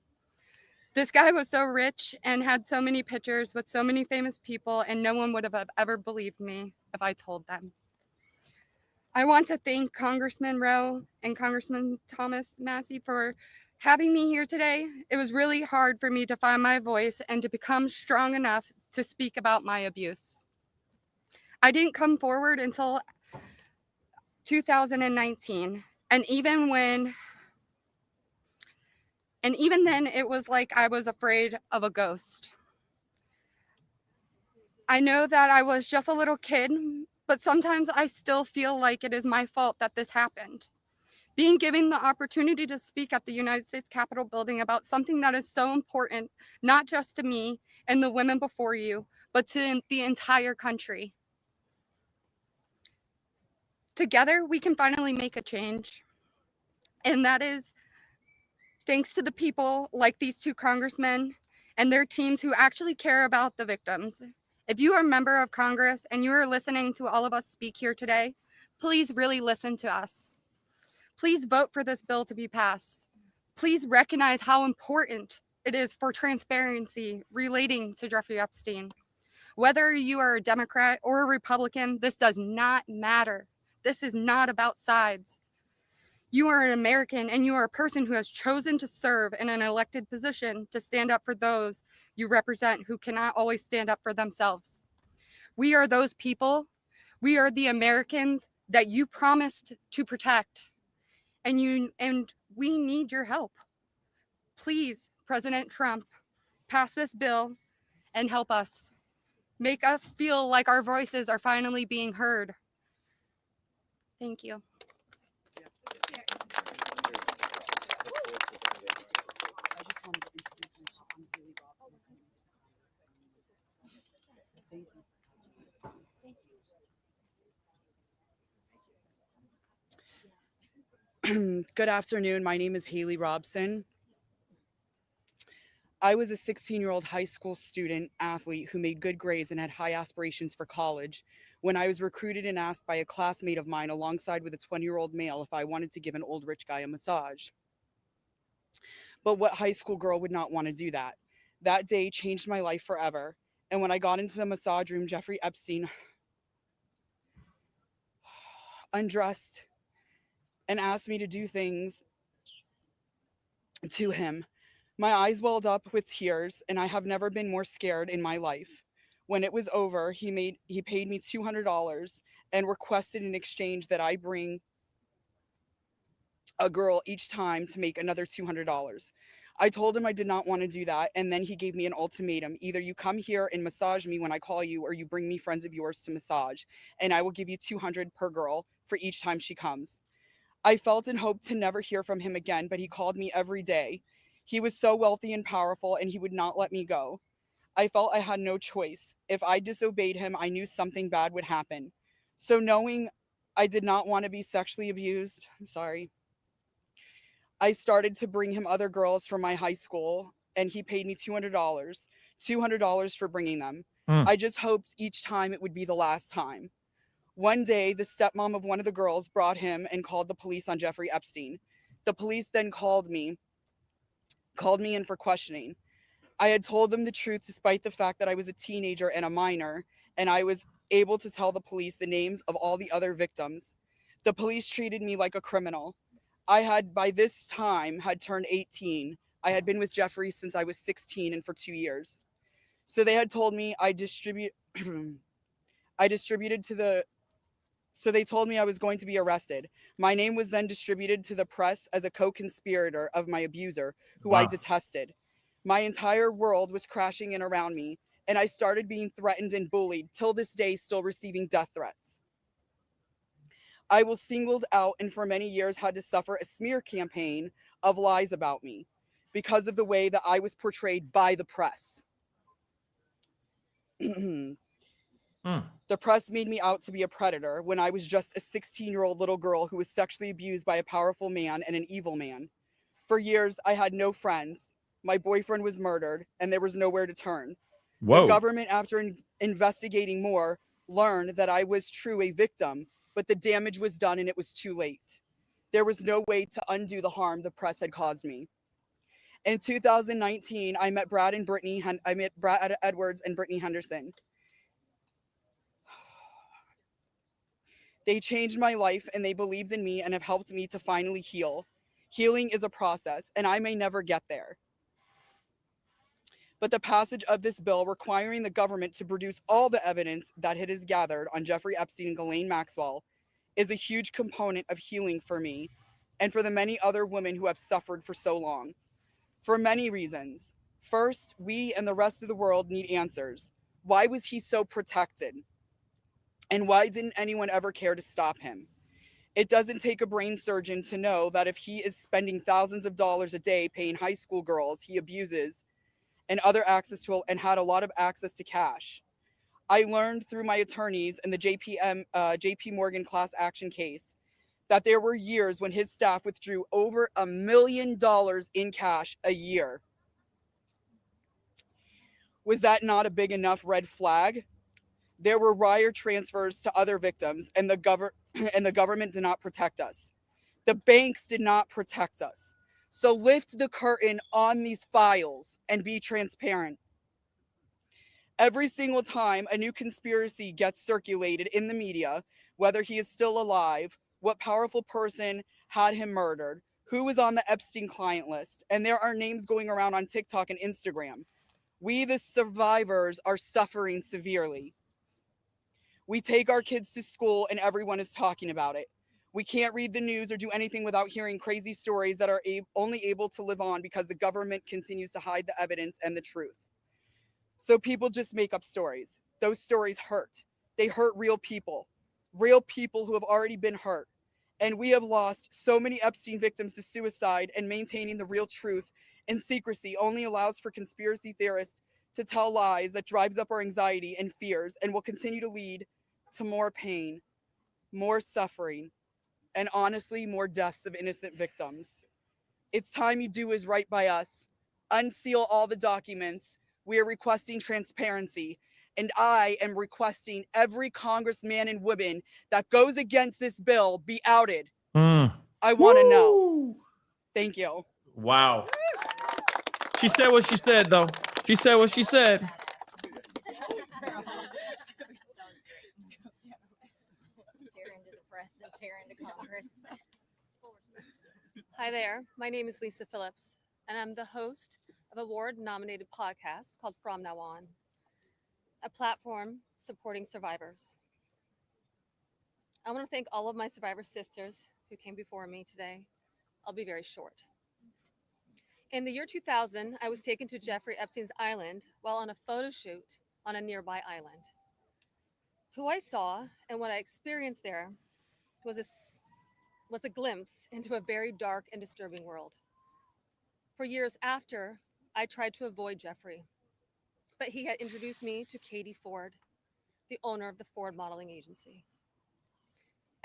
This guy was so rich and had so many pictures with so many famous people, and no one would have ever believed me if I told them. I want to thank Congressman Rowe and Congressman Thomas Massie for having me here today. It was really hard for me to find my voice and to become strong enough to speak about my abuse. I didn't come forward until 2019, and even then it was like I was afraid of a ghost. I know that I was just a little kid, but sometimes I still feel like it is my fault that this happened. Being given the opportunity to speak at the United States Capitol building about something that is so important, not just to me and the women before you, but to the entire country. Together, we can finally make a change. And that is thanks to the people like these two congressmen and their teams who actually care about the victims. If you are a member of Congress and you are listening to all of us speak here today, please really listen to us. Please vote for this bill to be passed. Please recognize how important it is for transparency relating to Jeffrey Epstein. Whether you are a Democrat or a Republican, this does not matter. This is not about sides. You are an American, and you are a person who has chosen to serve in an elected position to stand up for those you represent who cannot always stand up for themselves. We are those people. We are the Americans that you promised to protect. And we need your help. Please, President Trump, pass this bill and help us. Make us feel like our voices are finally being heard. Thank you. Good afternoon. My name is Haley Robson. I was a 16-year-old high school student athlete who made good grades and had high aspirations for college when I was recruited and asked by a classmate of mine alongside with a 20-year-old male if I wanted to give an old rich guy a massage. But what high school girl would not want to do that? That day changed my life forever. And when I got into the massage room, Jeffrey Epstein undressed and asked me to do things to him. My eyes welled up with tears, and I have never been more scared in my life. When it was over, he paid me $200 and requested in exchange that I bring a girl each time to make another $200. I told him I did not want to do that, and then he gave me an ultimatum. Either you come here and massage me when I call you, or you bring me friends of yours to massage, and I will give you $200 per girl for each time she comes. I felt and hoped to never hear from him again, but he called me every day. He was so wealthy and powerful, and he would not let me go. I felt I had no choice. If I disobeyed him, I knew something bad would happen. So knowing I did not want to be sexually abused, I started to bring him other girls from my high school, and he paid me $200 for bringing them. I just hoped each time it would be the last time. One day, the stepmom of one of the girls brought him and called the police on Jeffrey Epstein. The police then called me in for questioning. I had told them the truth despite the fact that I was a teenager and a minor, and I was able to tell the police the names of all the other victims. The police treated me like a criminal. I had, by this time, had turned 18. I had been with Jeffrey since I was 16 and for 2 years. So they had told me So they told me I was going to be arrested. My name was then distributed to the press as a co-conspirator of my abuser, who I detested. My entire world was crashing in around me, and I started being threatened and bullied, till this day still receiving death threats. I was singled out and for many years had to suffer a smear campaign of lies about me because of the way that I was portrayed by the press. The press made me out to be a predator when I was just a 16-year-old little girl who was sexually abused by a powerful man and an evil man. For years, I had no friends. My boyfriend was murdered, and there was nowhere to turn. Whoa. The government, after investigating more, learned that I was true a victim, but the damage was done and it was too late. There was no way to undo the harm the press had caused me. In 2019, I met Brad Edwards and Brittany Henderson. They changed my life and they believed in me and have helped me to finally heal. Healing is a process, and I may never get there. But the passage of this bill requiring the government to produce all the evidence that it has gathered on Jeffrey Epstein and Ghislaine Maxwell is a huge component of healing for me and for the many other women who have suffered for so long. For many reasons. First, we and the rest of the world need answers. Why was he so protected? And why didn't anyone ever care to stop him? It doesn't take a brain surgeon to know that if he is spending thousands of dollars a day paying high school girls he abuses and other access to, and had a lot of access to cash. I learned through my attorneys in the JP Morgan class action case that there were years when his staff withdrew over $1 million in cash a year. Was that not a big enough red flag? There were wire transfers to other victims, and the government did not protect us. The banks did not protect us. So lift the curtain on these files and be transparent. Every single time a new conspiracy gets circulated in the media, whether he is still alive, what powerful person had him murdered, who was on the Epstein client list, and there are names going around on TikTok and Instagram. We, the survivors, are suffering severely. We take our kids to school and everyone is talking about it. We can't read the news or do anything without hearing crazy stories that are only able to live on because the government continues to hide the evidence and the truth. So people just make up stories. Those stories hurt. They hurt real people who have already been hurt. And we have lost so many Epstein victims to suicide, and maintaining the real truth and secrecy only allows for conspiracy theorists to tell lies that drives up our anxiety and fears and will continue to lead to more pain, more suffering, and honestly, more deaths of innocent victims. It's time you do is right by us. Unseal all the documents. We are requesting transparency. And I am requesting every congressman and woman that goes against this bill be outed. I want to know. Thank you. Wow. She said what she said, though. She said what she said. Hi there, my name is Lisa Phillips, and I'm the host of a award-nominated podcast called From Now On, a platform supporting survivors. I want to thank all of my survivor sisters who came before me today. I'll be very short. In the year 2000, I was taken to Jeffrey Epstein's island while on a photo shoot on a nearby island. Who I saw and what I experienced there was a glimpse into a very dark and disturbing world. For years after, I tried to avoid Jeffrey, but he had introduced me to Katie Ford, the owner of the Ford Modeling Agency.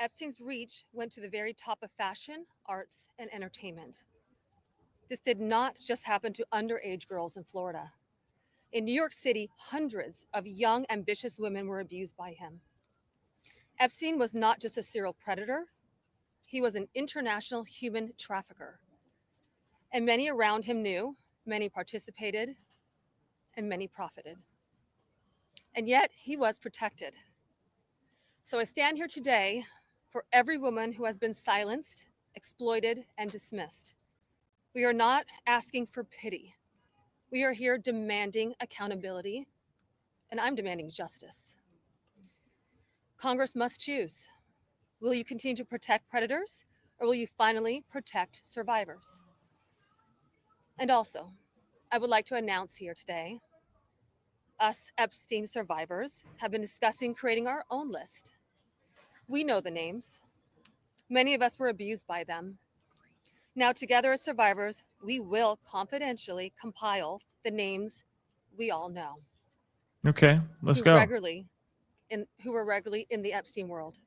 Epstein's reach went to the very top of fashion, arts, and entertainment. This did not just happen to underage girls in Florida. In New York City, hundreds of young, ambitious women were abused by him. Epstein was not just a serial predator, he was an international human trafficker. And many around him knew, many participated, and many profited. And yet he was protected. So I stand here today for every woman who has been silenced, exploited, and dismissed. We are not asking for pity. We are here demanding accountability, and I'm demanding justice. Congress must choose. Will you continue to protect predators, or will you finally protect survivors? And also, I would like to announce here today, us Epstein survivors have been discussing creating our own list. We know the names. Many of us were abused by them. Now, together as survivors, we will confidentially compile the names we all know. Okay, let's who go. were regularly in the Epstein world.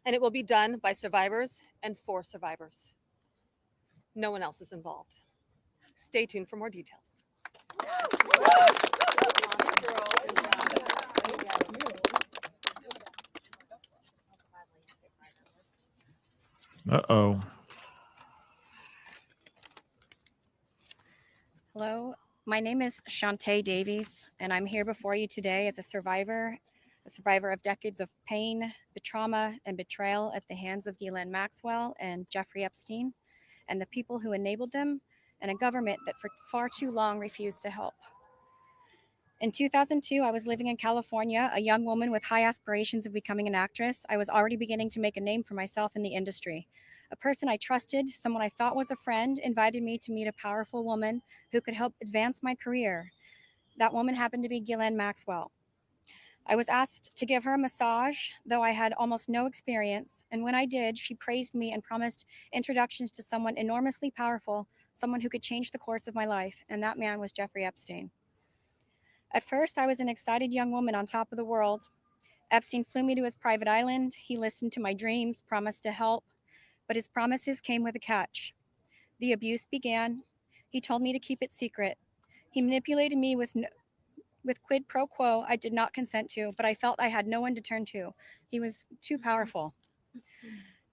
And it will be done by survivors and for survivors. No one else is involved. Stay tuned for more details. Uh-oh. Hello, my name is Shantae Davies, and I'm here before you today as a survivor of decades of pain, trauma, and betrayal at the hands of Ghislaine Maxwell and Jeffrey Epstein, and the people who enabled them, and a government that for far too long refused to help. In 2002, I was living in California, a young woman with high aspirations of becoming an actress. I was already beginning to make a name for myself in the industry. A person I trusted, someone I thought was a friend, invited me to meet a powerful woman who could help advance my career. That woman happened to be Ghislaine Maxwell. I was asked to give her a massage, though I had almost no experience, and when I did, she praised me and promised introductions to someone enormously powerful, someone who could change the course of my life, and that man was Jeffrey Epstein. At first, I was an excited young woman on top of the world. Epstein flew me to his private island. He listened to my dreams, promised to help, but his promises came with a catch. The abuse began. He told me to keep it secret. He manipulated me with quid pro quo I did not consent to, but I felt I had no one to turn to. He was too powerful.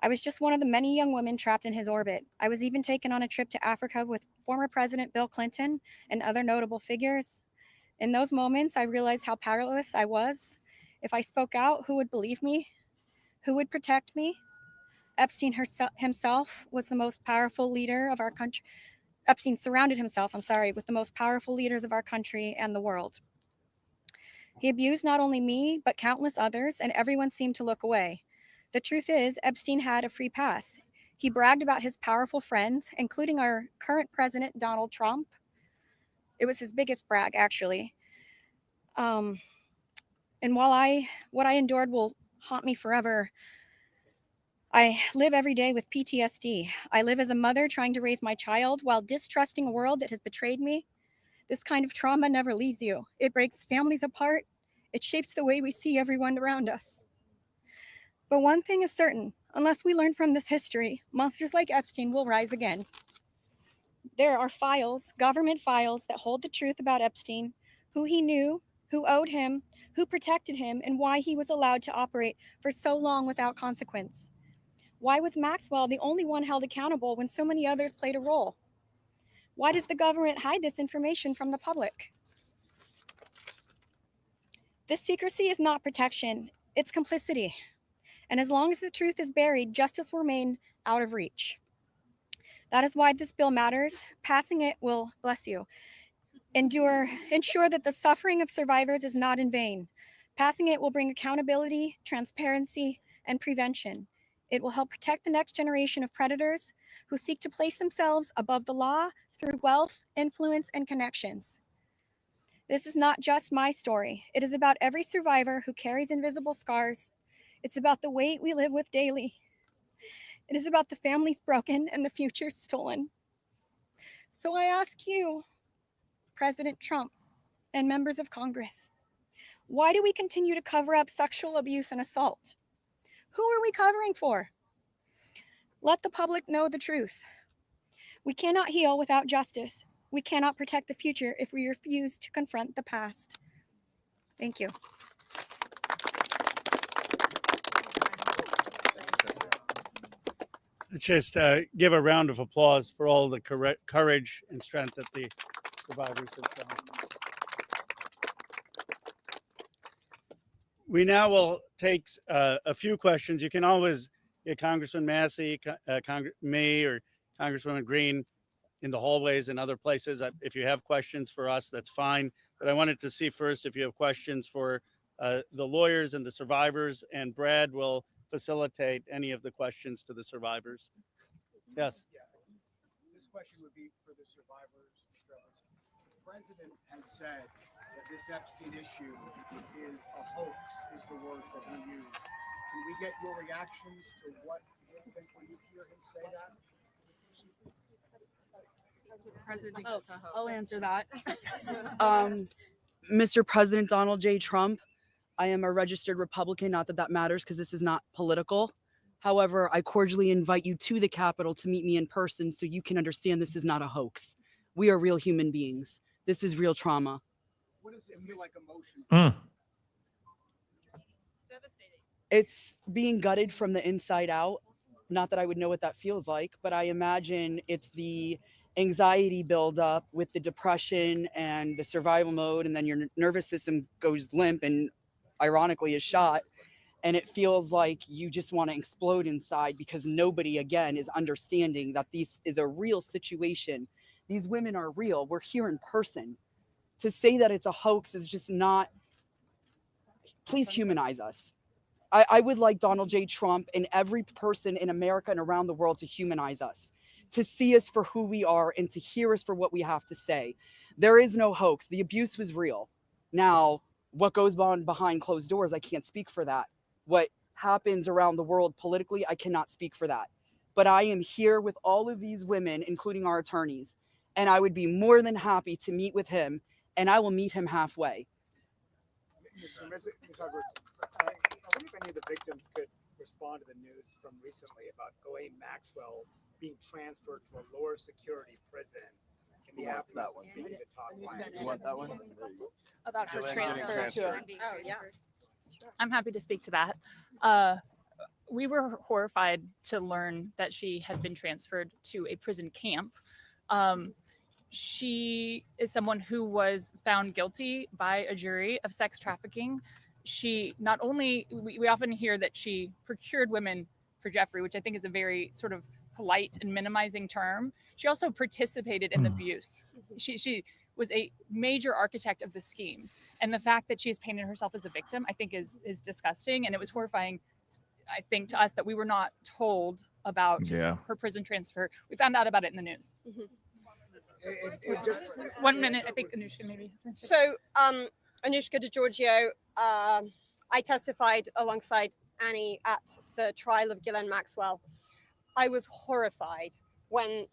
I was just one of the many young women trapped in his orbit. I was even taken on a trip to Africa with former President Bill Clinton and other notable figures. In those moments, I realized how powerless I was. If I spoke out, who would believe me? Who would protect me? Epstein himself was the most powerful leader of our country. Epstein surrounded himself, with the most powerful leaders of our country and the world. He abused not only me, but countless others, and everyone seemed to look away. The truth is, Epstein had a free pass. He bragged about his powerful friends, including our current president, Donald Trump. It was his biggest brag, actually. And what I endured will haunt me forever. I live every day with PTSD. I live as a mother trying to raise my child while distrusting a world that has betrayed me. This kind of trauma never leaves you. It breaks families apart. It shapes the way we see everyone around us. But one thing is certain, unless we learn from this history, monsters like Epstein will rise again. There are files, government files, that hold the truth about Epstein, who he knew, who owed him, who protected him, and why he was allowed to operate for so long without consequence. Why was Maxwell the only one held accountable when so many others played a role? Why does the government hide this information from the public? This secrecy is not protection, it's complicity. And as long as the truth is buried, justice will remain out of reach. That is why this bill matters. Passing it will, bless you, ensure that the suffering of survivors is not in vain. Passing it will bring accountability, transparency, and prevention. It will help protect the next generation of predators who seek to place themselves above the law through wealth, influence, and connections. This is not just my story. It is about every survivor who carries invisible scars. It's about the weight we live with daily. It is about the families broken and the futures stolen. So I ask you, President Trump and members of Congress, why do we continue to cover up sexual abuse and assault? Who are we covering for? Let the public know the truth. We cannot heal without justice. We cannot protect the future if we refuse to confront the past. Thank you. Let's just give a round of applause for all the courage and strength that the survivors have shown. We now will take a few questions. You can always get Congressman Massie, me, or Congresswoman Green in the hallways and other places. If you have questions for us, that's fine. But I wanted to see first if you have questions for the lawyers and the survivors, and Brad will facilitate any of the questions to the survivors. Yes. Yeah. This question would be for the survivors, Mr. Evans. The president has said that this Epstein issue is a hoax, is the word that he used. Can we get your reactions to what you think when you hear him say that? I'll answer that. Mr. President Donald J. Trump, I am a registered Republican, not that that matters because this is not political. However, I cordially invite you to the Capitol to meet me in person so you can understand this is not a hoax. We are real human beings. This is real trauma. What does it feel like emotionally? It's being gutted from the inside out. Not that I would know what that feels like, but I imagine it's the anxiety buildup with the depression and the survival mode, and then your nervous system goes limp and ironically is shot. And it feels like you just want to explode inside because nobody, again, is understanding that this is a real situation. These women are real. We're here in person. To say that it's a hoax is just not, please humanize us. I would like Donald J. Trump and every person in America and around the world to humanize us, to see us for who we are and to hear us for what we have to say. There is no hoax. The abuse was real. Now, what goes on behind closed doors, I can't speak for that. What happens around the world politically, I cannot speak for that. But I am here with all of these women, including our attorneys, and I would be more than happy to meet with him, and I will meet him halfway. Mr. Edwards, I wonder if any of the victims could respond to the news from recently about Ghislaine Maxwell being transferred to a lower security prison in the aftermath of speaking to Todd Blanche. You want that one? About her transfer to a, Oh, yeah. I'm happy to speak to that. We were horrified to learn that she had been transferred to a prison camp. She is someone who was found guilty by a jury of sex trafficking. She not only, we often hear that she procured women for Jeffrey, which I think is a very sort of polite and minimizing term. She also participated in the abuse. She was a major architect of the scheme. And the fact that she has painted herself as a victim, I think is disgusting. And it was horrifying, I think, to us that we were not told about her prison transfer. We found out about it in the news. Just 1 minute, I think Anushka maybe. So, Anushka DeGiorgio, I testified alongside Annie at the trial of Ghislaine Maxwell. I was horrified when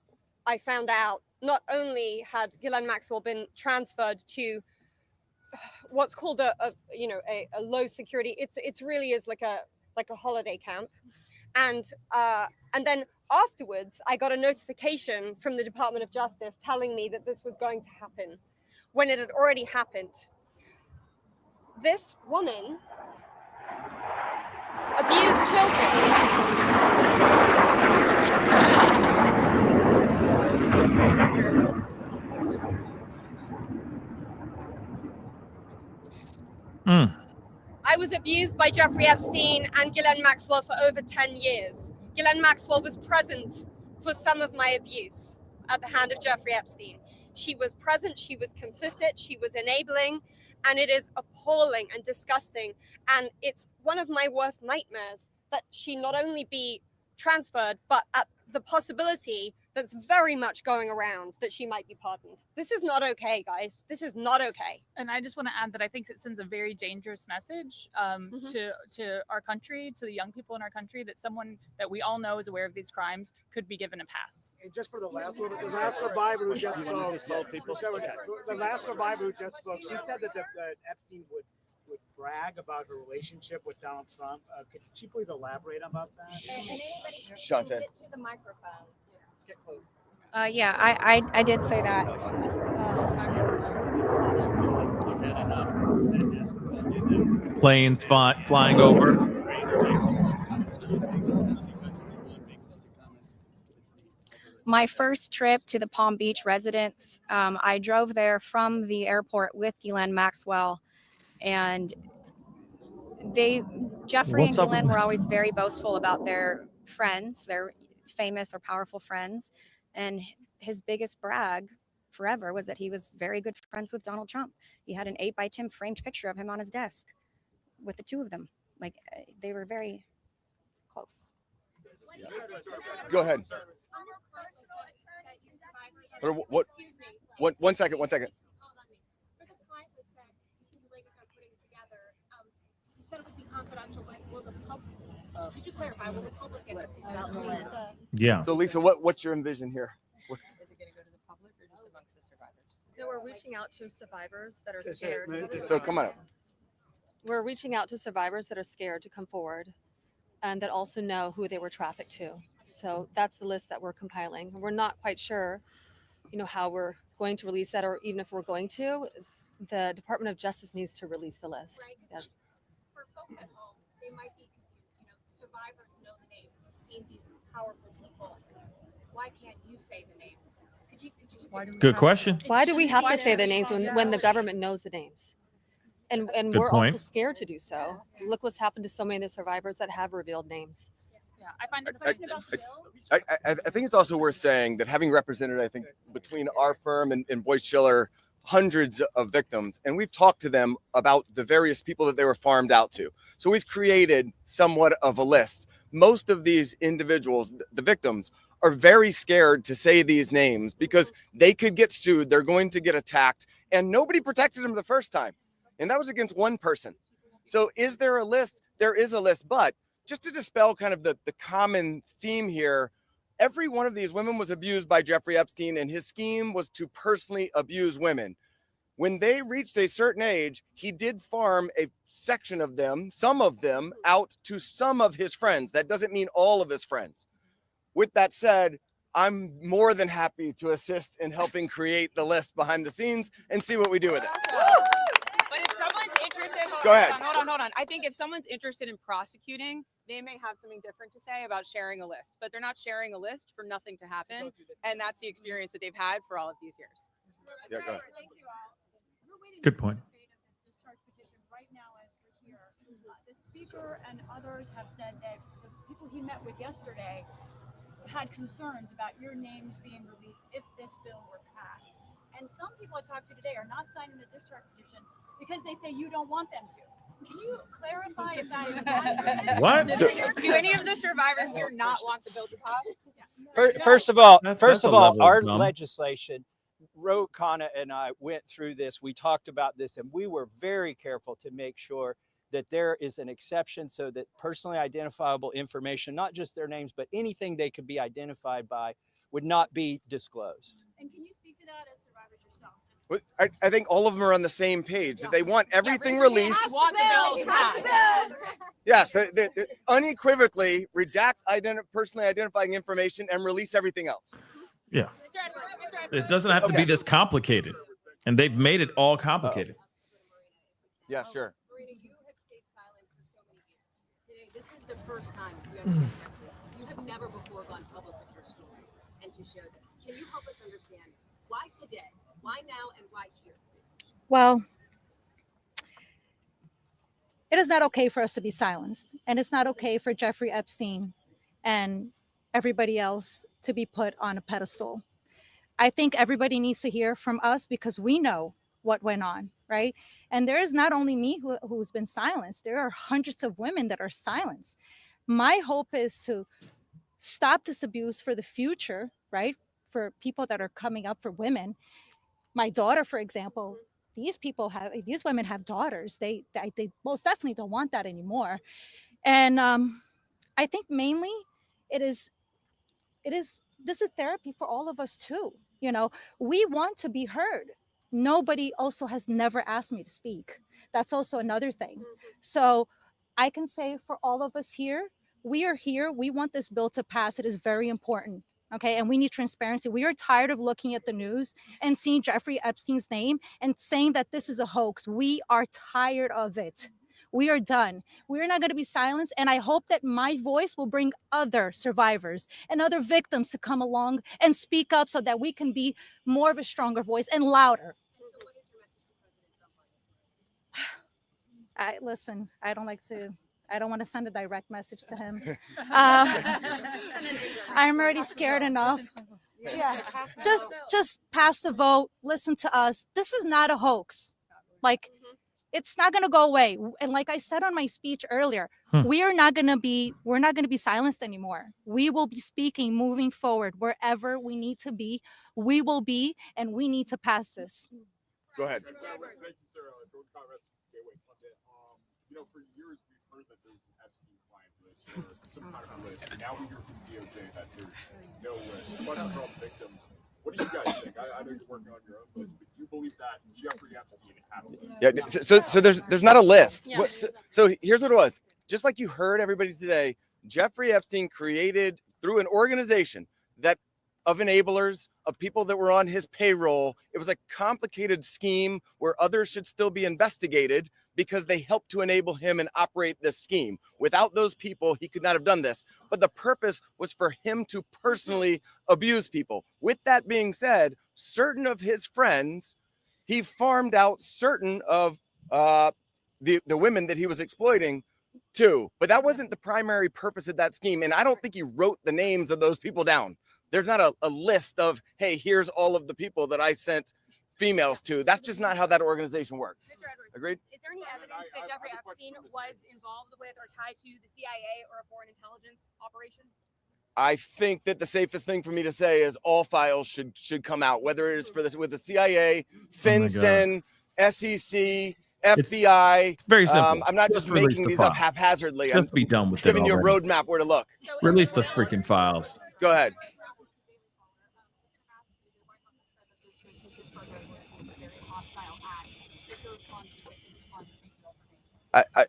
I found out not only had Ghislaine Maxwell been transferred to what's called a low security, it's really is like a holiday camp, and then afterwards I got a notification from the Department of Justice telling me that this was going to happen when it had already happened. This woman abused children. I was abused by Jeffrey Epstein and Ghislaine Maxwell for over 10 years. Ghislaine Maxwell was present for some of my abuse at the hand of Jeffrey Epstein. She was present, she was complicit, she was enabling, and it is appalling and disgusting. And it's one of my worst nightmares that she not only be transferred, but at the possibility that's very much going around that she might be pardoned. This is not okay, guys. This is not okay. And I just want to add that I think it sends a very dangerous message to our country, to the young people in our country, that someone that we all know is aware of these crimes could be given a pass. And just for the last survivor who just spoke, the last survivor who just spoke, she said that Epstein would brag about her relationship with Donald Trump. Could she please elaborate about that? Shante. The microphone. Get close. Yeah, I did say that. Planes flying over. My first trip to the Palm Beach residence, I drove there from the airport with Ghislaine Maxwell, and Jeffrey and Ghislaine were always very boastful about their friends, their famous or powerful friends, and his biggest brag forever was that he was very good friends with Donald Trump. He had an 8x10 framed picture of him on his desk with the two of them. Like, they were very close. Go ahead. What? One second. For this client list that you ladies are putting together, you said it would be confidential, but will the public? Could you clarify? Will the public get to see about the list? Yeah. So Lisa, what's your envision here? Is it going to go to the public or just amongst the survivors? No, we're reaching out to survivors that are scared. So come on up. We're reaching out to survivors that are scared to come forward and that also know who they were trafficked to. So that's the list that we're compiling. We're not quite sure, how we're going to release that, or even if we're going to. The Department of Justice needs to release the list. Right, yes. For folks at home, they might be confused. Survivors know the names. You've seen these powerful people. Why can't you say the names? Could you just Good question. Why do we have to say the names when the government knows the names? And Good we're point. also scared to do so. Look what's happened to so many of the survivors that have revealed names. Yeah, I find it question about the bill. I think it's also worth saying that having represented, I think, between our firm and Boyce Schiller, hundreds of victims, and we've talked to them about the various people that they were farmed out to. So we've created somewhat of a list. Most of these individuals, the victims, are very scared to say these names because they could get sued, they're going to get attacked, and nobody protected them the first time. And that was against one person. So is there a list? There is a list, but just to dispel kind of the common theme here, every one of these women was abused by Jeffrey Epstein, and his scheme was to personally abuse women. When they reached a certain age, he did farm a section of them, some of them, out to some of his friends. That doesn't mean all of his friends. With that said, I'm more than happy to assist in helping create the list behind the scenes and see what we do with it. But if someone's interested, Go ahead. Hold on. I think if someone's interested in prosecuting, they may have something different to say about sharing a list, but they're not sharing a list for nothing to happen. And that's the experience that they've had for all of these years. Yeah, go ahead. Good point. discharge petition right now as we're here. The speaker and others have said that the people he met with yesterday had concerns about your names being released if this bill were passed. And some people I talked to today are not signing the discharge petition because they say you don't want them to. Can you clarify if that is accurate? What? Do any of the survivors here not want the bill to pass? First of all, That's a level of our dumb. legislation, Khanna and I went through this. We talked about this, and we were very careful to make sure that there is an exception so that personally identifiable information, not just their names, but anything they could be identified by, would not be disclosed. And can you speak to that as survivors yourself? But I think all of them are on the same page, that they want everything released. Want the bill passed. Yes, they unequivocally redact personally identifying information and release everything else. Yeah. It doesn't have to be this complicated. And they've made it all complicated. Yeah, sure. You have stayed silent for so many years. Today, this is the first time you have never before gone public with your story and to share this. Can you help us understand why today, why now, and why here? Well, it is not okay for us to be silenced, and it's not okay for Jeffrey Epstein and everybody else to be put on a pedestal. I think everybody needs to hear from us because we know what went on, right? And there is not only me who's been silenced, there are hundreds of women that are silenced. My hope is to stop this abuse for the future, right? For people that are coming up, for women. My daughter, for example, these women have daughters. They most definitely don't want that anymore. And I think mainly this is therapy for all of us too. You know, we want to be heard. Nobody also has never asked me to speak. That's also another thing. So I can say for all of us here, we are here. We want this bill to pass. It is very important. Okay. And we need transparency. We are tired of looking at the news and seeing Jeffrey Epstein's name and saying that this is a hoax. We are tired of it. We are done. We're not going to be silenced. And I hope that my voice will bring other survivors and other victims to come along and speak up so that we can be more of a stronger voice and louder. I don't want to send a direct message to him. I'm already scared enough. Yeah. Just pass the vote. Listen to us. This is not a hoax. Like, it's not going to go away. And like I said on my speech earlier, we're not going to be silenced anymore. We will be speaking moving forward wherever we need to be. We will be, and we need to pass this. Go ahead. Thank you, Sarah. Jordan Conrad, Gateway Pundit. For years we've heard that there's an Epstein client list or some kind of list. Now we hear from DOJ that there's no list. What are all the victims? What do you guys think? I know you're working on your own list, but do you believe that Jeffrey Epstein had a list? Yeah. So there's not a list. Yeah. So here's what it was. Just like you heard everybody today, Jeffrey Epstein created through an organization of enablers, of people that were on his payroll. It was a complicated scheme where others should still be investigated because they helped to enable him and operate this scheme. Without those people, he could not have done this. But the purpose was for him to personally abuse people. With that being said, certain of his friends, he farmed out certain of the women that he was exploiting too. But that wasn't the primary purpose of that scheme. And I don't think he wrote the names of those people down. There's not a list of, hey, here's all of the people that I sent females to. That's just not how that organization works. Mr. Edwards, Agreed? Is there any evidence that Jeffrey Epstein was involved with or tied to the CIA or a foreign intelligence operation? I think that the safest thing for me to say is all files should come out, whether it is for this with the CIA, FinCEN, SEC, FBI. It's very simple. I'm not just making these up haphazardly. Just be done with it giving you a already. roadmap where to look. Release the freaking files. Go ahead.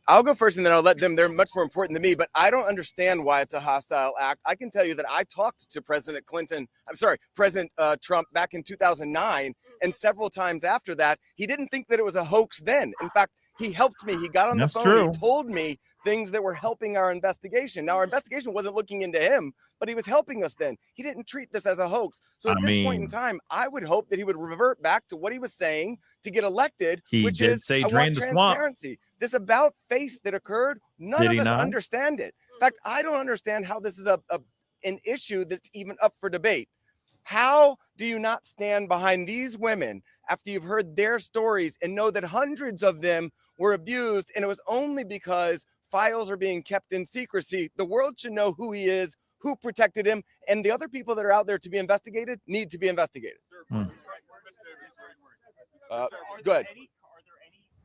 I'll go first and then I'll let them. They're much more important than me, but I don't understand why it's a hostile act. I can tell you that I talked to President Trump back in 2009, and several times after that, he didn't think that it was a hoax then. In fact, he helped me. He got on the phone. True. He told me things that were helping our investigation. Now, our investigation wasn't looking into him, but he was helping us then. He didn't treat this as a hoax. So at this point in time, I would hope that he would revert back to what he was saying to get elected, which did is say I drain want the swamp. transparency. This about face that occurred, none Did of he us not? understand it. In fact, I don't understand how this is an issue that's even up for debate. How do you not stand behind these women after you've heard their stories and know that hundreds of them were abused, and it was only because files are being kept in secrecy? The world should know who he is, who protected him, and the other people that are out there to be investigated need to be investigated. Good. Are there any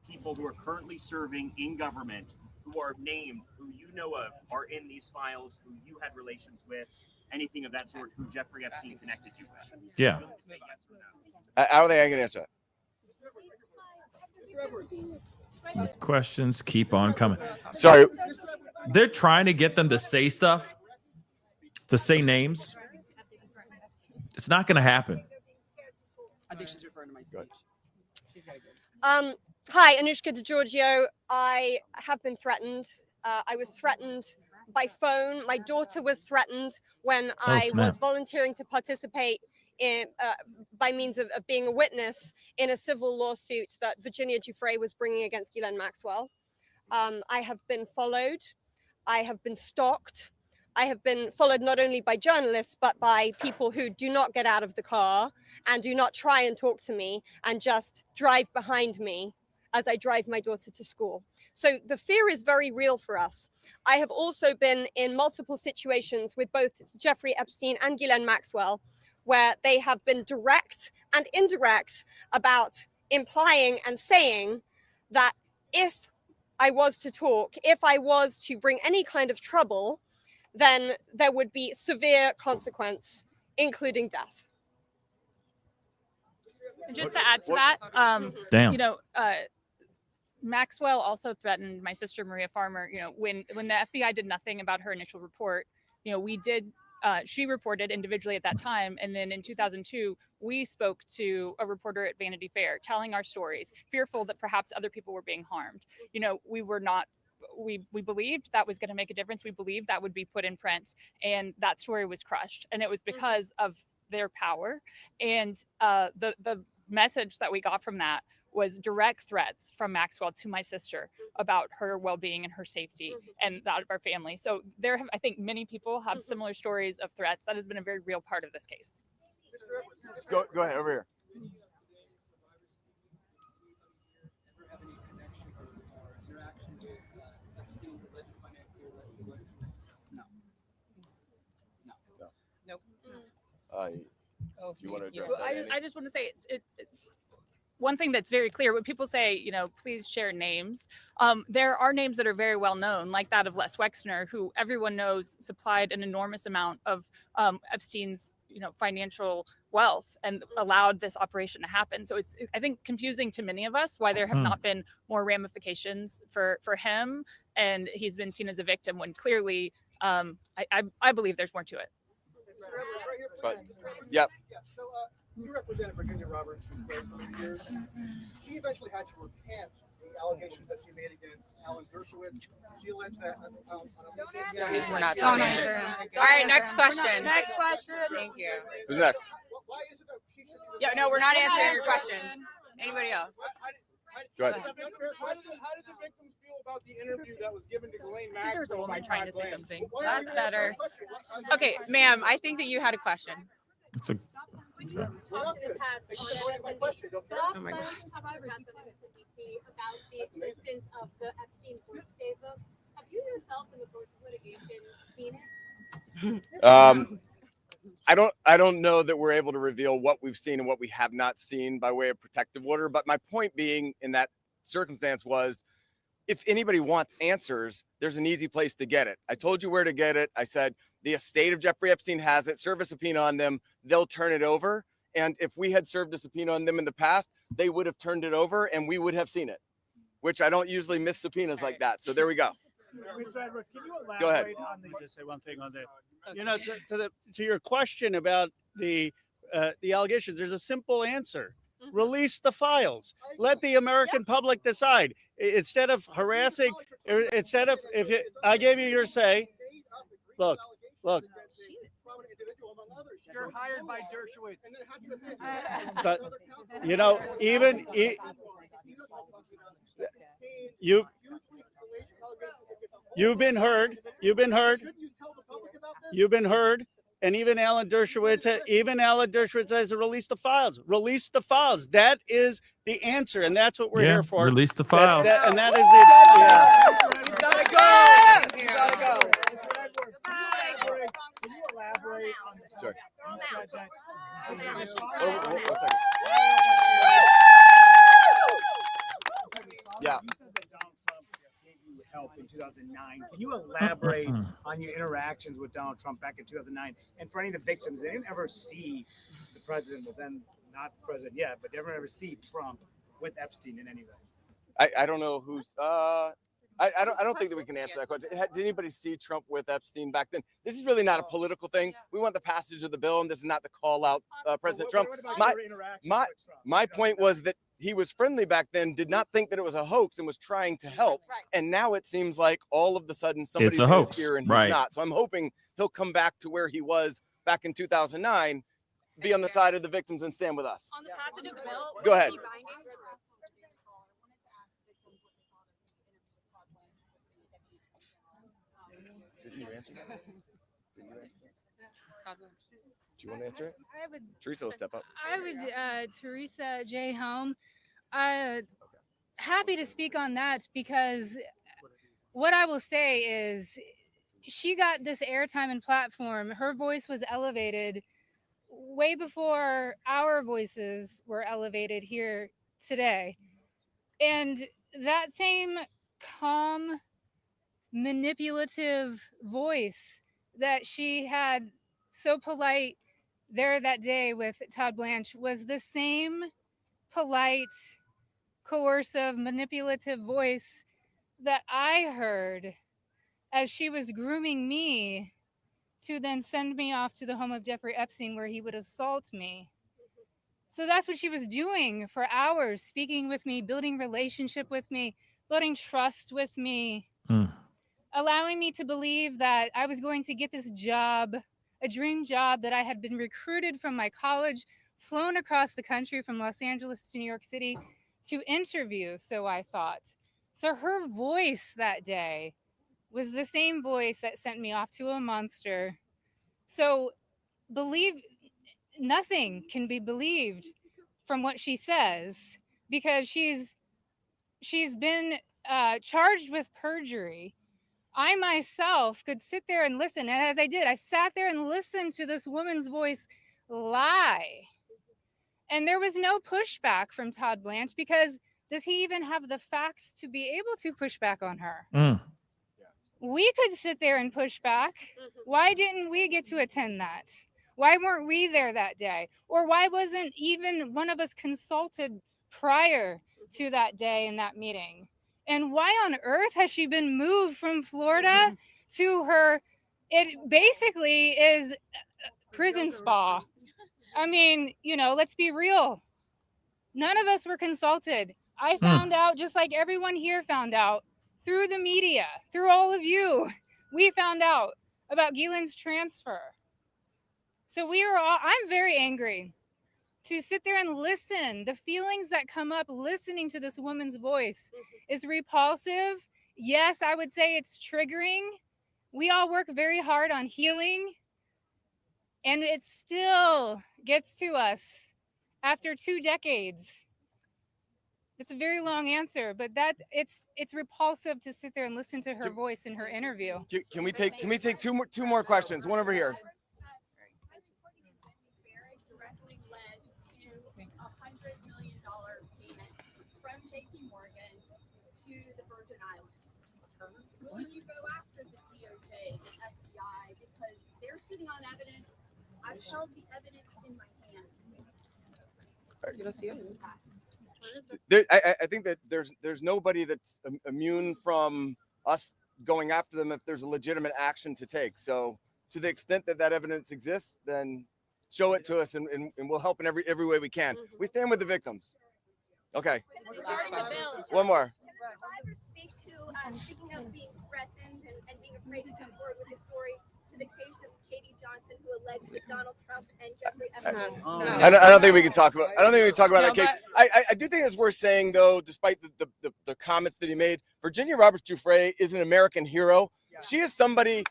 people who are currently serving in government who are named, who you know of, are in these files, who you had relations with, anything of that sort, who Jeffrey Epstein connected you with? Yeah. I don't think I can answer that. The questions keep on coming. Sorry. They're trying to get them to say stuff, to say names. It's not going to happen. I think she's referring to my speech. Hi, Anushka DeGiorgio. I have been threatened. I was threatened by phone. My daughter was threatened when I snap. was volunteering to participate in, by means of being a witness in a civil lawsuit that Virginia Giuffre was bringing against Ghislaine Maxwell. I have been followed. I have been stalked. I have been followed not only by journalists, but by people who do not get out of the car and do not try and talk to me and just drive behind me as I drive my daughter to school. So the fear is very real for us. I have also been in multiple situations with both Jeffrey Epstein and Ghislaine Maxwell, where they have been direct and indirect about implying and saying that if I was to talk, if I was to bring any kind of trouble, then there would be severe consequence, including death. And just to add to that, Damn. you know, Maxwell also threatened my sister Maria Farmer. You know, when the FBI did nothing about her initial report, you know, we did. She reported individually at that time, and then in 2002, we spoke to a reporter at Vanity Fair, telling our stories, fearful that perhaps other people were being harmed. You know, we were not. We believed that was going to make a difference. We believed that would be put in print, and that story was crushed. And it was because of their power. And the message that we got from that was direct threats from Maxwell to my sister about her well-being and her safety and that of our family. So there have, I think many people have similar stories of threats. That has been a very real part of this case. Go ahead, over here. Nope. Do you want to address Well, that, Andy? I just want to say one thing that's very clear when people say, you know, please share names. There are names that are very well known, like that of Les Wexner, who everyone knows supplied an enormous amount of Epstein's, you know, financial wealth and allowed this operation to happen. So it's, I think, confusing to many of us why there have not been more ramifications for him, and he's been seen as a victim when clearly, I believe there's more to it. But, yep. So you represented Virginia Roberts for many years. She eventually had to recant the allegations that she made against Alan Dershowitz. She alleged that We're not talking. All right, next question. Next question. Thank you. Who's next? Why is it that she should be? Yeah, no, we're not answering your question. Anybody else? Go ahead. How did the victims feel about the interview that was given to Ghislaine There's a Maxwell? woman trying to say something. That's better. Okay, ma'am, I think that you had a question. It's a When you talk in the past, Oh my God. survivors in DC about the existence of the Epstein birthday book, have you yourself in the course of litigation seen it? I don't know that we're able to reveal what we've seen and what we have not seen by way of protective order. But my point being in that circumstance was, if anybody wants answers, there's an easy place to get it. I told you where to get it. I said the estate of Jeffrey Epstein has it. Serve a subpoena on them. They'll turn it over. And if we had served a subpoena on them in the past, they would have turned it over and we would have seen it, which I don't usually miss subpoenas like that. So there we go. Mr. Edwards, can you elaborate Go ahead. on the, just say one thing on that? You know, to your question about the allegations, there's a simple answer. Release the files. Let the American public decide. Instead of harassing, instead of, I gave you your say. Look. You're hired by Dershowitz. But, you know, even you've been heard. And even Alan Dershowitz has to release the files. Release the files. That is the answer, and that's what we're here for. Release the files. And that is the You gotta go. You gotta go. Can you elaborate on the Sorry. one second. Yeah. help in 2009. Can you elaborate on your interactions with Donald Trump back in 2009? And for any of the victims, they didn't ever see the president, well, then not president yet, but they never ever see Trump with Epstein in any way. I don't know who's. I don't think that we can answer that question. Did anybody see Trump with Epstein back then? This is really not a political thing. We want the passage of the bill, and this is not to call out President Trump. My point was that he was friendly back then, did not think that it was a hoax, and was trying to help. And now it seems like all of a sudden somebody's a in hoax, his ear and right. he's not. So I'm hoping he'll come back to where he was back in 2009, be on the side of the victims and stand with us. On the passage of the bill, Go ahead. Did you answer that? Do you want to answer it? I would. Teresa will step up. I would. Teresa J. Home. Happy to speak on that because what I will say is she got this airtime and platform. Her voice was elevated way before our voices were elevated here today. And that same calm, manipulative voice that she had so polite there that day with Todd Blanche was the same polite, coercive, manipulative voice that I heard as she was grooming me to then send me off to the home of Jeffrey Epstein where he would assault me. So that's what she was doing for hours, speaking with me, building relationship with me, building trust with me, allowing me to believe that I was going to get this job, a dream job that I had been recruited from my college, flown across the country from Los Angeles to New York City to interview, so I thought. So her voice that day was the same voice that sent me off to a monster. So nothing can be believed from what she says because she's been charged with perjury. I myself could sit there and listen, and as I did, I sat there and listened to this woman's voice lie. And there was no pushback from Todd Blanche because does he even have the facts to be able to push back on her? We could sit there and push back. Why didn't we get to attend that? Why weren't we there that day? Or why wasn't even one of us consulted prior to that day in that meeting? And why on earth has she been moved from Florida to her? It basically is prison spa. I mean, let's be real. None of us were consulted. I found out just like everyone here found out through the media, through all of you. We found out about Ghislaine's transfer. So I'm very angry to sit there and listen. The feelings that come up listening to this woman's voice is repulsive. Yes, I would say it's triggering. We all work very hard on healing, and it still gets to us after 2 decades. It's a very long answer, but it's repulsive to sit there and listen to her voice in her interview. Can we take two more questions? One over here. $100 million payment from JP Morgan to the Virgin Islands. Will you go after the DOJ, the FBI, because they're sitting on evidence? I've held the evidence in my hands. You don't see it? I think that there's nobody that's immune from us going after them if there's a legitimate action to take. So to the extent that evidence exists, then show it to us and we'll help in every way we can. We stand with the victims. Okay. One more. Can the survivors speak to, speaking of being threatened and being afraid to come forward with his story, to the case of Katie Johnson, who alleged that Donald Trump and Jeffrey Epstein? I don't think we can talk about. I don't think we can talk about that case. I do think it's worth saying, though, despite the comments that he made, Virginia Roberts Giuffre is an American hero. She is somebody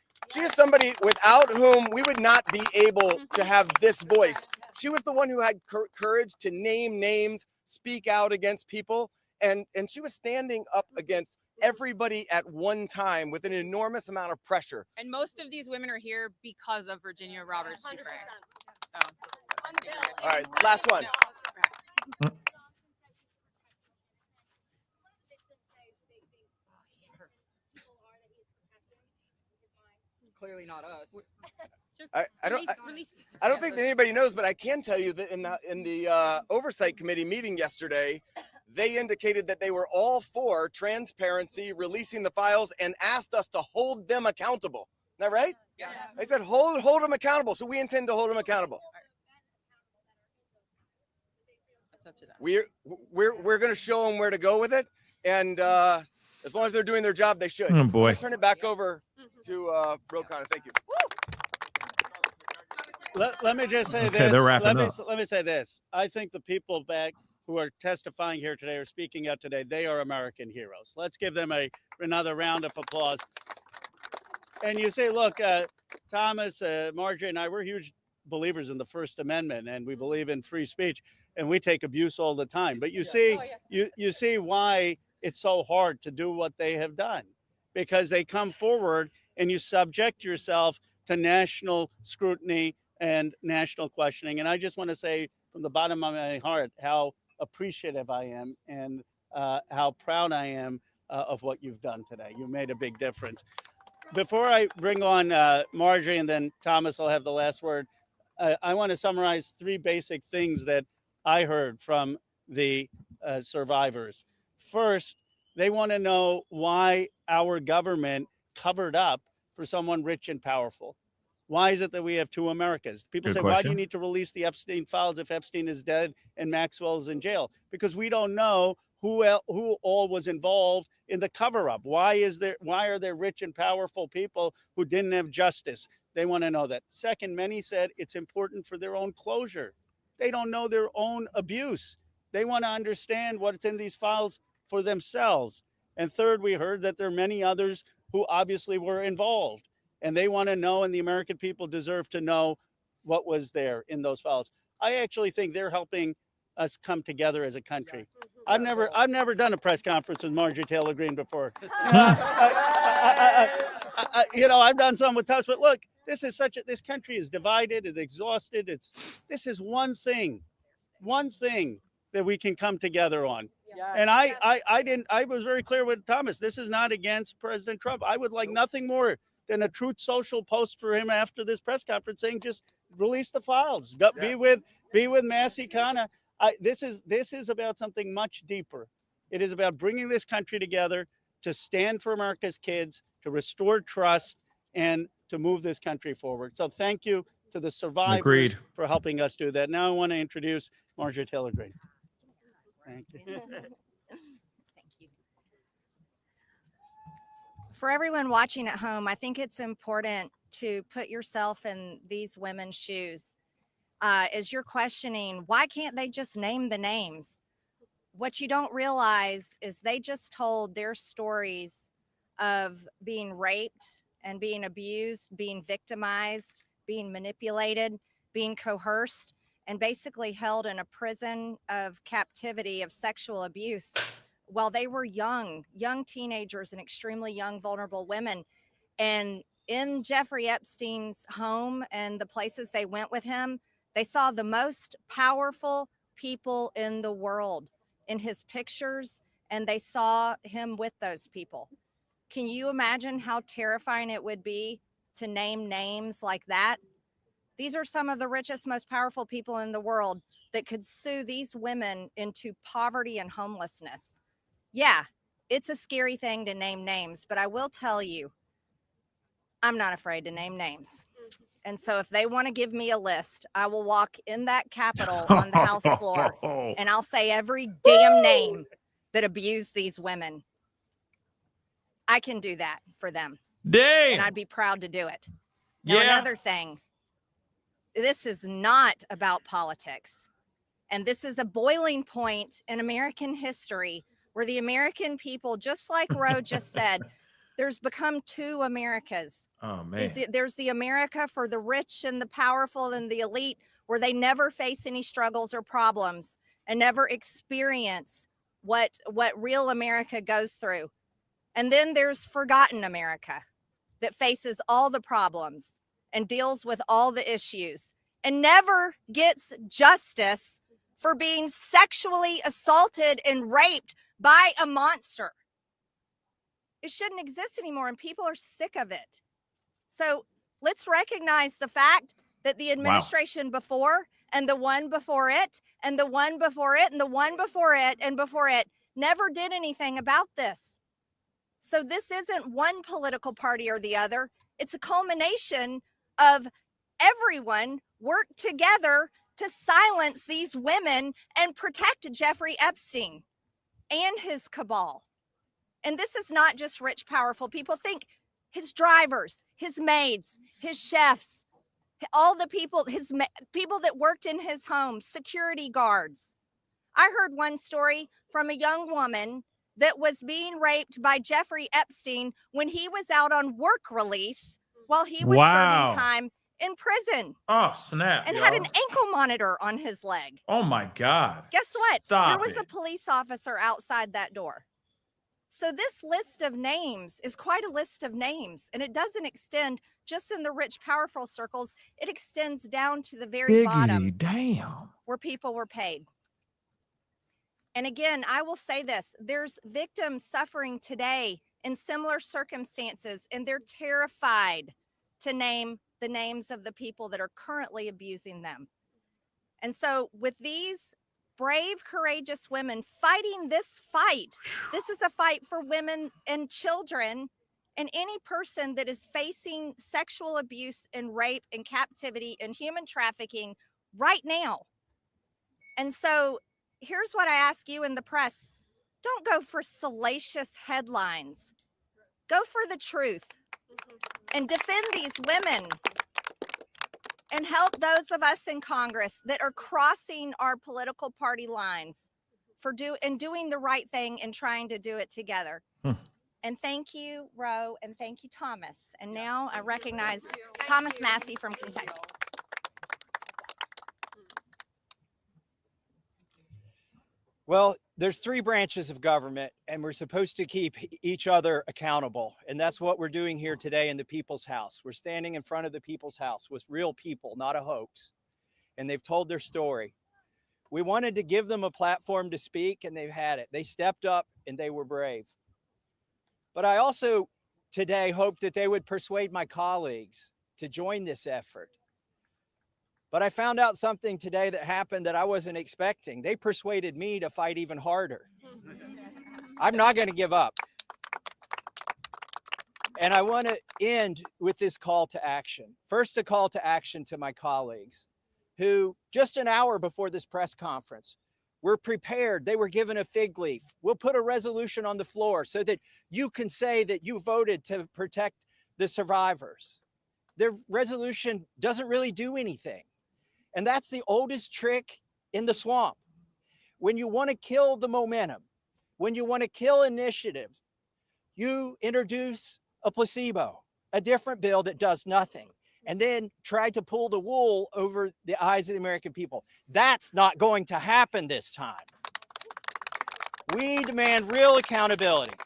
without whom we would not be able to have this voice. She was the one who had courage to name names, speak out against people, and she was standing up against everybody at one time with an enormous amount of pressure. And most of these women are here because of Virginia Roberts Giuffre. So, all right, last one. clearly not us. I don't think that anybody knows, but I can tell you that in the oversight committee meeting yesterday, they indicated that they were all for transparency, releasing the files, and asked us to hold them accountable. Isn't that right? Yes. They said hold them accountable, so we intend to hold them accountable. That's up to them. We're going to show them where to go with it, and as long as they're doing their job, they should. Oh, boy. I'll turn it back over to Bro Khanna. Thank you. Let me just say Okay, this. they're wrapping up. Let me say this. I think the people back who are testifying here today or speaking out today, they are American heroes. Let's give them another round of applause. And you say, look, Thomas, Marjorie, and I, we're huge believers in the First Amendment, and we believe in free speech, and we take abuse all the time. But you see, you see why it's so hard to do what they have done, because they come forward and you subject yourself to national scrutiny and national questioning. And I just want to say from the bottom of my heart how appreciative I am and how proud I am of what you've done today. You made a big difference. Before I bring on Marjorie and then Thomas will have the last word, I want to summarize 3 basic things that I heard from the survivors. First, they want to know why our government covered up for someone rich and powerful. Why is it that we have 2 Americas? People Good say, why do you question. need to release the Epstein files if Epstein is dead and Maxwell is in jail? Because we don't know who all was involved in the cover-up. Why are there rich and powerful people who didn't have justice? They want to know that. Second, many said it's important for their own closure. They don't know their own abuse. They want to understand what's in these files for themselves. And third, we heard that there are many others who obviously were involved. And they want to know, and the American people deserve to know what was there in those files. I actually think they're helping us come together as a country. I've never done a press conference with Marjorie Taylor Greene before. I've done some with Thomas, but look, this country is divided, it's exhausted. This is one thing that we can come together on. And I was very clear with Thomas. This is not against President Trump. I would like nothing more than a Truth Social post for him after this press conference saying, just release the files. Be with Massie, Khanna. This is about something much deeper. It is about bringing this country together to stand for America's kids, to restore trust, and to move this country forward. So thank you to the survivors Agreed. for helping us do that. Now I want to introduce Marjorie Taylor Greene. Thank you. For everyone watching at home, I think it's important to put yourself in these women's shoes. As you're questioning, why can't they just name the names? What you don't realize is they just told their stories of being raped and being abused, being victimized, being manipulated, being coerced, and basically held in a prison of captivity of sexual abuse while they were young teenagers and extremely young, vulnerable women. And in Jeffrey Epstein's home and the places they went with him, they saw the most powerful people in the world in his pictures, and they saw him with those people. Can you imagine how terrifying it would be to name names like that? These are some of the richest, most powerful people in the world that could sue these women into poverty and homelessness. Yeah, it's a scary thing to name names, but I will tell you, I'm not afraid to name names. And so if they want to give me a list, I will walk in that Capitol on the House floor and I'll say every damn name that abused these women. I can do that for them. Dang. And I'd be proud to do it. Now, another thing, this is not about politics. And this is a boiling point in American history where the American people, just like Roe just said, there's become 2 Americas. Oh, man. There's the America for the rich and the powerful and the elite, where they never face any struggles or problems and never experience what real America goes through. And then there's forgotten America that faces all the problems and deals with all the issues and never gets justice for being sexually assaulted and raped by a monster. It shouldn't exist anymore, and people are sick of it. So Let's recognize the fact that the administration before and the one before it and the one before it and the one before it and before it never did anything about this. So this isn't one political party or the other. It's a culmination of everyone worked together to silence these women and protect Jeffrey Epstein and his cabal. And this is not just rich, powerful people. Think his drivers, his maids, his chefs, all the people, people that worked in his home, security guards. I heard one story from a young woman that was being raped by Jeffrey Epstein when he was out on work release while he was serving time in prison. Oh, snap. And had an ankle monitor on his leg. Oh, my God. Guess what? Stop there was it. a police officer outside that door. So this list of names is quite a list of names, and it doesn't extend just in the rich, powerful circles. It extends down to the very bottom, damn, where people were paid. And again, I will say this, there's victims suffering today in similar circumstances, and they're terrified to name the names of the people that are currently abusing them. And so with these brave, courageous women fighting this fight, this is a fight for women and children and any person that is facing sexual abuse and rape and captivity and human trafficking right now. And so here's what I ask you in the press. Don't go for salacious headlines. Go for the truth and defend these women and help those of us in Congress that are crossing our political party lines for doing the right thing and trying to do it together. And thank you, Ro, and thank you, Thomas. And now I recognize Thomas Massie from Kentucky. Well, there's three branches of government, and we're supposed to keep each other accountable. And that's what we're doing here today in the People's House. We're standing in front of the People's House with real people, not a hoax. And they've told their story. We wanted to give them a platform to speak, and they've had it. They stepped up, and they were brave. But I also today hope that they would persuade my colleagues to join this effort. But I found out something today that happened that I wasn't expecting. They persuaded me to fight even harder. I'm not going to give up. And I want to end with this call to action. First, a call to action to my colleagues who just an hour before this press conference were prepared. They were given a fig leaf. We'll put a resolution on the floor so that you can say that you voted to protect the survivors. Their resolution doesn't really do anything. And that's the oldest trick in the swamp. When you want to kill the momentum, when you want to kill initiative, you introduce a placebo, a different bill that does nothing, and then try to pull the wool over the eyes of the American people. That's not going to happen this time. We demand real accountability.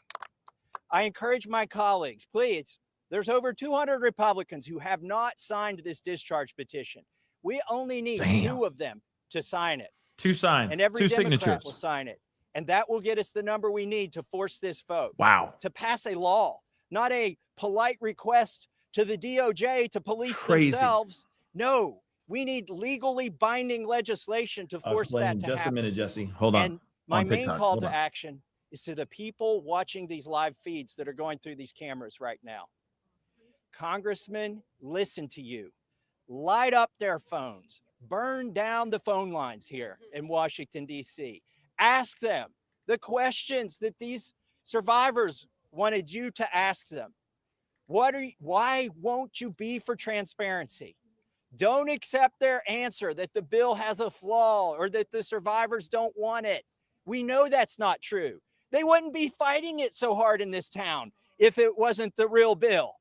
I encourage my colleagues, please, there's over 200 Republicans who have not signed this discharge petition. We only need 2 of them to sign it. 2 signs, and every 2 Democrat signatures will sign it. And that will get us the number we need to force this vote. Wow. To pass a law, not a polite request to the DOJ to police themselves. No, we need legally binding legislation to force that to just happen. a minute, Jesse. Hold on. And my main TikTok. call Hold to on. action is to the people watching these live feeds that are going through these cameras right now. Congressmen, listen to you. Light up their phones. Burn down the phone lines here in Washington, D.C. Ask them the questions that these survivors wanted you to ask them. Why won't you be for transparency? Don't accept their answer that the bill has a flaw or that the survivors don't want it. We know that's not true. They wouldn't be fighting it so hard in this town if it wasn't the real bill.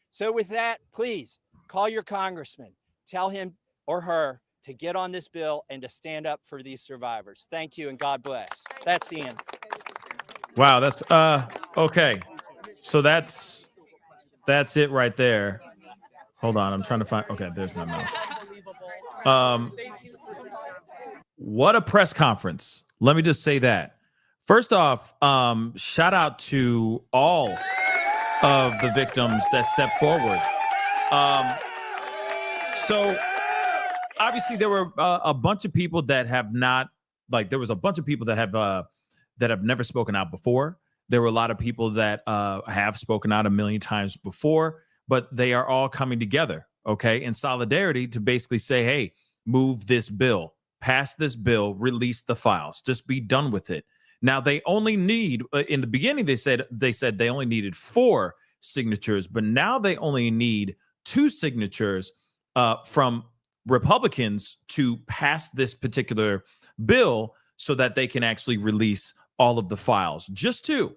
So with that, please call your congressman. Tell him or her to get on this bill and to stand up for these survivors. Thank you and God bless. That's Ian. Wow, that's okay. So that's it right there. Hold on, I'm trying to find. Okay, there's my mouth. What a press conference. Let me just say that. First off, shout out to all of the victims that stepped forward So obviously there were a bunch of people that have not, like, there was a bunch of people that have never spoken out before. There were a lot of people that have spoken out a million times before, but they are all coming together, okay, in solidarity to basically say, hey, move this bill, pass this bill, release the files, just be done with it. Now they only need, in the beginning they said they only needed 4 signatures, but now they only need 2 signatures from Republicans to pass this particular bill so that they can actually release all of the files. Just 2,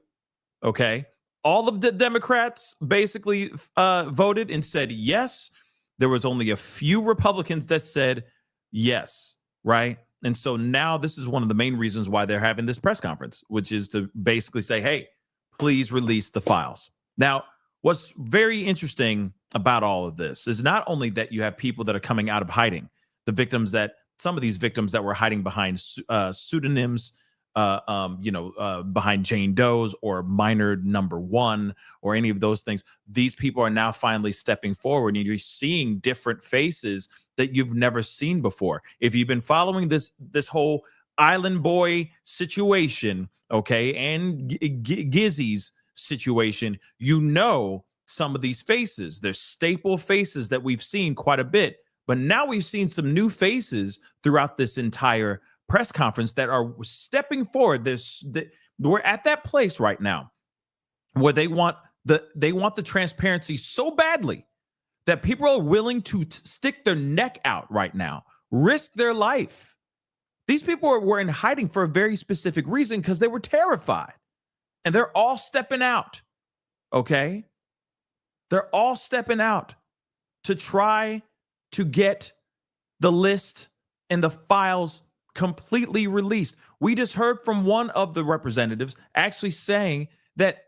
okay? All of the Democrats basically voted and said yes. There was only a few Republicans that said yes, right? And so now this is one of the main reasons why they're having this press conference, which is to basically say, hey, please release the files. Now, what's very interesting about all of this is not only that you have people that are coming out of hiding, some of these victims that were hiding behind pseudonyms, behind Jane Doe's or minor number 1 or any of those things. These people are now finally stepping forward, and you're seeing different faces that you've never seen before. If you've been following this whole Island Boy situation, okay, and Gizzy's situation, you know some of these faces. They're staple faces that we've seen quite a bit, but now we've seen some new faces throughout this entire press conference that are stepping forward. We're at that place right now where they want the transparency so badly that people are willing to stick their neck out right now, risk their life. These people were in hiding for a very specific reason, because they were terrified, and they're all stepping out. Okay, they're all stepping out to try to get the list and the files completely released. We just heard from one of the representatives actually saying that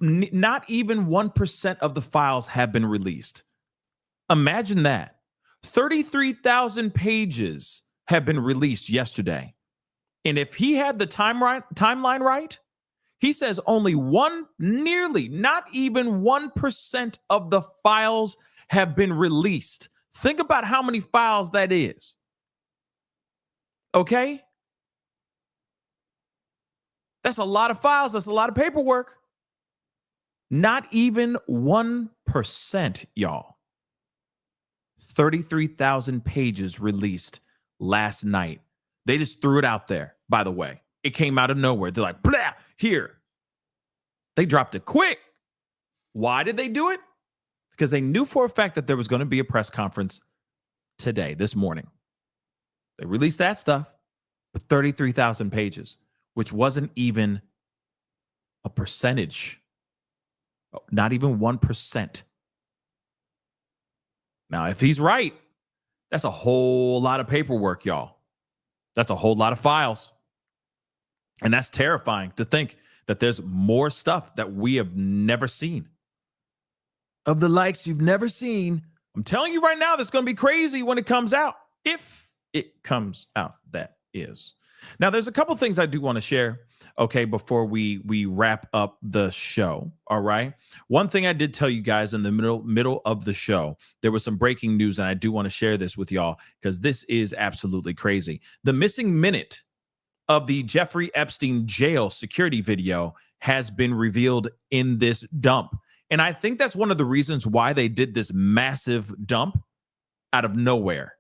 not even 1% of the files have been released. Imagine that. 33,000 pages have been released yesterday. And if he had the timeline right, he says only not even 1% of the files have been released. Think about how many files that is. Okay? That's a lot of files. That's a lot of paperwork. Not even 1%, y'all. 33,000 pages released last night. They just threw it out there, by the way. It came out of nowhere. They're like, blah, here. They dropped it quick. Why did they do it? Because they knew for a fact that there was going to be a press conference today, this morning. They released that stuff, but 33,000 pages, which wasn't even a percentage. Not even 1%. Now, if he's right, that's a whole lot of paperwork, y'all. That's a whole lot of files. And that's terrifying to think that there's more stuff that we have never seen. Of the likes you've never seen. I'm telling you right now, that's going to be crazy when it comes out. If it comes out, that is. Now, there's a couple things I do want to share, okay, before we wrap up the show, all right? One thing I did tell you guys in the middle of the show, there was some breaking news, and I do want to share this with y'all because this is absolutely crazy. The missing minute of the Jeffrey Epstein jail security video has been revealed in this dump. And I think that's one of the reasons why they did this massive dump out of nowhere.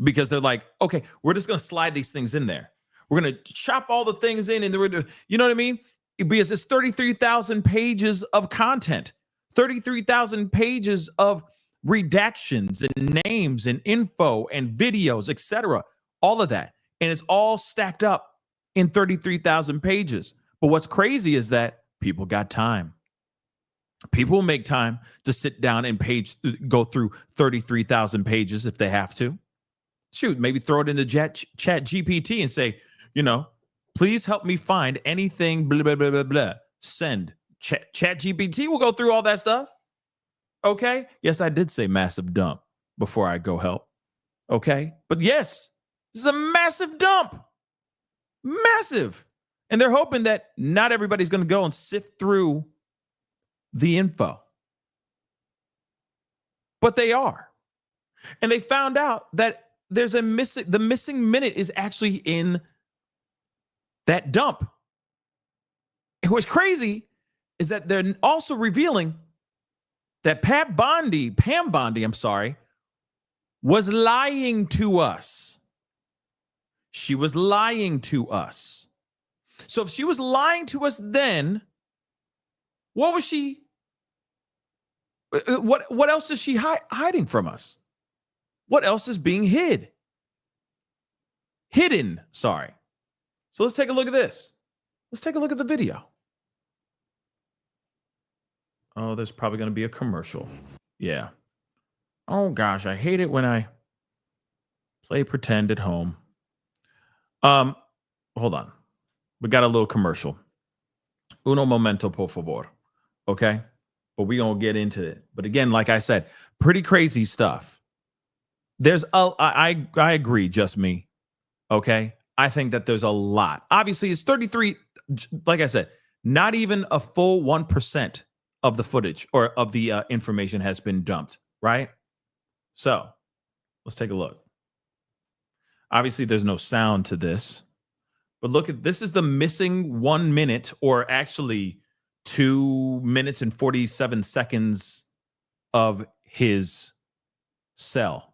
Because they're like, okay, we're just going to slide these things in there. We're going to chop all the things in, and you know what I mean? Because it's 33,000 pages of content, 33,000 pages of redactions and names and info and videos, etc. All of that. And it's all stacked up in 33,000 pages. But what's crazy is that people got time. People will make time to sit down and go through 33,000 pages if they have to. Shoot, maybe throw it in the chat GPT and say, please help me find anything, blah, blah, blah, blah, blah. Send. Chat GPT will go through all that stuff. Okay? Yes, I did say massive dump before I go help. Okay? But yes, this is a massive dump. Massive. And they're hoping that not everybody's going to go and sift through the info. but they are. And they found out that the missing minute is actually in that dump. And what's crazy is that they're also revealing that Pam Bondi, was lying to us. She was lying to us. So if she was lying to us then, what was she? What else is she hiding from us? What else is being hidden? Sorry. So let's take a look at this. Let's take a look at the video. Oh, there's probably going to be a commercial. Yeah. Oh, gosh. I hate it when I play pretend at home. Hold on. We got a little commercial. Uno momento, por favor. Okay? But we going to get into it. But again, like I said, pretty crazy stuff. I agree, just me. Okay? I think that there's a lot. Obviously, it's 33, like I said, not even a full 1% of the footage or of the information has been dumped, right? So let's take a look. Obviously, there's no sound to this, but look at this is the missing 1 minute, or actually 2 minutes and 47 seconds of his cell.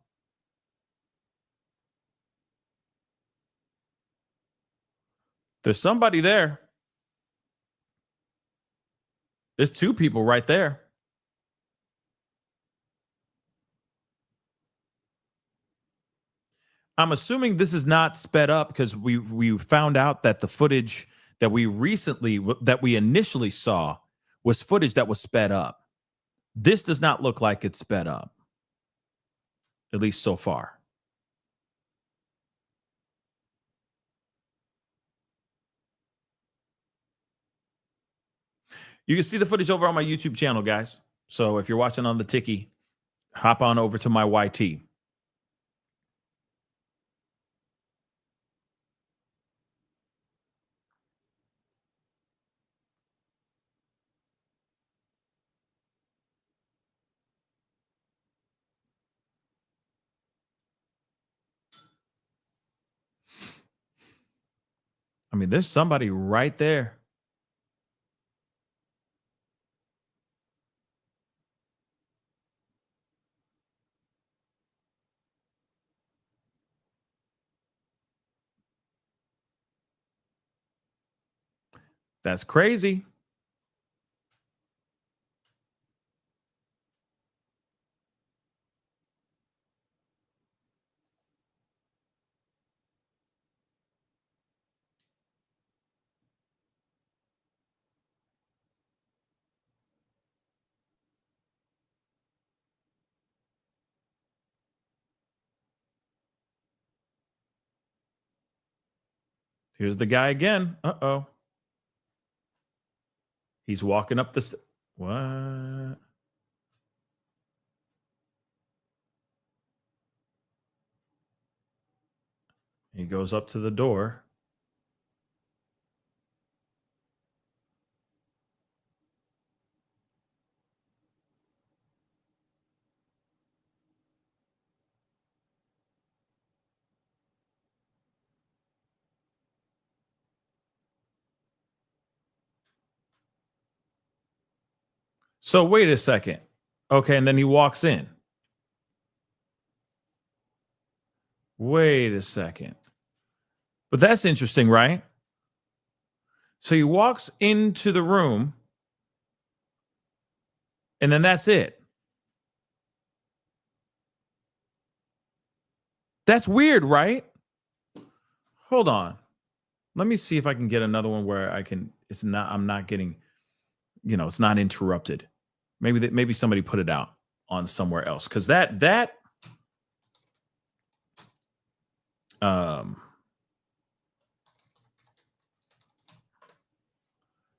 There's somebody there. There's two people right there. I'm assuming this is not sped up because we found out that the footage that we initially saw was footage that was sped up. This does not look like it's sped up, at least so far. You can see the footage over on my YouTube channel, guys. So if you're watching on the Tiki, hop on over to my YT. I mean, there's somebody right there. That's crazy. Here's the guy again. Uh-oh. He's walking up the what? He goes up to the door. So wait a second. Okay, and then he walks in. Wait a second. But that's interesting, right? So he walks into the room, and then that's it. That's weird, right? Hold on. Let me see if I can get another one where I'm not getting, it's not interrupted. Maybe somebody put it out on somewhere else, because that because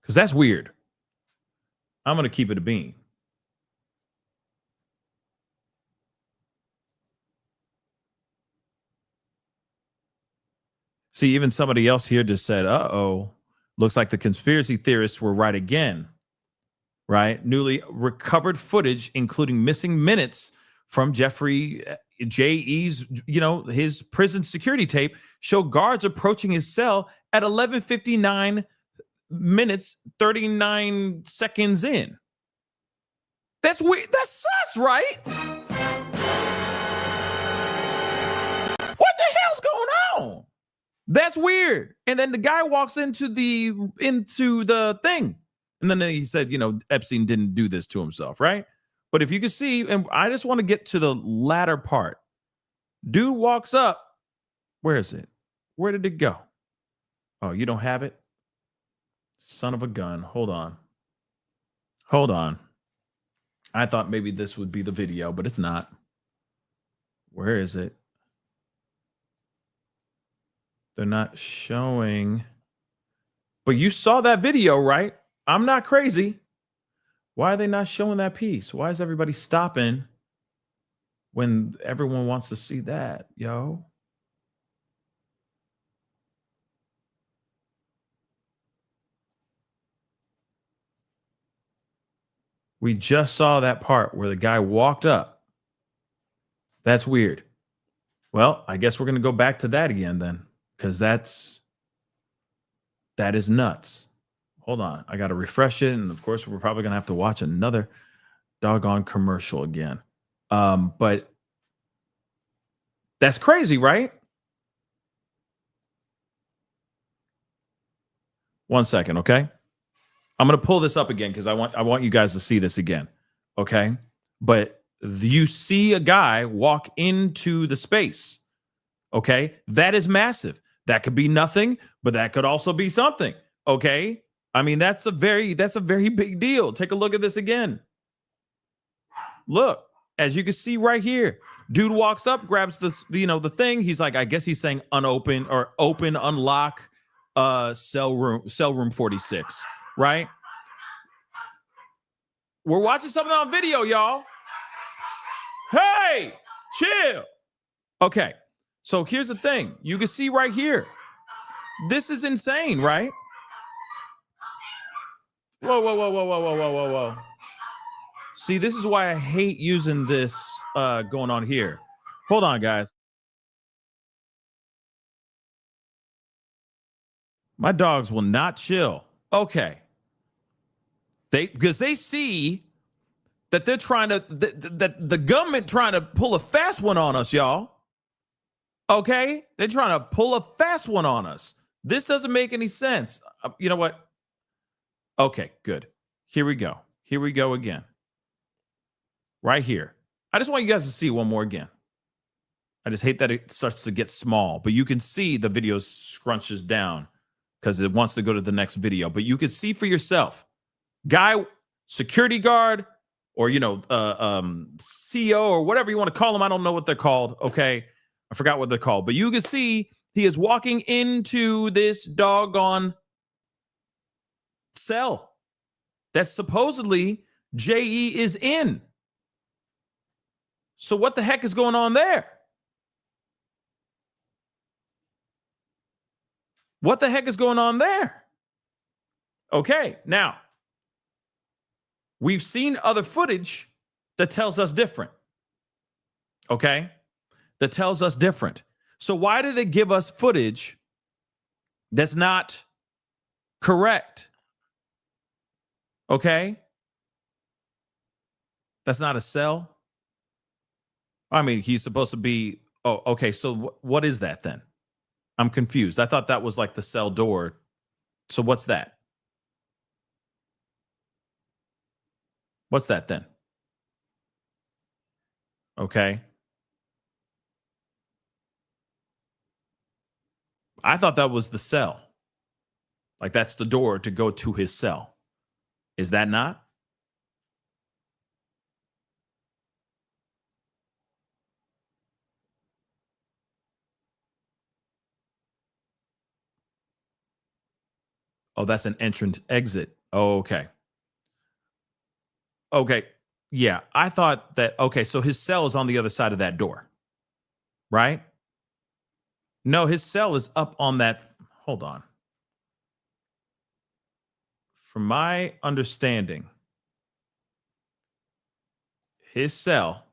that's weird. I'm going to keep it a bean. See, even somebody else here just said, uh-oh, looks like the conspiracy theorists were right again. Right? Newly recovered footage, including missing minutes from Jeffrey J.E.'s, his prison security tape show guards approaching his cell at 11:59 minutes, 39 seconds in. That's weird. That's sus, right? What the hell's going on? That's weird. And then the guy walks into the thing. And then he said, Epstein didn't do this to himself, right? But if you can see, and I just want to get to the latter part. Dude walks up. Where is it? Where did it go? Oh, you don't have it? Son of a gun. Hold on. I thought maybe this would be the video, but it's not. Where is it? They're not showing. But you saw that video, right? I'm not crazy. Why are they not showing that piece? Why is everybody stopping when everyone wants to see that, yo? We just saw that part where the guy walked up. That's weird. Well, I guess we're going to go back to that again then, because that is nuts. Hold on. I got to refresh it. And of course, we're probably going to have to watch another doggone commercial again. But that's crazy, right? 1 second, okay? I'm going to pull this up again because I want you guys to see this again, okay? But you see a guy walk into the space, okay? That is massive. That could be nothing, but that could also be something, okay? I mean, that's a very big deal. Take a look at this again. Look, as you can see right here, dude walks up, grabs the thing. He's like, I guess he's saying unopen or open, unlock cell room 46, right? We're watching something on video, y'all. Hey, chill. Okay, so here's the thing. You can see right here. This is insane, right? Whoa. See, this is why I hate using this going on here. Hold on, guys. My dogs will not chill. Okay. Because they see that they're trying to, that the government trying to pull a fast one on us, y'all. Okay? They're trying to pull a fast one on us. This doesn't make any sense. You know what? Okay, good. Here we go. Here we go again. Right here. I just want you guys to see one more again. I just hate that it starts to get small, but you can see the video scrunches down because it wants to go to the next video. But you can see for yourself. Guy, security guard, or, CO or whatever you want to call them. I don't know what they're called. Okay. I forgot what they're called. But you can see he is walking into this doggone cell that supposedly JE is in. So what the heck is going on there? What the heck is going on there? Okay, now, we've seen other footage that tells us different. Okay? That tells us different. So why do they give us footage that's not correct? Okay? That's not a cell? I mean, he's supposed to be... Oh, okay, so what is that then? I'm confused. I thought that was like the cell door. So what's that? What's that then? Okay. I thought that was the cell. Like that's the door to go to his cell. Is that not? Oh, that's an entrance exit. Oh, okay. Okay. Yeah. I thought that, okay, so his cell is on the other side of that door, right? No, his cell is up on that. Hold on. From my understanding, his cell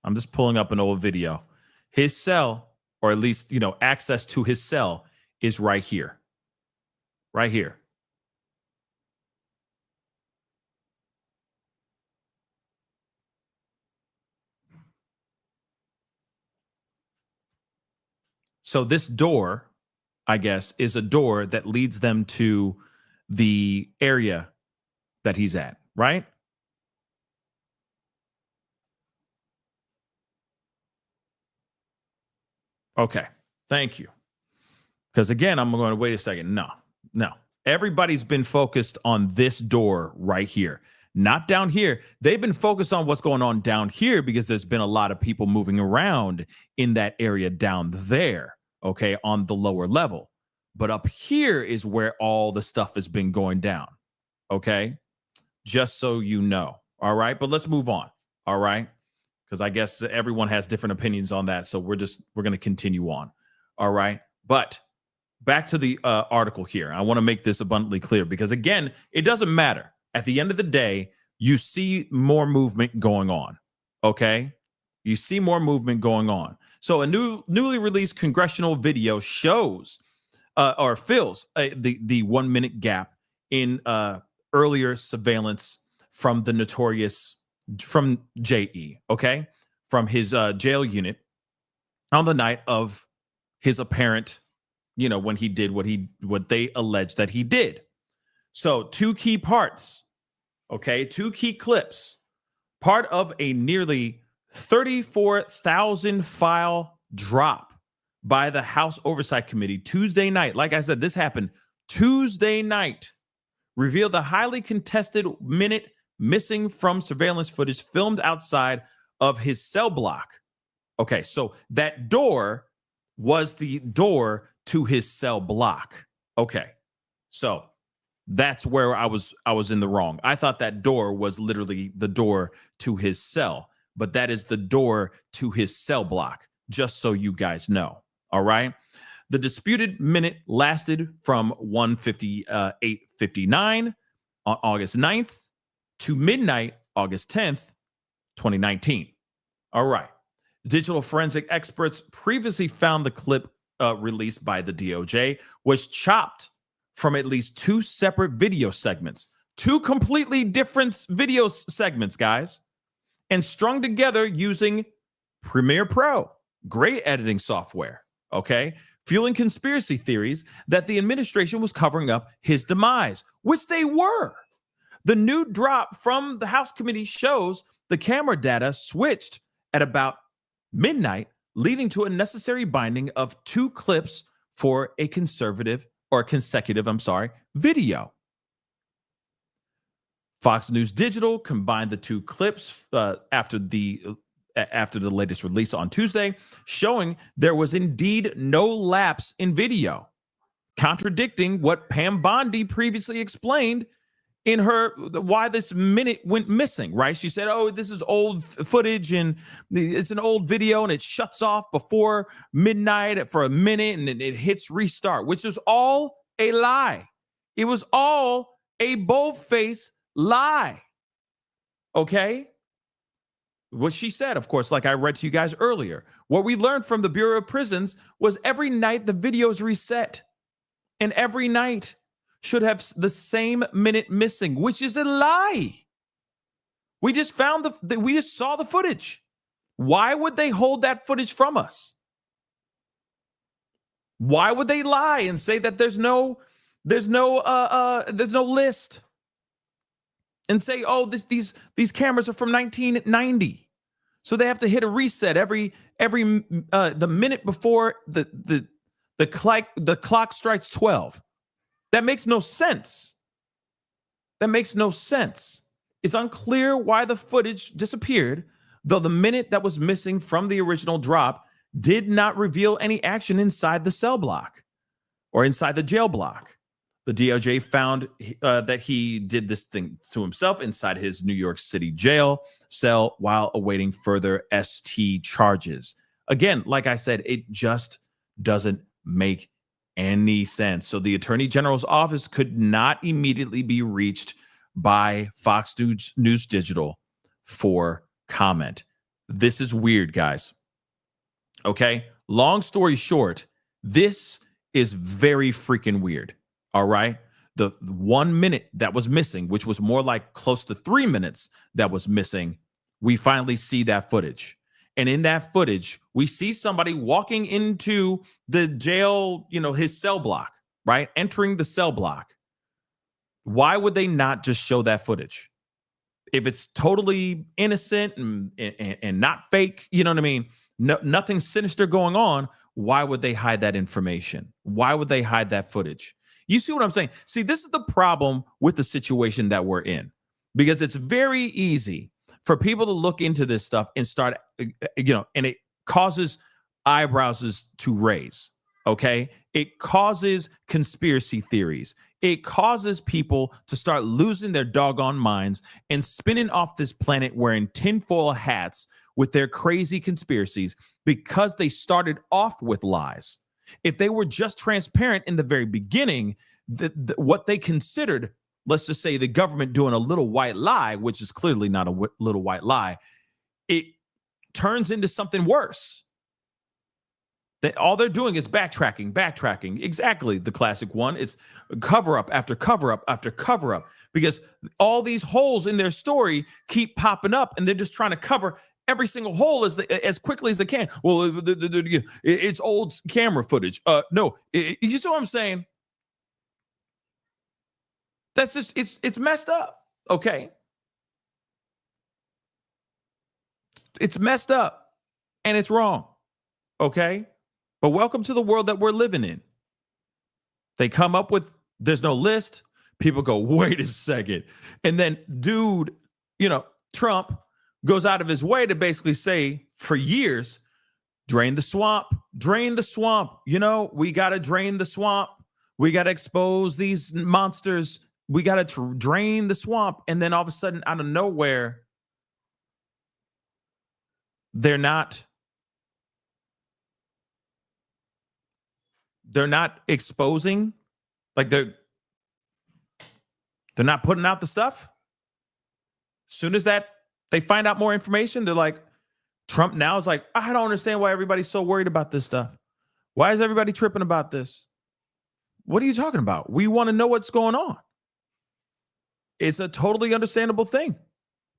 I'm just pulling up an old video. His cell, or at least, access to his cell is right here. Right here. So this door, I guess, is a door that leads them to the area that he's at, right? Okay, thank you. Because again, I'm going to wait a second. No. Everybody's been focused on this door right here, not down here. They've been focused on what's going on down here because there's been a lot of people moving around in that area down there, okay, on the lower level. But up here is where all the stuff has been going down, okay? Just so you know, all right? But let's move on, all right? Because I guess everyone has different opinions on that, so we're going to continue on, all right? But back to the article here. I want to make this abundantly clear because, again, it doesn't matter. At the end of the day, you see more movement going on, okay? You see more movement going on. So a newly released congressional video shows or fills the 1 minute gap in earlier surveillance from the notorious, from JE, okay? From his jail unit on the night of his apparent, when he did what they alleged that he did. So 2 key parts, okay? 2 key clips. Part of a nearly 34,000 file drop by the House Oversight Committee Tuesday night. Like I said, this happened Tuesday night. Revealed the highly contested minute missing from surveillance footage filmed outside of his cell block. Okay, so that door was the door to his cell block. Okay, so that's where I was in the wrong. I thought that door was literally the door to his cell, but that is the door to his cell block, just so you guys know. All right. The disputed minute lasted from 1:58:59 on August 9th to midnight, August 10th, 2019. All right. Digital forensic experts previously found the clip released by the DOJ was chopped from at least 2 separate video segments, 2 completely different video segments, guys, and strung together using Premiere Pro, great editing software, okay? Fueling conspiracy theories that the administration was covering up his demise, which they were. The new drop from the House committee shows the camera data switched at about midnight, leading to a necessary binding of 2 clips for a consecutive video. Fox News Digital combined the 2 clips after the latest release on Tuesday, showing there was indeed no lapse in video, contradicting what Pam Bondi previously explained in her why this minute went missing, right? She said, oh, this is old footage and it's an old video and it shuts off before midnight for a minute and it hits restart, which is all a lie. It was all a bold-faced lie. Okay? What she said, of course, like I read to you guys earlier, what we learned from the Bureau of Prisons was every night the video is reset and every night should have the same minute missing, which is a lie. We just found we just saw the footage. Why would they hold that footage from us? Why would they lie and say that there's no list and say, oh, these cameras are from 1990, so they have to hit a reset every the minute before the clock strikes 12. That makes no sense. That makes no sense. It's unclear why the footage disappeared, though the minute that was missing from the original drop did not reveal any action inside the cell block or inside the jail block. The DOJ found that he did this thing to himself inside his New York City jail cell while awaiting further ST charges. Again, like I said, it just doesn't make any sense. So the Attorney General's office could not immediately be reached by Fox News Digital for comment. this is weird, guys. Okay? Long story short, this is very freaking weird. All right? The 1 minute that was missing, which was more like close to 3 minutes that was missing, we finally see that footage. And in that footage, we see somebody walking into the jail, his cell block, right? Entering the cell block. Why would they not just show that footage? If it's totally innocent and not fake, you know what I mean? Nothing sinister going on. Why would they hide that information? Why would they hide that footage? You see what I'm saying? See, this is the problem with the situation that we're in, because it's very easy for people to look into this stuff and start, and it causes eyebrows to raise. Okay. It causes conspiracy theories. It causes people to start losing their doggone minds and spinning off this planet wearing tinfoil hats with their crazy conspiracies because they started off with lies. If they were just transparent in the very beginning, what they considered, let's just say the government doing a little white lie, which is clearly not a little white lie, it turns into something worse. All they're doing is backtracking. Exactly, the classic one. It's cover up after cover up after cover up, because all these holes in their story keep popping up, and they're just trying to cover every single hole as quickly as they can. Well, it's old camera footage. No, you see what I'm saying? That's just it's messed up. Okay, it's messed up and it's wrong. Okay. But welcome to the world that we're living in. They come up with, there's no list. People go, wait a second. And then Trump goes out of his way to basically say for years, drain the swamp. We got to drain the swamp. We got to expose these monsters. We got to drain the swamp. And then all of a sudden, out of nowhere, they're not exposing, like they're not putting out the stuff. As soon as they find out more information, they're like, Trump now is like, I don't understand why everybody's so worried about this stuff. Why is everybody tripping about this? What are you talking about? We want to know what's going on. It's a totally understandable thing.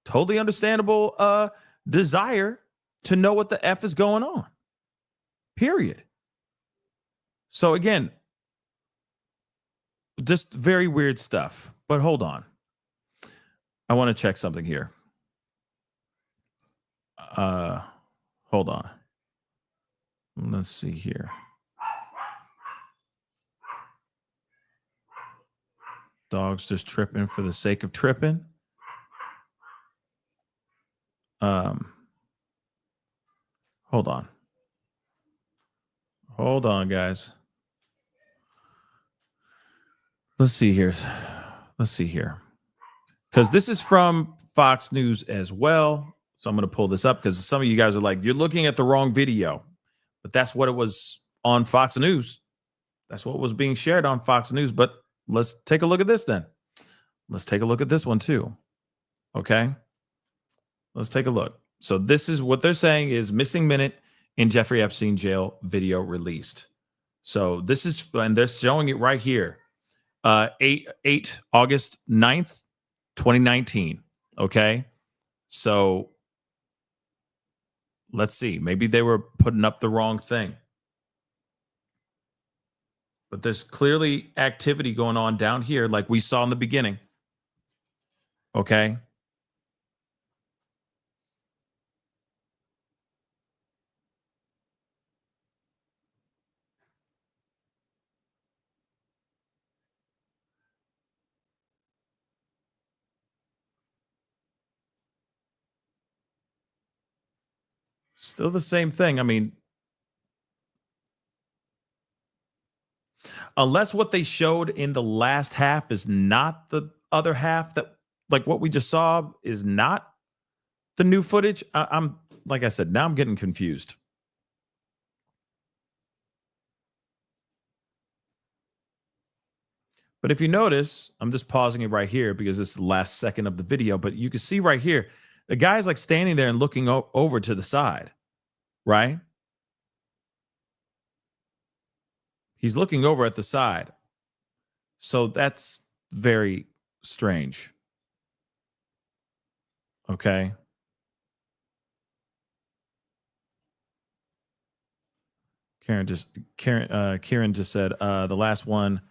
Totally understandable desire to know what the F is going on. Period. So again, just very weird stuff. But hold on. I want to check something here. Hold on. Let's see here. Dogs just tripping for the sake of tripping. Hold on. Hold on, guys. Let's see here. Because this is from Fox News as well. So I'm going to pull this up because some of you guys are like, you're looking at the wrong video. But that's what it was on Fox News. That's what was being shared on Fox News. But let's take a look at this then. Let's take a look at this one too. Okay? Let's take a look. So this is what they're saying is missing minute in Jeffrey Epstein jail video released. So this is, and they're showing it right here. 8 August 9th, 2019. Okay. So let's see. Maybe they were putting up the wrong thing. But there's clearly activity going on down here, like we saw in the beginning. Okay. Still the same thing. I mean, unless what they showed in the last half is not the other half, that like what we just saw is not the new footage. I'm like I said, now I'm getting confused. But if you notice, I'm just pausing it right here because it's the last second of the video, but you can see right here, The guy's like standing there and looking over to the side, right? He's looking over at the side. So that's very strange. Okay. Kieran just said the last one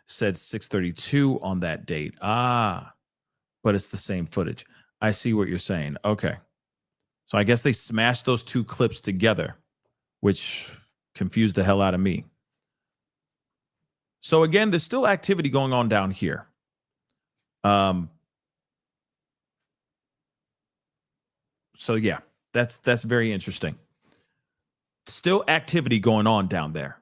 said 6:32 on that date. But it's the same footage. I see what you're saying. Okay. So I guess they smashed those two clips together, which confused the hell out of me. So again, there's still activity going on down here. So yeah, that's very interesting. Still activity going on down there.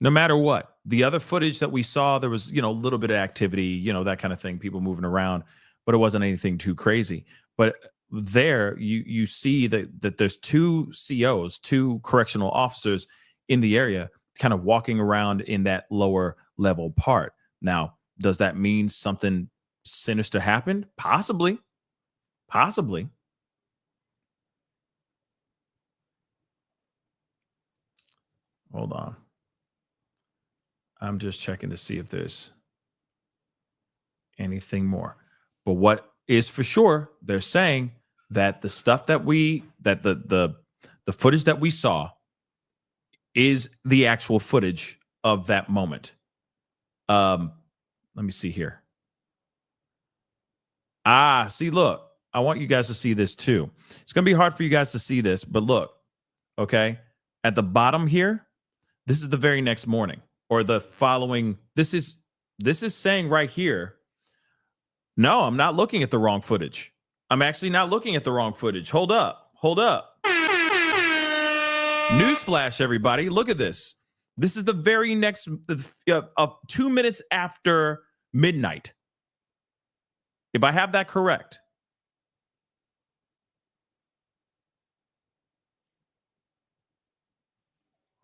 No matter what. The other footage that we saw, there was, a little bit of activity, that kind of thing, people moving around, but it wasn't anything too crazy. But there you see that there's two COs, two correctional officers in the area kind of walking around in that lower level part. Now, does that mean something sinister happened? Possibly. Possibly. Hold on. I'm just checking to see if there's anything more. But what is for sure, they're saying that the stuff that the footage that we saw is the actual footage of that moment. Let me see here. See, look, I want you guys to see this too. It's going to be hard for you guys to see this, but look, okay, at the bottom here, this is the very next morning or the following. This is saying right here, no, I'm not looking at the wrong footage. I'm actually not looking at the wrong footage. Hold up. Newsflash, everybody. Look at this. This is the very next 2 minutes after midnight. If I have that correct.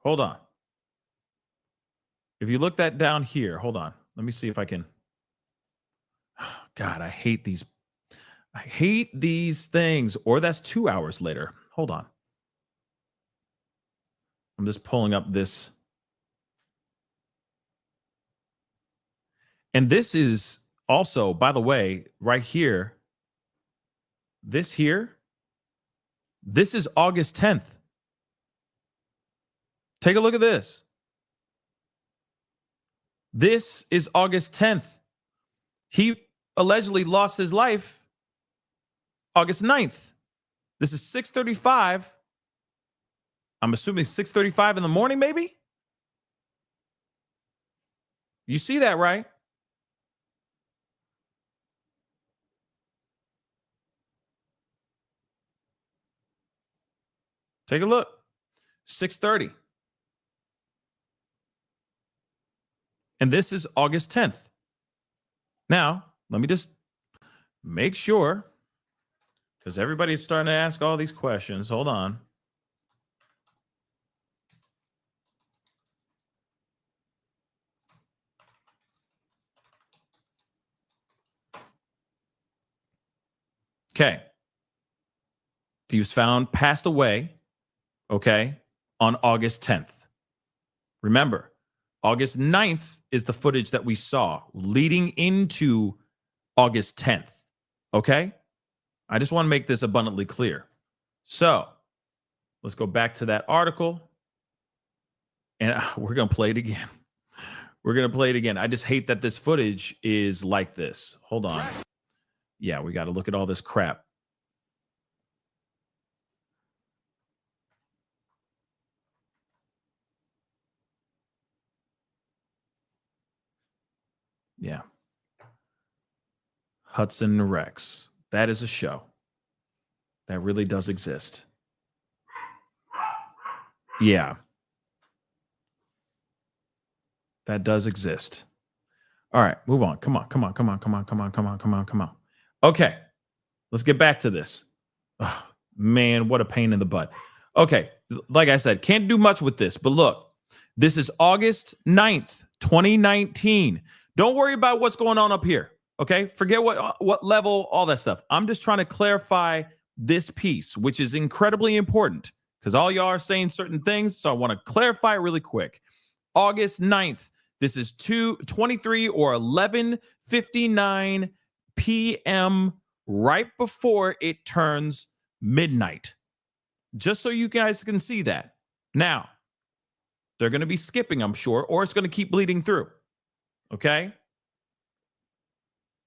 Hold on. If you look that down here, hold on. Let me see if I can. Oh, God, I hate these things. Or that's 2 hours later. Hold on. I'm just pulling up this. And this is also, by the way, right here. This is August 10th. Take a look at this. This is August 10th. He allegedly lost his life August 9th. This is 6:35. I'm assuming 6:35 in the morning, maybe? You see that, right? Take a look. 6:30. And this is August 10th. Now, let me just make sure, because everybody's starting to ask all these questions. Hold on. Okay. He was found passed away, okay, on August 10th. Remember, August 9th is the footage that we saw leading into August 10th, okay? I just want to make this abundantly clear. So let's go back to that article, and we're going to play it again. We're going to play it again. I just hate that this footage is like this. Hold on. Yeah, we got to look at all this crap. Yeah. Hudson Rex. That is a show. That really does exist. Yeah. That does exist. All right, move on. Come on. Okay. Let's get back to this. Oh, man, what a pain in the butt. Okay. Like I said, can't do much with this, but look, this is August 9th, 2019. Don't worry about what's going on up here. Okay, forget what level, all that stuff. I'm just trying to clarify this piece, which is incredibly important because all y'all are saying certain things. So I want to clarify really quick. August 9th, this is 2:23 or 11:59 p.m. right before it turns midnight. Just so you guys can see that. Now, they're going to be skipping, I'm sure, or it's going to keep bleeding through. Okay?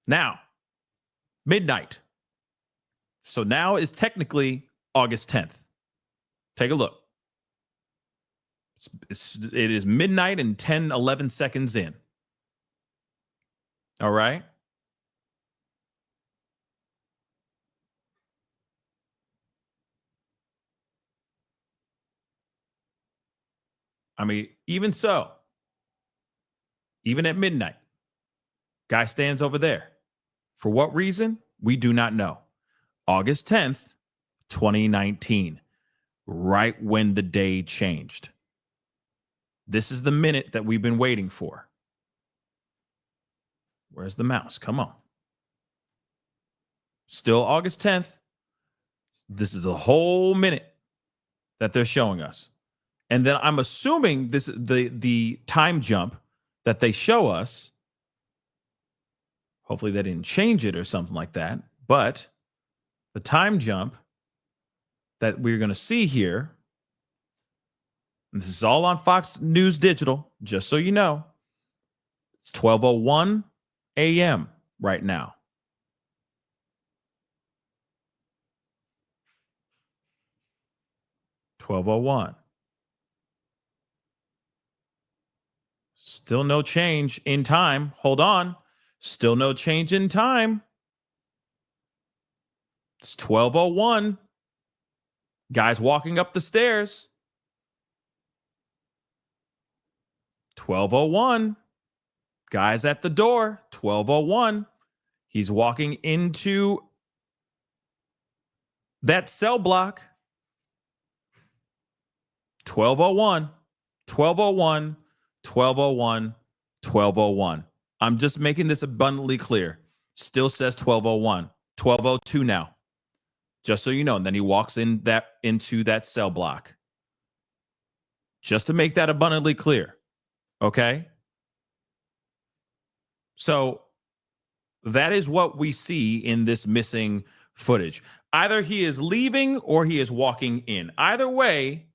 Now, midnight. So now is technically August 10th. Take a look. It is midnight and 11 seconds in. All right? I mean, even so, even at midnight, guy stands over there. For what reason? We do not know. August 10th, 2019, right when the day changed. This is the minute that we've been waiting for. Where's the mouse? Come on. Still August 10th. This is a whole minute that they're showing us. And then I'm assuming this the time jump that they show us. Hopefully they didn't change it or something like that. But the time jump that we're going to see here, and this is all on Fox News Digital, just so you know, it's 12:01 a.m. right now. $12:01. Still no change in time. Hold on. Still no change in time. It's 12:01. Guys walking up the stairs. 12:01. Guys at the door. 12:01. He's walking into that cell block. 12:01. 12:01. 12:01. 12:01. I'm just making this abundantly clear. Still says 12:01. 12:02 now. Just so you know. And then he walks into that cell block. Just to make that abundantly clear. Okay? So that is what we see in this missing footage. Either he is leaving or he is walking in. Either way,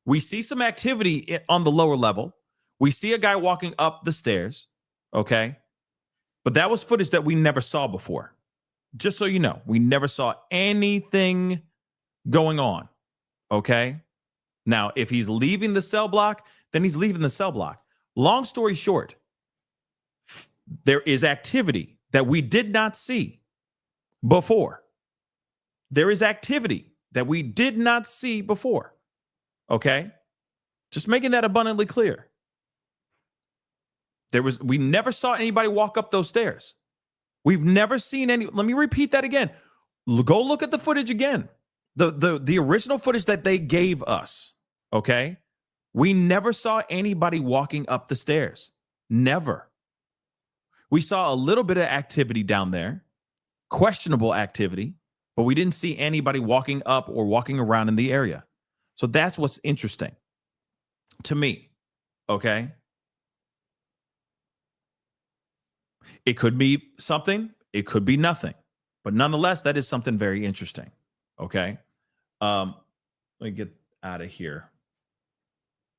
we see some activity on the lower level. We see a guy walking up the stairs. Okay? But that was footage that we never saw before. Just so you know, we never saw anything going on. Okay? Now, if he's leaving the cell block, then he's leaving the cell block. Long story short, there is activity that we did not see before. There is activity that we did not see before. Okay? Just making that abundantly clear. We never saw anybody walk up those stairs. We've never seen any. Let me repeat that again. Go look at the footage again. The original footage that they gave us. Okay? We never saw anybody walking up the stairs. Never. We saw a little bit of activity down there, questionable activity, but we didn't see anybody walking up or walking around in the area. So that's what's interesting to me. Okay? It could be something. It could be nothing. But nonetheless, that is something very interesting. Okay? Let me get out of here.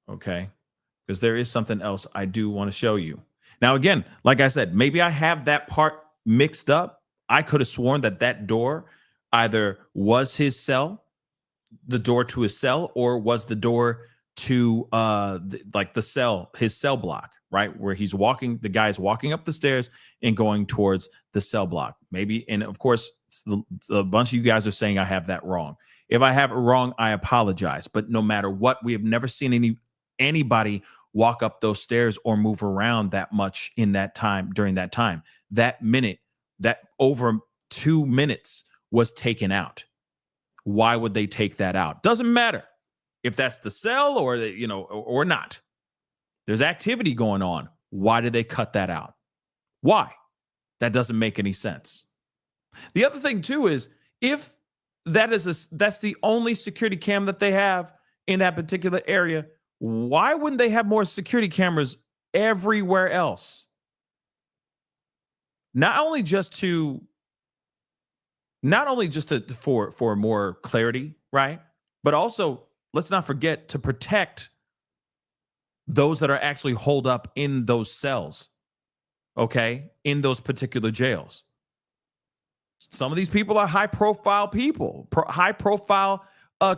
Okay? Because there is something else I do want to show you. Now, again, like I said, maybe I have that part mixed up. I could have sworn that door either was his cell, the door to his cell, or was the door to the cell, his cell block, right? Where the guy's walking up the stairs and going towards the cell block. Maybe, and of course, a bunch of you guys are saying I have that wrong. If I have it wrong, I apologize. But no matter what, we have never seen anybody walk up those stairs or move around that much in that time, during that time. That minute, that over 2 minutes was taken out. Why would they take that out? Doesn't matter if that's the cell or or not. There's activity going on. Why did they cut that out? Why? That doesn't make any sense. The other thing too is if that's the only security cam that they have in that particular area, why wouldn't they have more security cameras everywhere else? Not only just for more clarity, right? But also, let's not forget to protect those that are actually holed up in those cells, okay, in those particular jails. Some of these people are high-profile people, high-profile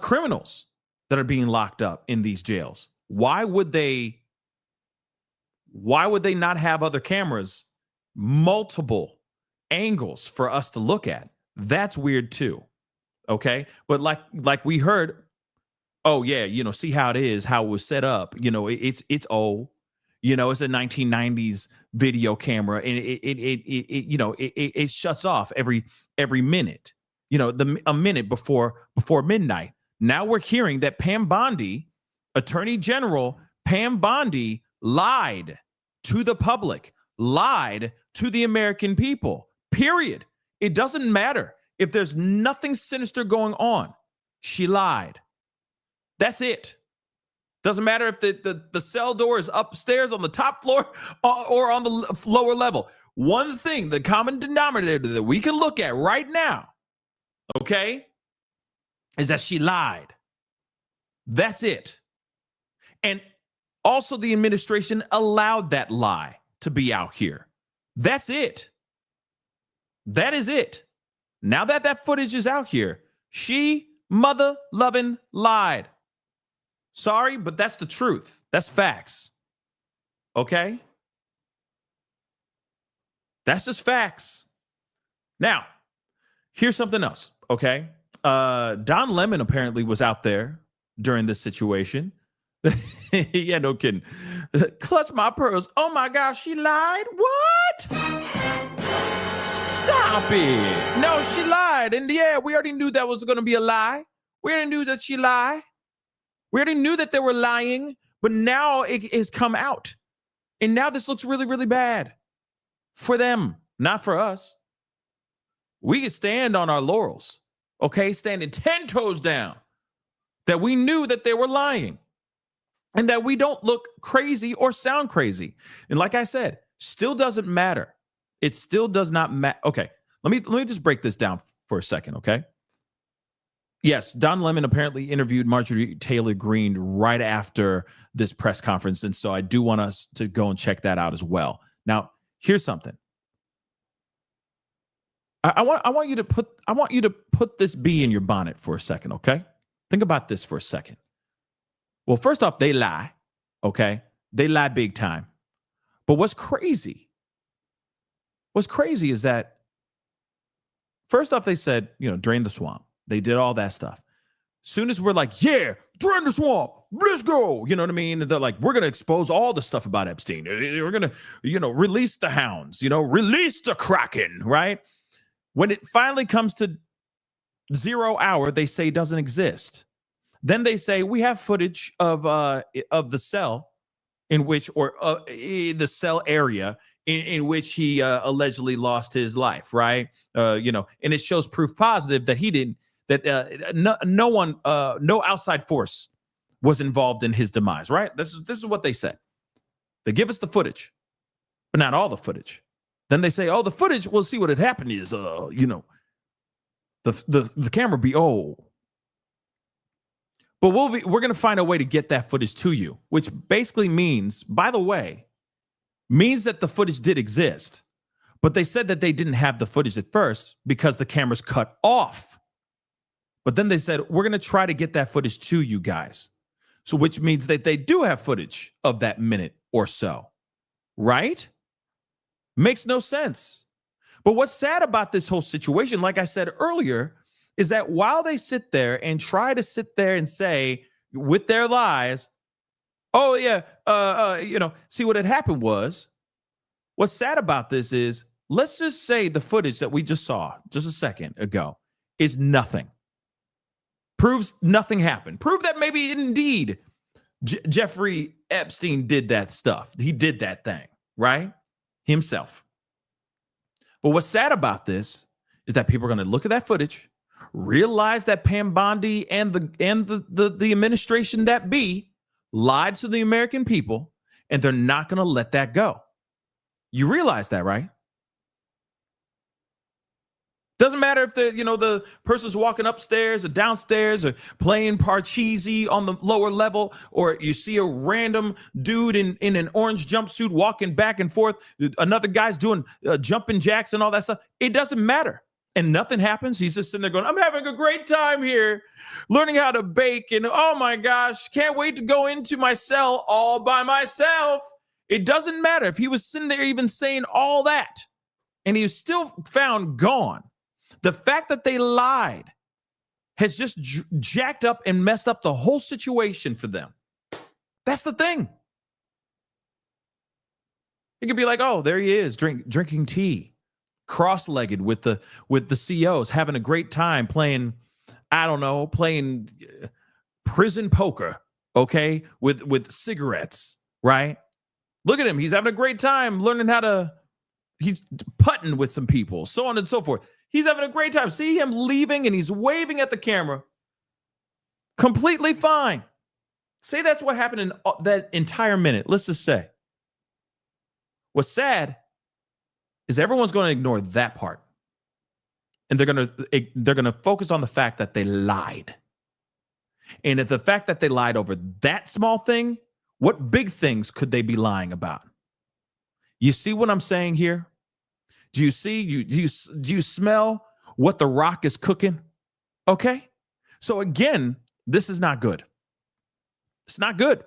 criminals that are being locked up in these jails. Why would they not have other cameras, multiple angles for us to look at? That's weird too. Okay? But like we heard, oh yeah, see how it is, how it was set up. It's old. It's a 1990s video camera, and it shuts off every minute. A minute before midnight. Now we're hearing that Pam Bondi, Attorney General Pam Bondi, lied to the public, lied to the American people. Period. It doesn't matter if there's nothing sinister going on. She lied. That's it. Doesn't matter if the cell door is upstairs on the top floor or on the lower level. One thing, the common denominator that we can look at right now, okay, is that she lied. That's it. And also the administration allowed that lie to be out here. That's it. That is it. Now that footage is out here, she mother-loving lied. Sorry, but that's the truth. That's facts. Okay? That's just facts. Now, here's something else, okay? Don Lemon apparently was out there during this situation. Yeah, no kidding. Clutch my pearls. Oh my gosh, she lied? What? Stop it. No, she lied. And yeah, we already knew that was going to be a lie. We already knew that she lied. We already knew that they were lying, but now it has come out. And now this looks really, really bad for them, not for us. We can stand on our laurels, okay? Standing 10 toes down that we knew that they were lying and that we don't look crazy or sound crazy. And like I said, still doesn't matter. It still does not matter. Okay, let me just break this down for a second, okay? Yes, Don Lemon apparently interviewed Marjorie Taylor Greene right after this press conference, and so I do want us to go and check that out as well. Now, here's something. I want you to put this bee in your bonnet for a second, okay? Think about this for a second. Well, first off, they lie, okay? They lie big time. But what's crazy is that first off, they said, drain the swamp. They did all that stuff. Soon as we're like, yeah, drain the swamp, let's go. You know what I mean? They're like, we're going to expose all the stuff about Epstein. We're going to, release the hounds, release the Kraken, right? When it finally comes to 0 hour, they say doesn't exist. Then they say we have footage of the cell in which, or the cell area in which he allegedly lost his life, right? And it shows proof positive that he didn't. That no outside force was involved in his demise, right? This is what they said. They give us the footage, but not all the footage. Then they say, oh, the footage, we'll see what had happened is, the camera be old. But we're going to find a way to get that footage to you, which basically means, by the way, means that the footage did exist. But they said that they didn't have the footage at first because the camera's cut off. But then they said, we're going to try to get that footage to you guys. So which means that they do have footage of that minute or so, right? Makes no sense. But what's sad about this whole situation, like I said earlier, is that while they sit there and try to sit there and say with their lies, oh yeah, see what had happened was, what's sad about this is, let's just say the footage that we just saw just a second ago is nothing. Proves nothing happened. Prove that maybe indeed Jeffrey Epstein did that stuff. He did that thing, right? Himself. But what's sad about this is that people are going to look at that footage, realize that Pam Bondi and the administration that be lied to the American people, and they're not going to let that go. You realize that, right? Doesn't matter if the person's walking upstairs or downstairs or playing Parcheesi on the lower level, or you see a random dude in an orange jumpsuit walking back and forth. Another guy's doing jumping jacks and all that stuff. It doesn't matter. And nothing happens. He's just sitting there going, I'm having a great time here, learning how to bake. And oh my gosh, can't wait to go into my cell all by myself. It doesn't matter if he was sitting there even saying all that and he was still found gone. The fact that they lied has just jacked up and messed up the whole situation for them. That's the thing. It could be like, oh, there he is, drinking tea, cross-legged with the CEOs, having a great time playing prison poker, okay, with cigarettes, right? Look at him. He's having a great time learning he's putting with some people, so on and so forth. He's having a great time. See him leaving and he's waving at the camera. Completely fine. Say that's what happened in that entire minute. Let's just say. What's sad is everyone's going to ignore that part. And they're going to focus on the fact that they lied. And if the fact that they lied over that small thing, what big things could they be lying about? You see what I'm saying here? Do you see? Do you smell what The Rock is cooking? Okay. So again, this is not good. It's not good.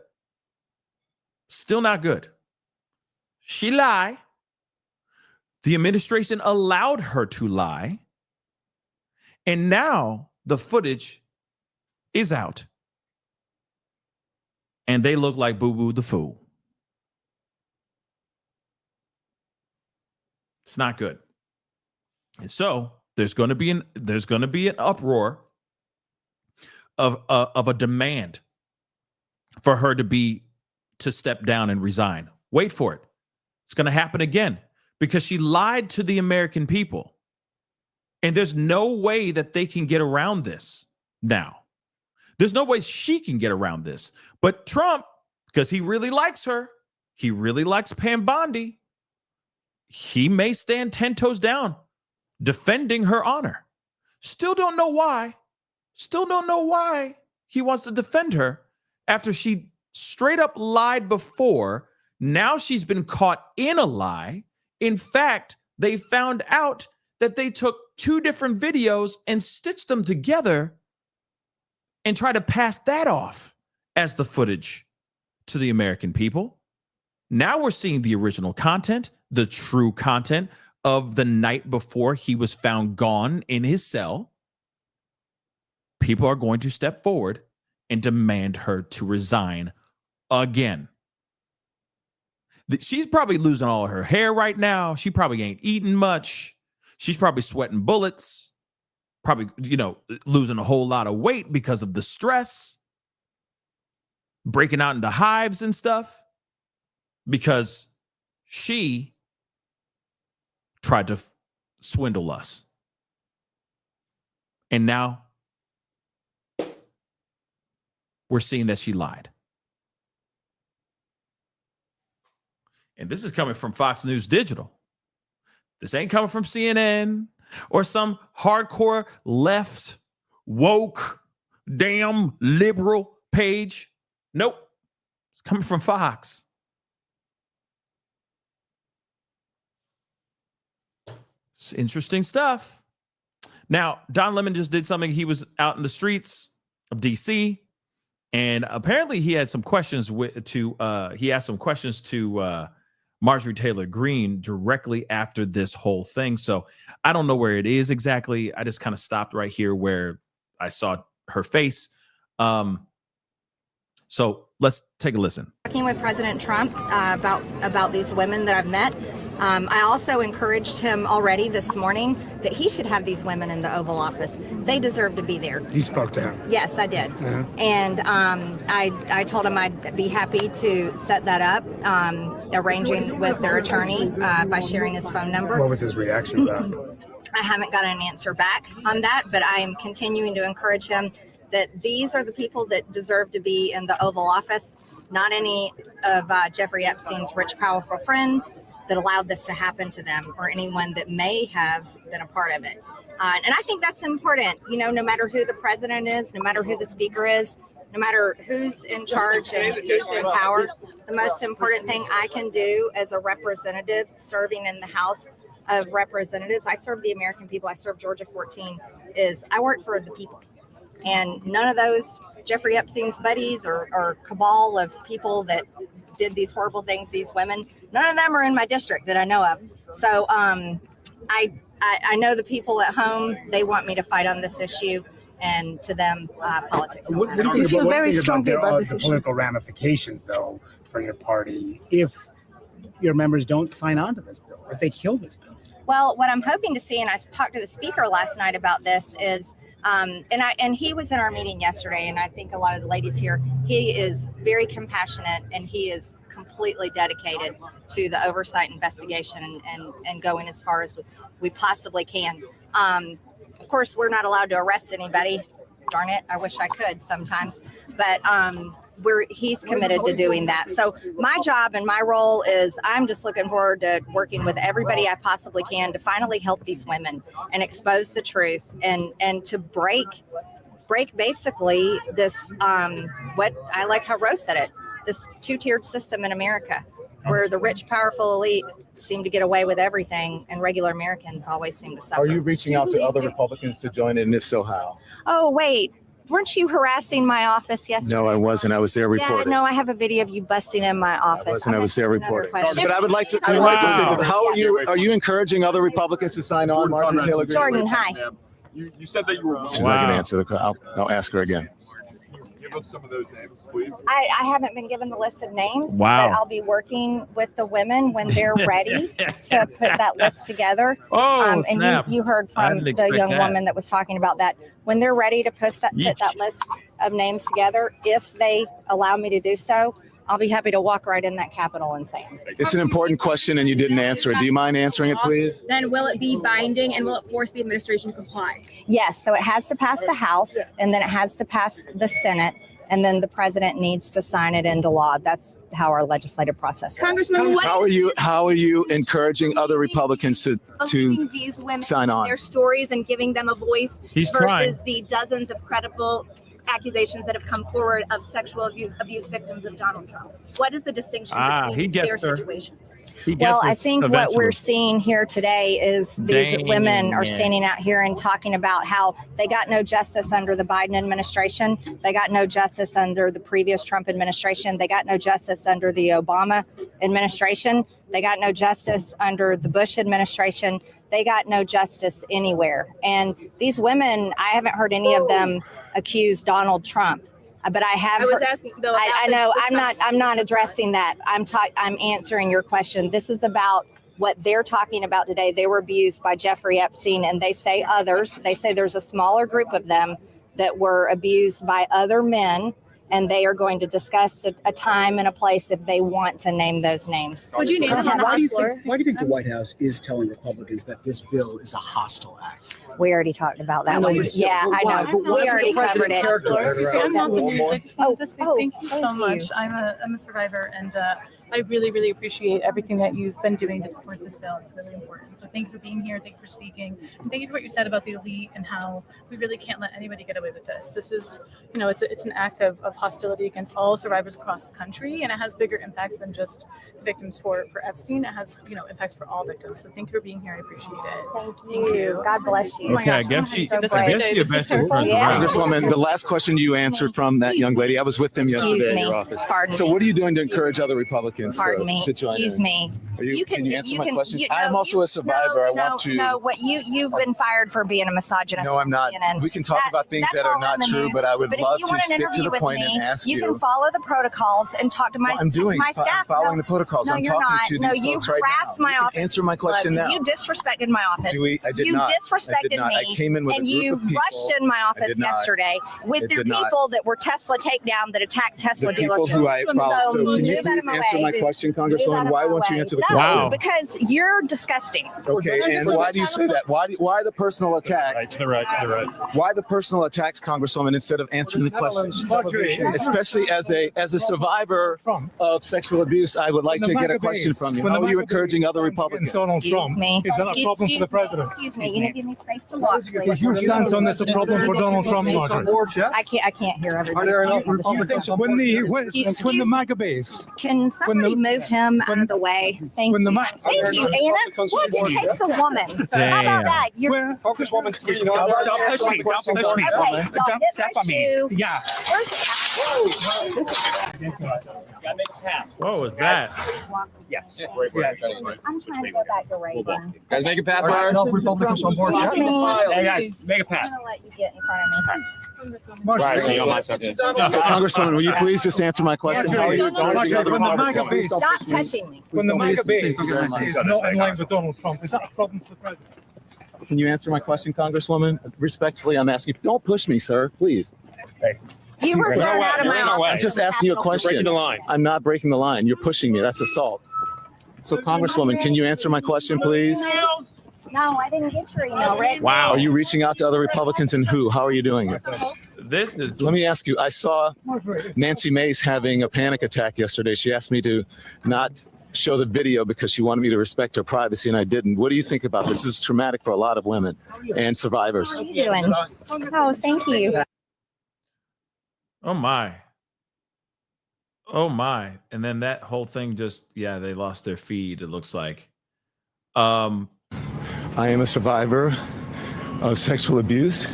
Still not good. She lied. The administration allowed her to lie. And now the footage is out. And they look like Boo Boo the Fool. It's not good. And so there's going to be an uproar of a demand for her to step down and resign. Wait for it. It's going to happen again because she lied to the American people. And there's no way that they can get around this now. There's no way she can get around this. But Trump, because he really likes her, he really likes Pam Bondi, he may stand 10 toes down defending her honor. Still don't know why. Still don't know why he wants to defend her after she straight up lied before. Now she's been caught in a lie. In fact, they found out that they took two different videos and stitched them together and tried to pass that off as the footage to the American people. Now we're seeing the original content, the true content of the night before he was found gone in his cell. People are going to step forward and demand her to resign again. She's probably losing all of her hair right now. She probably ain't eating much. She's probably sweating bullets. Probably, losing a whole lot of weight because of the stress. Breaking out into hives and stuff. Because she tried to swindle us. And now we're seeing that she lied. And this is coming from Fox News Digital. This ain't coming from CNN or some hardcore left, woke, damn liberal page. Nope. It's coming from Fox. It's interesting stuff. Now, Don Lemon just did something. He was out in the streets of DC, and apparently he had some questions he asked some questions to Marjorie Taylor Greene directly after this whole thing. So I don't know where it is exactly. I just kind of stopped right here where I saw her face. So let's take a listen. Talking with President Trump about these women that I've met. I also encouraged him already this morning that he should have these women in the Oval Office. They deserve to be there. You spoke to him. Yes, I did. And I told him I'd be happy to set that up, arranging with their attorney by sharing his phone number. What was his reaction to that? I haven't got an answer back on that, but I am continuing to encourage him that these are the people that deserve to be in the Oval Office, not any of Jeffrey Epstein's rich, powerful friends that allowed this to happen to them, or anyone that may have been a part of it. And I think that's important, no matter who the president is, no matter who the speaker is, no matter who's in charge and who's in power, the most important thing I can do as a representative serving in the House of Representatives, I serve the American people, I serve Georgia 14, is I work for the people. And none of those Jeffrey Epstein's buddies or cabal of people that did these horrible things, these women, none of them are in my district that I know of. So I know the people at home, they want me to fight on this issue, and to them, politics. What do you think about the political ramifications, though, for your party if your members don't sign on to this bill, if they kill this bill? Well, what I'm hoping to see, and I talked to the speaker last night about this, is and he was in our meeting yesterday, and I think a lot of the ladies here, he is very compassionate, and he is completely dedicated to the oversight investigation and going as far as we possibly can. Of course, we're not allowed to arrest anybody. Darn it, I wish I could sometimes, but he's committed to doing that. So my job and my role is I'm just looking forward to working with everybody I possibly can to finally help these women and expose the truth and to break basically this, what I like how Rose said it, this two-tiered system in America where the rich, powerful elite seem to get away with everything and regular Americans always seem to suffer. Are you reaching out to other Republicans to join in, and if so, how? Oh, wait. Weren't you harassing my office yesterday? No, I wasn't. I was there reporting. Yeah, no, I have a video of you busting in my office. I was there reporting. Question. But I would like to. How are you encouraging other Republicans to sign on? Martin Taylor Greene? Jordan, hi. You said that you were. She's not going to answer the call. I'll ask her again. Give us some of those names, please. I haven't been given the list of names. Wow. But I'll be working with the women when they're ready to put that list together. Oh, and snap. you heard I from didn't the expect young that. woman that was talking about that. When they're ready to put that list of names together, if they allow me to do so, I'll be happy to walk right in that Capitol and say it. It's an important question, and you didn't answer it. Do you mind answering it, please? Then will it be binding, and will it force the administration to comply? Yes, so it has to pass the House, and then it has to pass the Senate, and then the president needs to sign it into law. That's how our legislative process works. Congressman, How are you encouraging other Republicans to believing these women, sign on? their stories, and giving them a voice He's versus trying. the dozens of credible accusations that have come forward of sexual abuse victims of Donald Trump? What is the distinction he between gets their her. situations? Well, I think what we're seeing here today is these Dang women are it. standing out here and talking about how they got no justice under the Biden administration. They got no justice under the previous Trump administration. They got no justice under the Obama administration. They got no justice under the Bush administration. They got no justice anywhere. And these women, I haven't heard any of them accuse Donald Trump. But I have. I was heard- asking though. I know. I'm not addressing that. I'm answering your question. This is about what they're talking about today. They were abused by Jeffrey Epstein, and they say others. They say there's a smaller group of them that were abused by other men, and they are going to discuss a time and a place if they want to name those names. Would you name them on the House floor? Why do you think the White House is telling Republicans that this bill is a hostile act? We already talked about that. I know you said, Yeah, but I why? know. But why We would already the president covered it. characterize it? I'm not the news. I just wanted to say thank you so thank much. you. I'm a survivor, and I really, really appreciate everything that you've been doing to support this bill. It's really important. So thank you for being here. Thank you for speaking. And thank you for what you said about the elite and how we really can't let anybody get away with this. This is, it's an act of hostility against all survivors across the country, and it has bigger impacts than just victims for Epstein. It has, impacts for all victims. So thank you for being here. I appreciate it. Thank you. God bless you. Oh my Okay, I gosh, guess she. this I is guess great. she a This is best terrifying. friend. Yeah. Congresswoman, the last question you answered from that young lady, I was with them Excuse yesterday me. at your office. Pardon So me. what are you doing to encourage other Republicans Republicans Pardon me. to join Excuse in. me. Can you answer my questions? I am also a survivor. I want to. No, what you've been fired for being a misogynist. No, I'm not. CNN. We can talk about things that are not true, but I would love to stick to the point and ask you. You can follow the protocols and talk to my I'm doing. my staff. I'm following the protocols. No, I'm you're talking not. to No, these you folks right harassed now. my You can office. answer my question now. You disrespected my office. I did you not. disrespected I did not. me. I came in with and a group you of people. rushed in my I office did not. yesterday with I your did not. people that were Tesla takedown that attacked Tesla The people dealerships. who I followed. So can you move out of please my answer way. my question, Move out Congresswoman? of Why my won't you way. answer the No, question? because you're disgusting. Okay, and why do you say that? Why the personal attacks? To the right. Why the personal attacks, Congresswoman, instead of answering the questions? Especially as a survivor of sexual abuse, I would like to get a question from you. How are you encouraging other Republicans? Donald Trump. Is that a problem for the president? Excuse me. You give me space to walk, please. Is your stance on this a problem for Donald Trump, Marjorie? I can't hear everybody. When the MAGA base, Can somebody move him out of the way? Thank you. Thank you, Anna. Look, it takes a woman. How about that? You're Congresswoman, don't push me. Don't push me. Okay, don't hit my shoe. Yeah. What was that? Yes. I'm trying to go back to Reagan. Guys, make a path for enough Republicans on board. Hey guys, make a path. I'm gonna let you get in front of me. Right, so you're on my section. So, Congresswoman, will you please just answer my question? How are you encouraging other Republicans? Stop touching me. When the MAGA base is not in line with Donald Trump, is that a problem for the president? Can you answer my question, Congresswoman? Respectfully, I'm asking. Don't push me, sir, please. Hey. You were thrown out of my office. I'm just asking you a question. Breaking the line. I'm not breaking the line. You're pushing me. That's assault. So, Congresswoman, can you answer my question, please? No, I didn't get your email, Rick. Wow. Are you reaching out to other Republicans and who? How are you doing it? This is. Let me ask you. I saw Nancy Mace having a panic attack yesterday. She asked me to not show the video because she wanted me to respect her privacy, and I didn't. What do you think about this? This is traumatic for a lot of women and survivors. How are you doing? Oh, thank you. Oh my. Oh my. And then that whole thing just, they lost their feed, it looks like. I am a survivor of sexual abuse,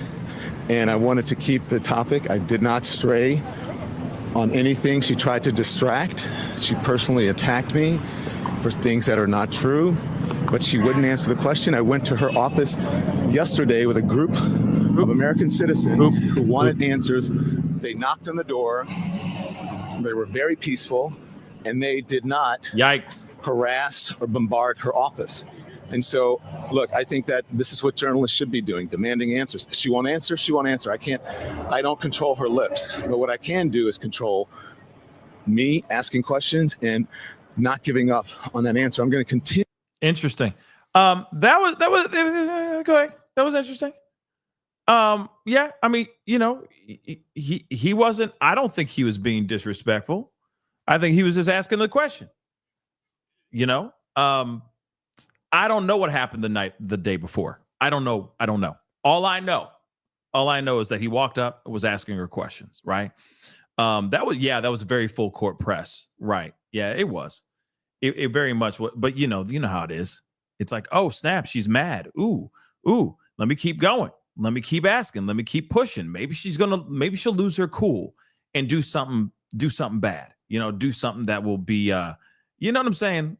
and I wanted to keep the topic. I did not stray on anything. She tried to distract. She personally attacked me for things that are not true, but she wouldn't answer the question. I went to her office yesterday with a group of American citizens who wanted answers. They knocked on the door. They were very peaceful, and they did not harass or bombard her office. And so, look, I think that this is what journalists should be doing, demanding answers. She won't answer, she won't answer. I don't control her lips. But what I can do is control me asking questions and not giving up on that answer. I'm going to continue. Interesting. That was okay. That was interesting. Yeah, I mean, he wasn't, I don't think he was being disrespectful. I think he was just asking the question. I don't know what happened the day before. I don't know. All I know is that he walked up and was asking her questions, right? That was very full court press. Right. Yeah, it was. It very much was, but you know how it is. It's like, oh, snap, she's mad. Ooh, let me keep going. Let me keep asking. Let me keep pushing. Maybe she'll lose her cool and do something bad. Do something that will be you know what I'm saying?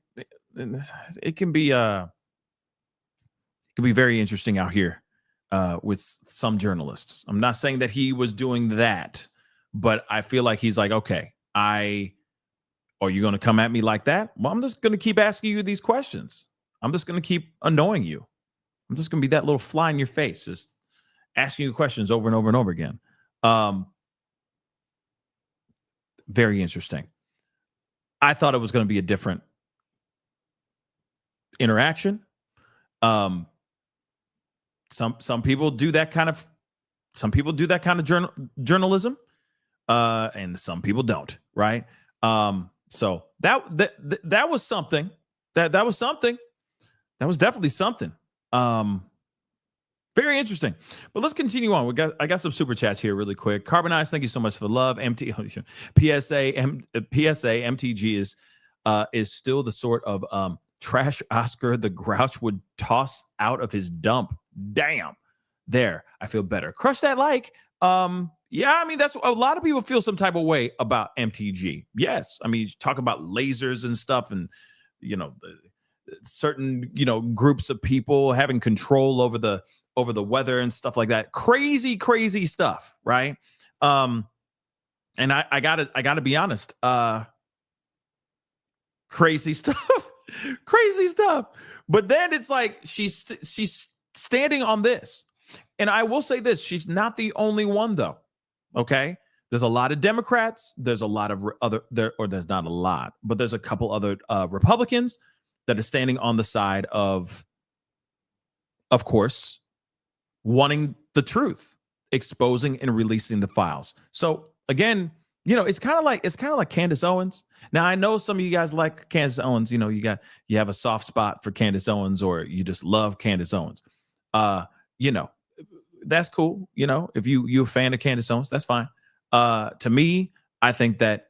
It can be very interesting out here with some journalists. I'm not saying that he was doing that, but I feel like he's like, okay, are you going to come at me like that? Well, I'm just going to keep asking you these questions. I'm just going to keep annoying you. I'm just going to be that little fly in your face, just asking you questions over and over and over again. Very interesting. I thought it was going to be a different interaction. Some people do that kind of journalism, and some people don't, right? So that was something. That was something. That was definitely something. Very interesting. But let's continue on. I got some super chats here really quick. Carbonized, thank you so much for the love. PSA MTG is still the sort of trash Oscar the Grouch would toss out of his dump. Damn. There, I feel better. Crush that like. Yeah, I mean, that's a lot of people feel some type of way about MTG. Yes. I mean, you talk about lasers and stuff and, certain, groups of people having control over the weather and stuff like that. Crazy, crazy stuff. Right. And I gotta be honest. Crazy stuff, crazy stuff. But then it's like she's standing on this. And I will say this, she's not the only one though. Okay. There's a lot of Democrats. There's a lot of there's not a lot, but there's a couple other Republicans that are standing on the side of course, wanting the truth, exposing and releasing the files. So again, it's kind of like Candace Owens. Now I know some of you guys like Candace Owens. You have a soft spot for Candace Owens, or you just love Candace Owens. That's cool. If you're a fan of Candace Owens, that's fine. To me, I think that,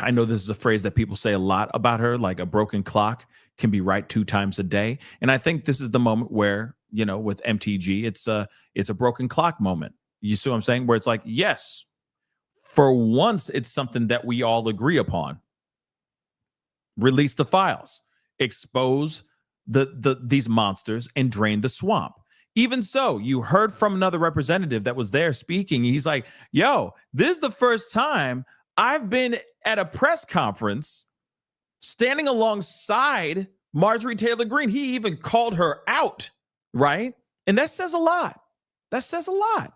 I know this is a phrase that people say a lot about her, like a broken clock can be right 2 times a day. And I think this is the moment where, with MTG, it's a broken clock moment. You see what I'm saying? Where it's like, yes, for once, it's something that we all agree upon. Release the files, expose these monsters, and drain the swamp. Even so, you heard from another representative that was there speaking. He's like, yo, this is the first time I've been at a press conference standing alongside Marjorie Taylor Greene. He even called her out, right? And that says a lot. That says a lot.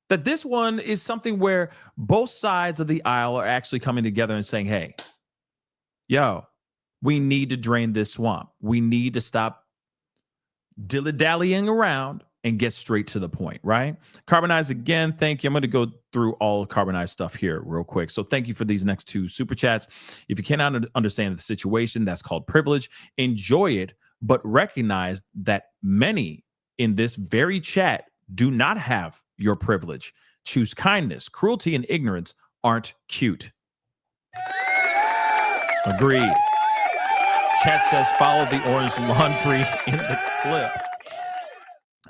That this one is something where both sides of the aisle are actually coming together and saying, hey, yo, we need to drain this swamp. We need to stop dilly-dallying around and get straight to the point, right? Carbonize again, thank you. I'm going to go through all Carbonize stuff here real quick. So thank you for these next 2 super chats. If you cannot understand the situation, that's called privilege. Enjoy it, but recognize that many in this very chat do not have your privilege. Choose kindness. Cruelty and ignorance aren't cute. Agreed. Chat says follow the orange laundry in the clip.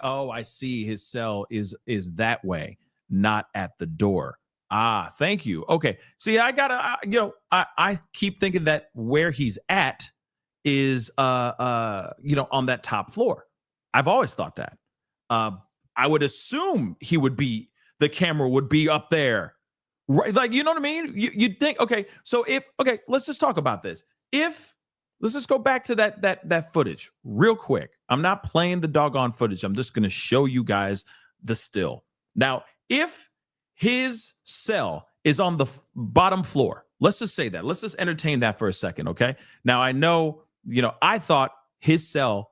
Oh, I see. His cell is that way, not at the door. Ah, thank you. Okay. See, I gotta, I keep thinking that where he's at is, on that top floor. I've always thought that. I would assume the camera would be up there, right? Like, you know what I mean? You'd think, okay. So let's just talk about this. Let's just go back to that footage real quick. I'm not playing the doggone footage. I'm just going to show you guys the still. Now, if his cell is on the bottom floor, let's just say that. Let's just entertain that for a second, okay? Now, I know, I thought his cell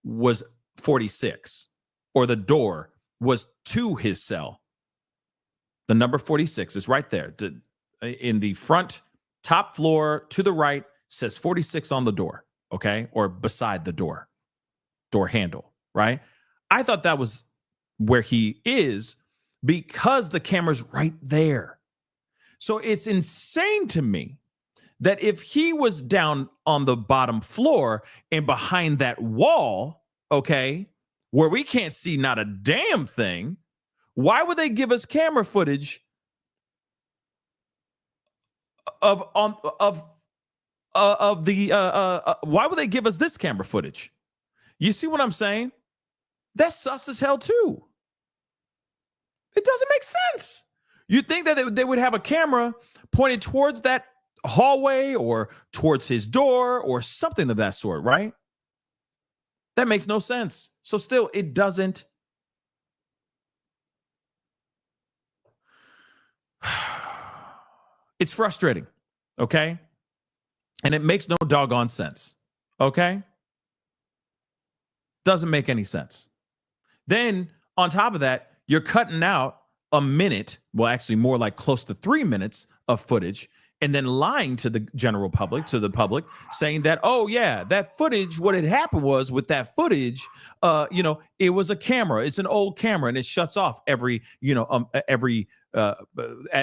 was 46, or the door was to his cell. The number 46 is right there. In the front top floor to the right, says 46 on the door, okay? Or beside the door handle, right? I thought that was where he is because the camera's right there. So it's insane to me that if he was down on the bottom floor and behind that wall, okay, where we can't see not a damn thing, why would they give us camera footage why would they give us this camera footage? You see what I'm saying? That's sus as hell too. It doesn't make sense. You'd think that they would have a camera pointed towards that hallway or towards his door or something of that sort, right? That makes no sense. So still, it doesn't. It's frustrating, okay? And it makes no doggone sense, okay? Doesn't make any sense. Then, on top of that, you're cutting out a minute, well, actually more like close to 3 minutes of footage, and then lying to the general public, to the public, saying that, oh, yeah, that footage, what had happened was with that footage, it was a camera. It's an old camera, and it shuts off every at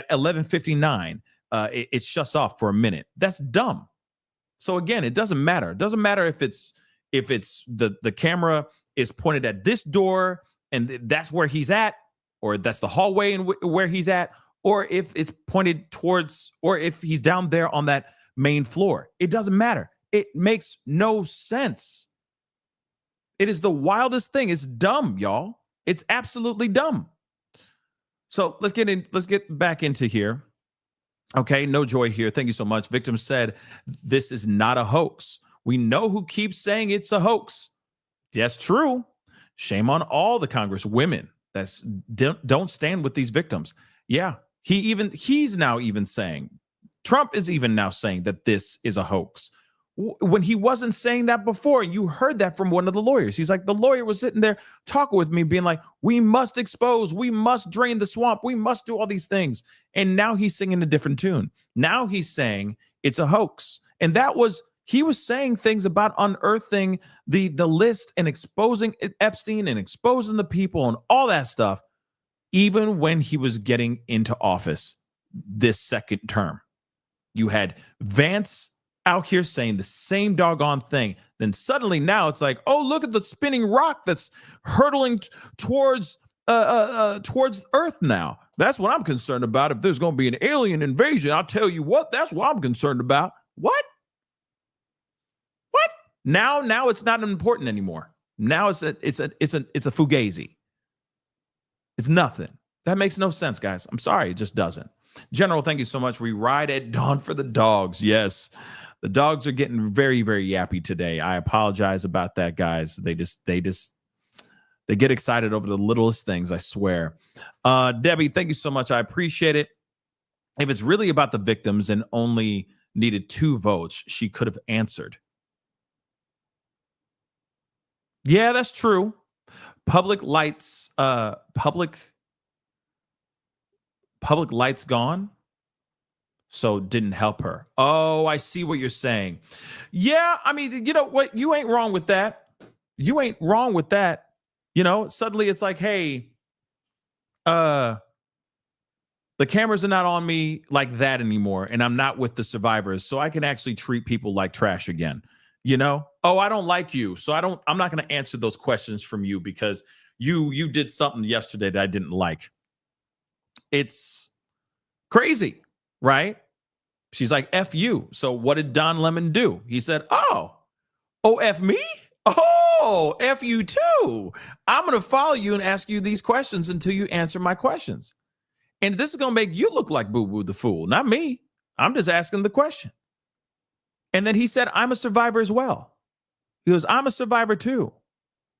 11:59. It shuts off for a minute. That's dumb. So again, it doesn't matter. It doesn't matter if it's the camera is pointed at this door and that's where he's at, or that's the hallway in where he's at, or if it's pointed towards, or if he's down there on that main floor. It doesn't matter. It makes no sense. It is the wildest thing. It's dumb, y'all. It's absolutely dumb. So let's get back into here. Okay, no joy here. Thank you so much. Victim said this is not a hoax. We know who keeps saying it's a hoax. Yes, true. Shame on all the Congress women that don't stand with these victims. Yeah, he's now even saying, Trump is even now saying that this is a hoax. When he wasn't saying that before, you heard that from one of the lawyers. He's like, the lawyer was sitting there talking with me, being like, we must expose, we must drain the swamp, we must do all these things. And now he's singing a different tune. Now he's saying it's a hoax. And he was saying things about unearthing the list and exposing Epstein and exposing the people and all that stuff, even when he was getting into office this second term. You had Vance out here saying the same doggone thing. Then suddenly now it's like, oh, look at the spinning rock that's hurtling towards Earth now. That's what I'm concerned about. If there's going to be an alien invasion, I'll tell you what, that's what I'm concerned about. What? Now it's not important anymore. Now it's a fugazi. It's nothing. That makes no sense, guys. I'm sorry, it just doesn't. General, thank you so much. We ride at dawn for the dogs. Yes. The dogs are getting very, very yappy today. I apologize about that, guys. They get excited over the littlest things, I swear. Debbie, thank you so much. I appreciate it. If it's really about the victims and only needed 2 votes, she could have answered. Yeah, that's true. Public lights gone. So didn't help her. Oh, I see what you're saying. Yeah, I mean, you know what? You ain't wrong with that. You ain't wrong with that. You know, suddenly it's like, hey, the cameras are not on me like that anymore, and I'm not with the survivors, so I can actually treat people like trash again. You know? Oh, I don't like you, so I'm not going to answer those questions from you because you did something yesterday that I didn't like. It's crazy, right? She's like, F you. So what did Don Lemon do? He said, oh, F me? Oh, F you too. I'm going to follow you and ask you these questions until you answer my questions. And this is going to make you look like Boo Boo the Fool, not me. I'm just asking the question. And then he said, I'm a survivor as well. He goes, I'm a survivor too.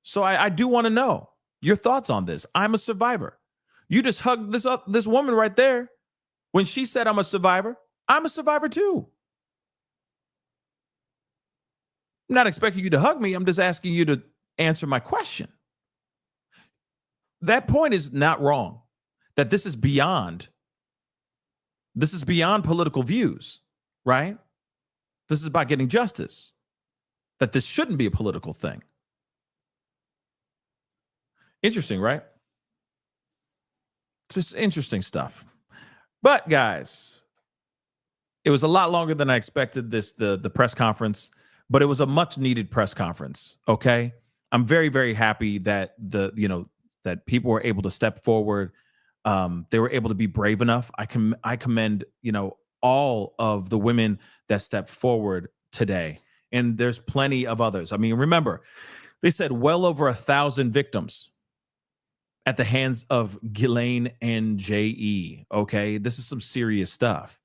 So I do want to know your thoughts on this. I'm a survivor. You just hugged this woman right there. When she said I'm a survivor too. I'm not expecting you to hug me. I'm just asking you to answer my question. That point is not wrong. That this is beyond political views, right? This is about getting justice. That this shouldn't be a political thing. Interesting, right? It's just interesting stuff. But guys, it was a lot longer than I expected the press conference, but it was a much needed press conference. Okay. I'm very, very happy that that people were able to step forward. They were able to be brave enough. I commend, all of the women that stepped forward today. And there's plenty of others. I mean, remember, they said well over 1,000 victims at the hands of Ghislaine and J.E. Okay, this is some serious stuff.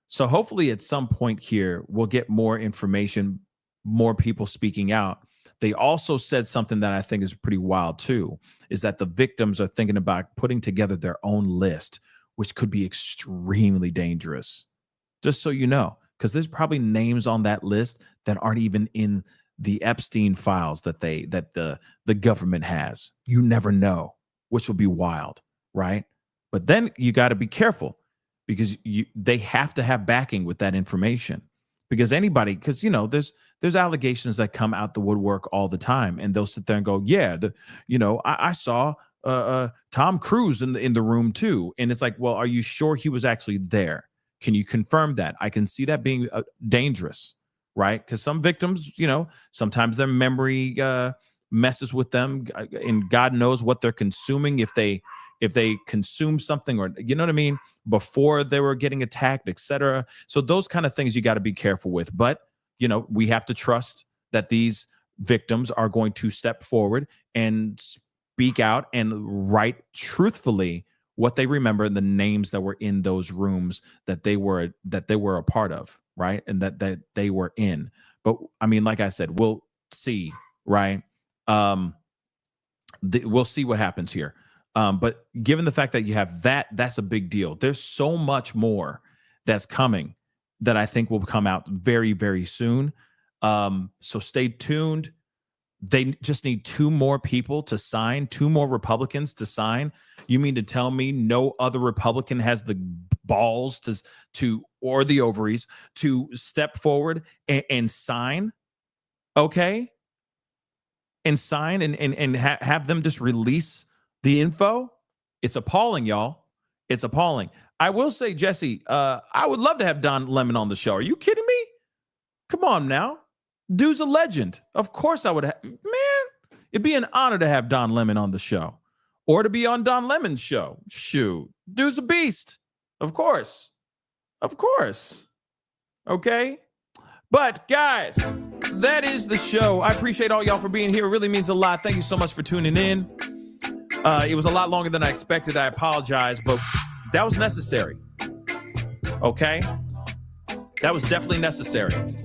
So hopefully at some point here, we'll get more information, more people speaking out. They also said something that I think is pretty wild too, is that the victims are thinking about putting together their own list, which could be extremely dangerous. Just so you know, because there's probably names on that list that aren't even in the Epstein files that the government has. You never know, which will be wild, right? But then you got to be careful because they have to have backing with that information. Because anybody, because there's allegations that come out the woodwork all the time, and they'll sit there and go, yeah, I saw Tom Cruise in the room too, and it's like, well, are you sure he was actually there? Can you confirm that? I can see that being dangerous, right? Because some victims, sometimes their memory messes with them, and God knows what they're consuming if they if they consumed something, or you know what I mean, before they were getting attacked, etc. So those kind of things you got to be careful with. But we have to trust that these victims are going to step forward and speak out and write truthfully what they remember and the names that were in those rooms that they were a part of, right? And that they were in. But I mean, like I said, we'll see, right? We'll see what happens here. But given the fact that you have that's a big deal. There's so much more that's coming that I think will come out very, very soon. So stay tuned. They just need 2 more people to sign, 2 more Republicans to sign. You mean to tell me no other Republican has the balls to or the ovaries to step forward and sign? Okay. And sign and have them just release the info? It's appalling, y'all. It's appalling. I will say, Jesse, I would love to have Don Lemon on the show. Are you kidding me? Come on now. Dude's a legend. Of course I would have. Man, it'd be an honor to have Don Lemon on the show or to be on Don Lemon's show. Shoot. Dude's a beast. Of course. Of course. Okay. But guys, that is the show. I appreciate all y'all for being here. It really means a lot. Thank you so much for tuning in. It was a lot longer than I expected. I apologize, but that was necessary. Okay? That was definitely necessary.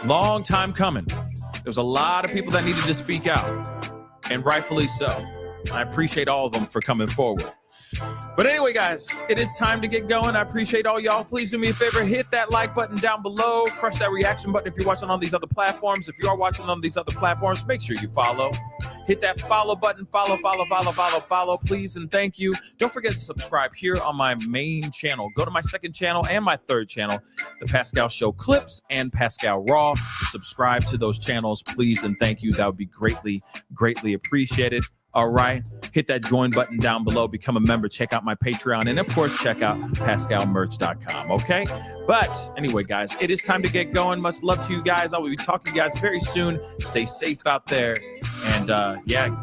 Long time coming. There was a lot of people that needed to speak out, and rightfully so. I appreciate all of them for coming forward. But anyway, guys, it is time to get going. I appreciate all y'all. Please do me a favor. Hit that like button down below. Crush that reaction button if you're watching on these other platforms. If you are watching on these other platforms, make sure you follow. Hit that follow button. Follow, please, and thank you. Don't forget to subscribe here on my main channel. Go to my second channel and my third channel, The Pascal Show Clips and Pascal Raw. Subscribe to those channels, please, and thank you. That would be greatly, greatly appreciated. All right. Hit that join button down below. Become a member. Check out my Patreon. And, of course, check out PascalMerch.com. Okay. But anyway, guys, it is time to get going. Much love to you guys. I will be talking to you guys very soon. Stay safe out there. And,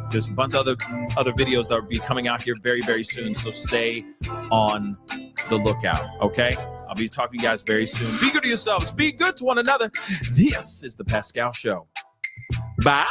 there's a bunch of other videos that will be coming out here very, very soon. So stay on the lookout. Okay. I'll be talking to you guys very soon. Be good to yourselves. Be good to one another. This is The Pascal Show. Bye.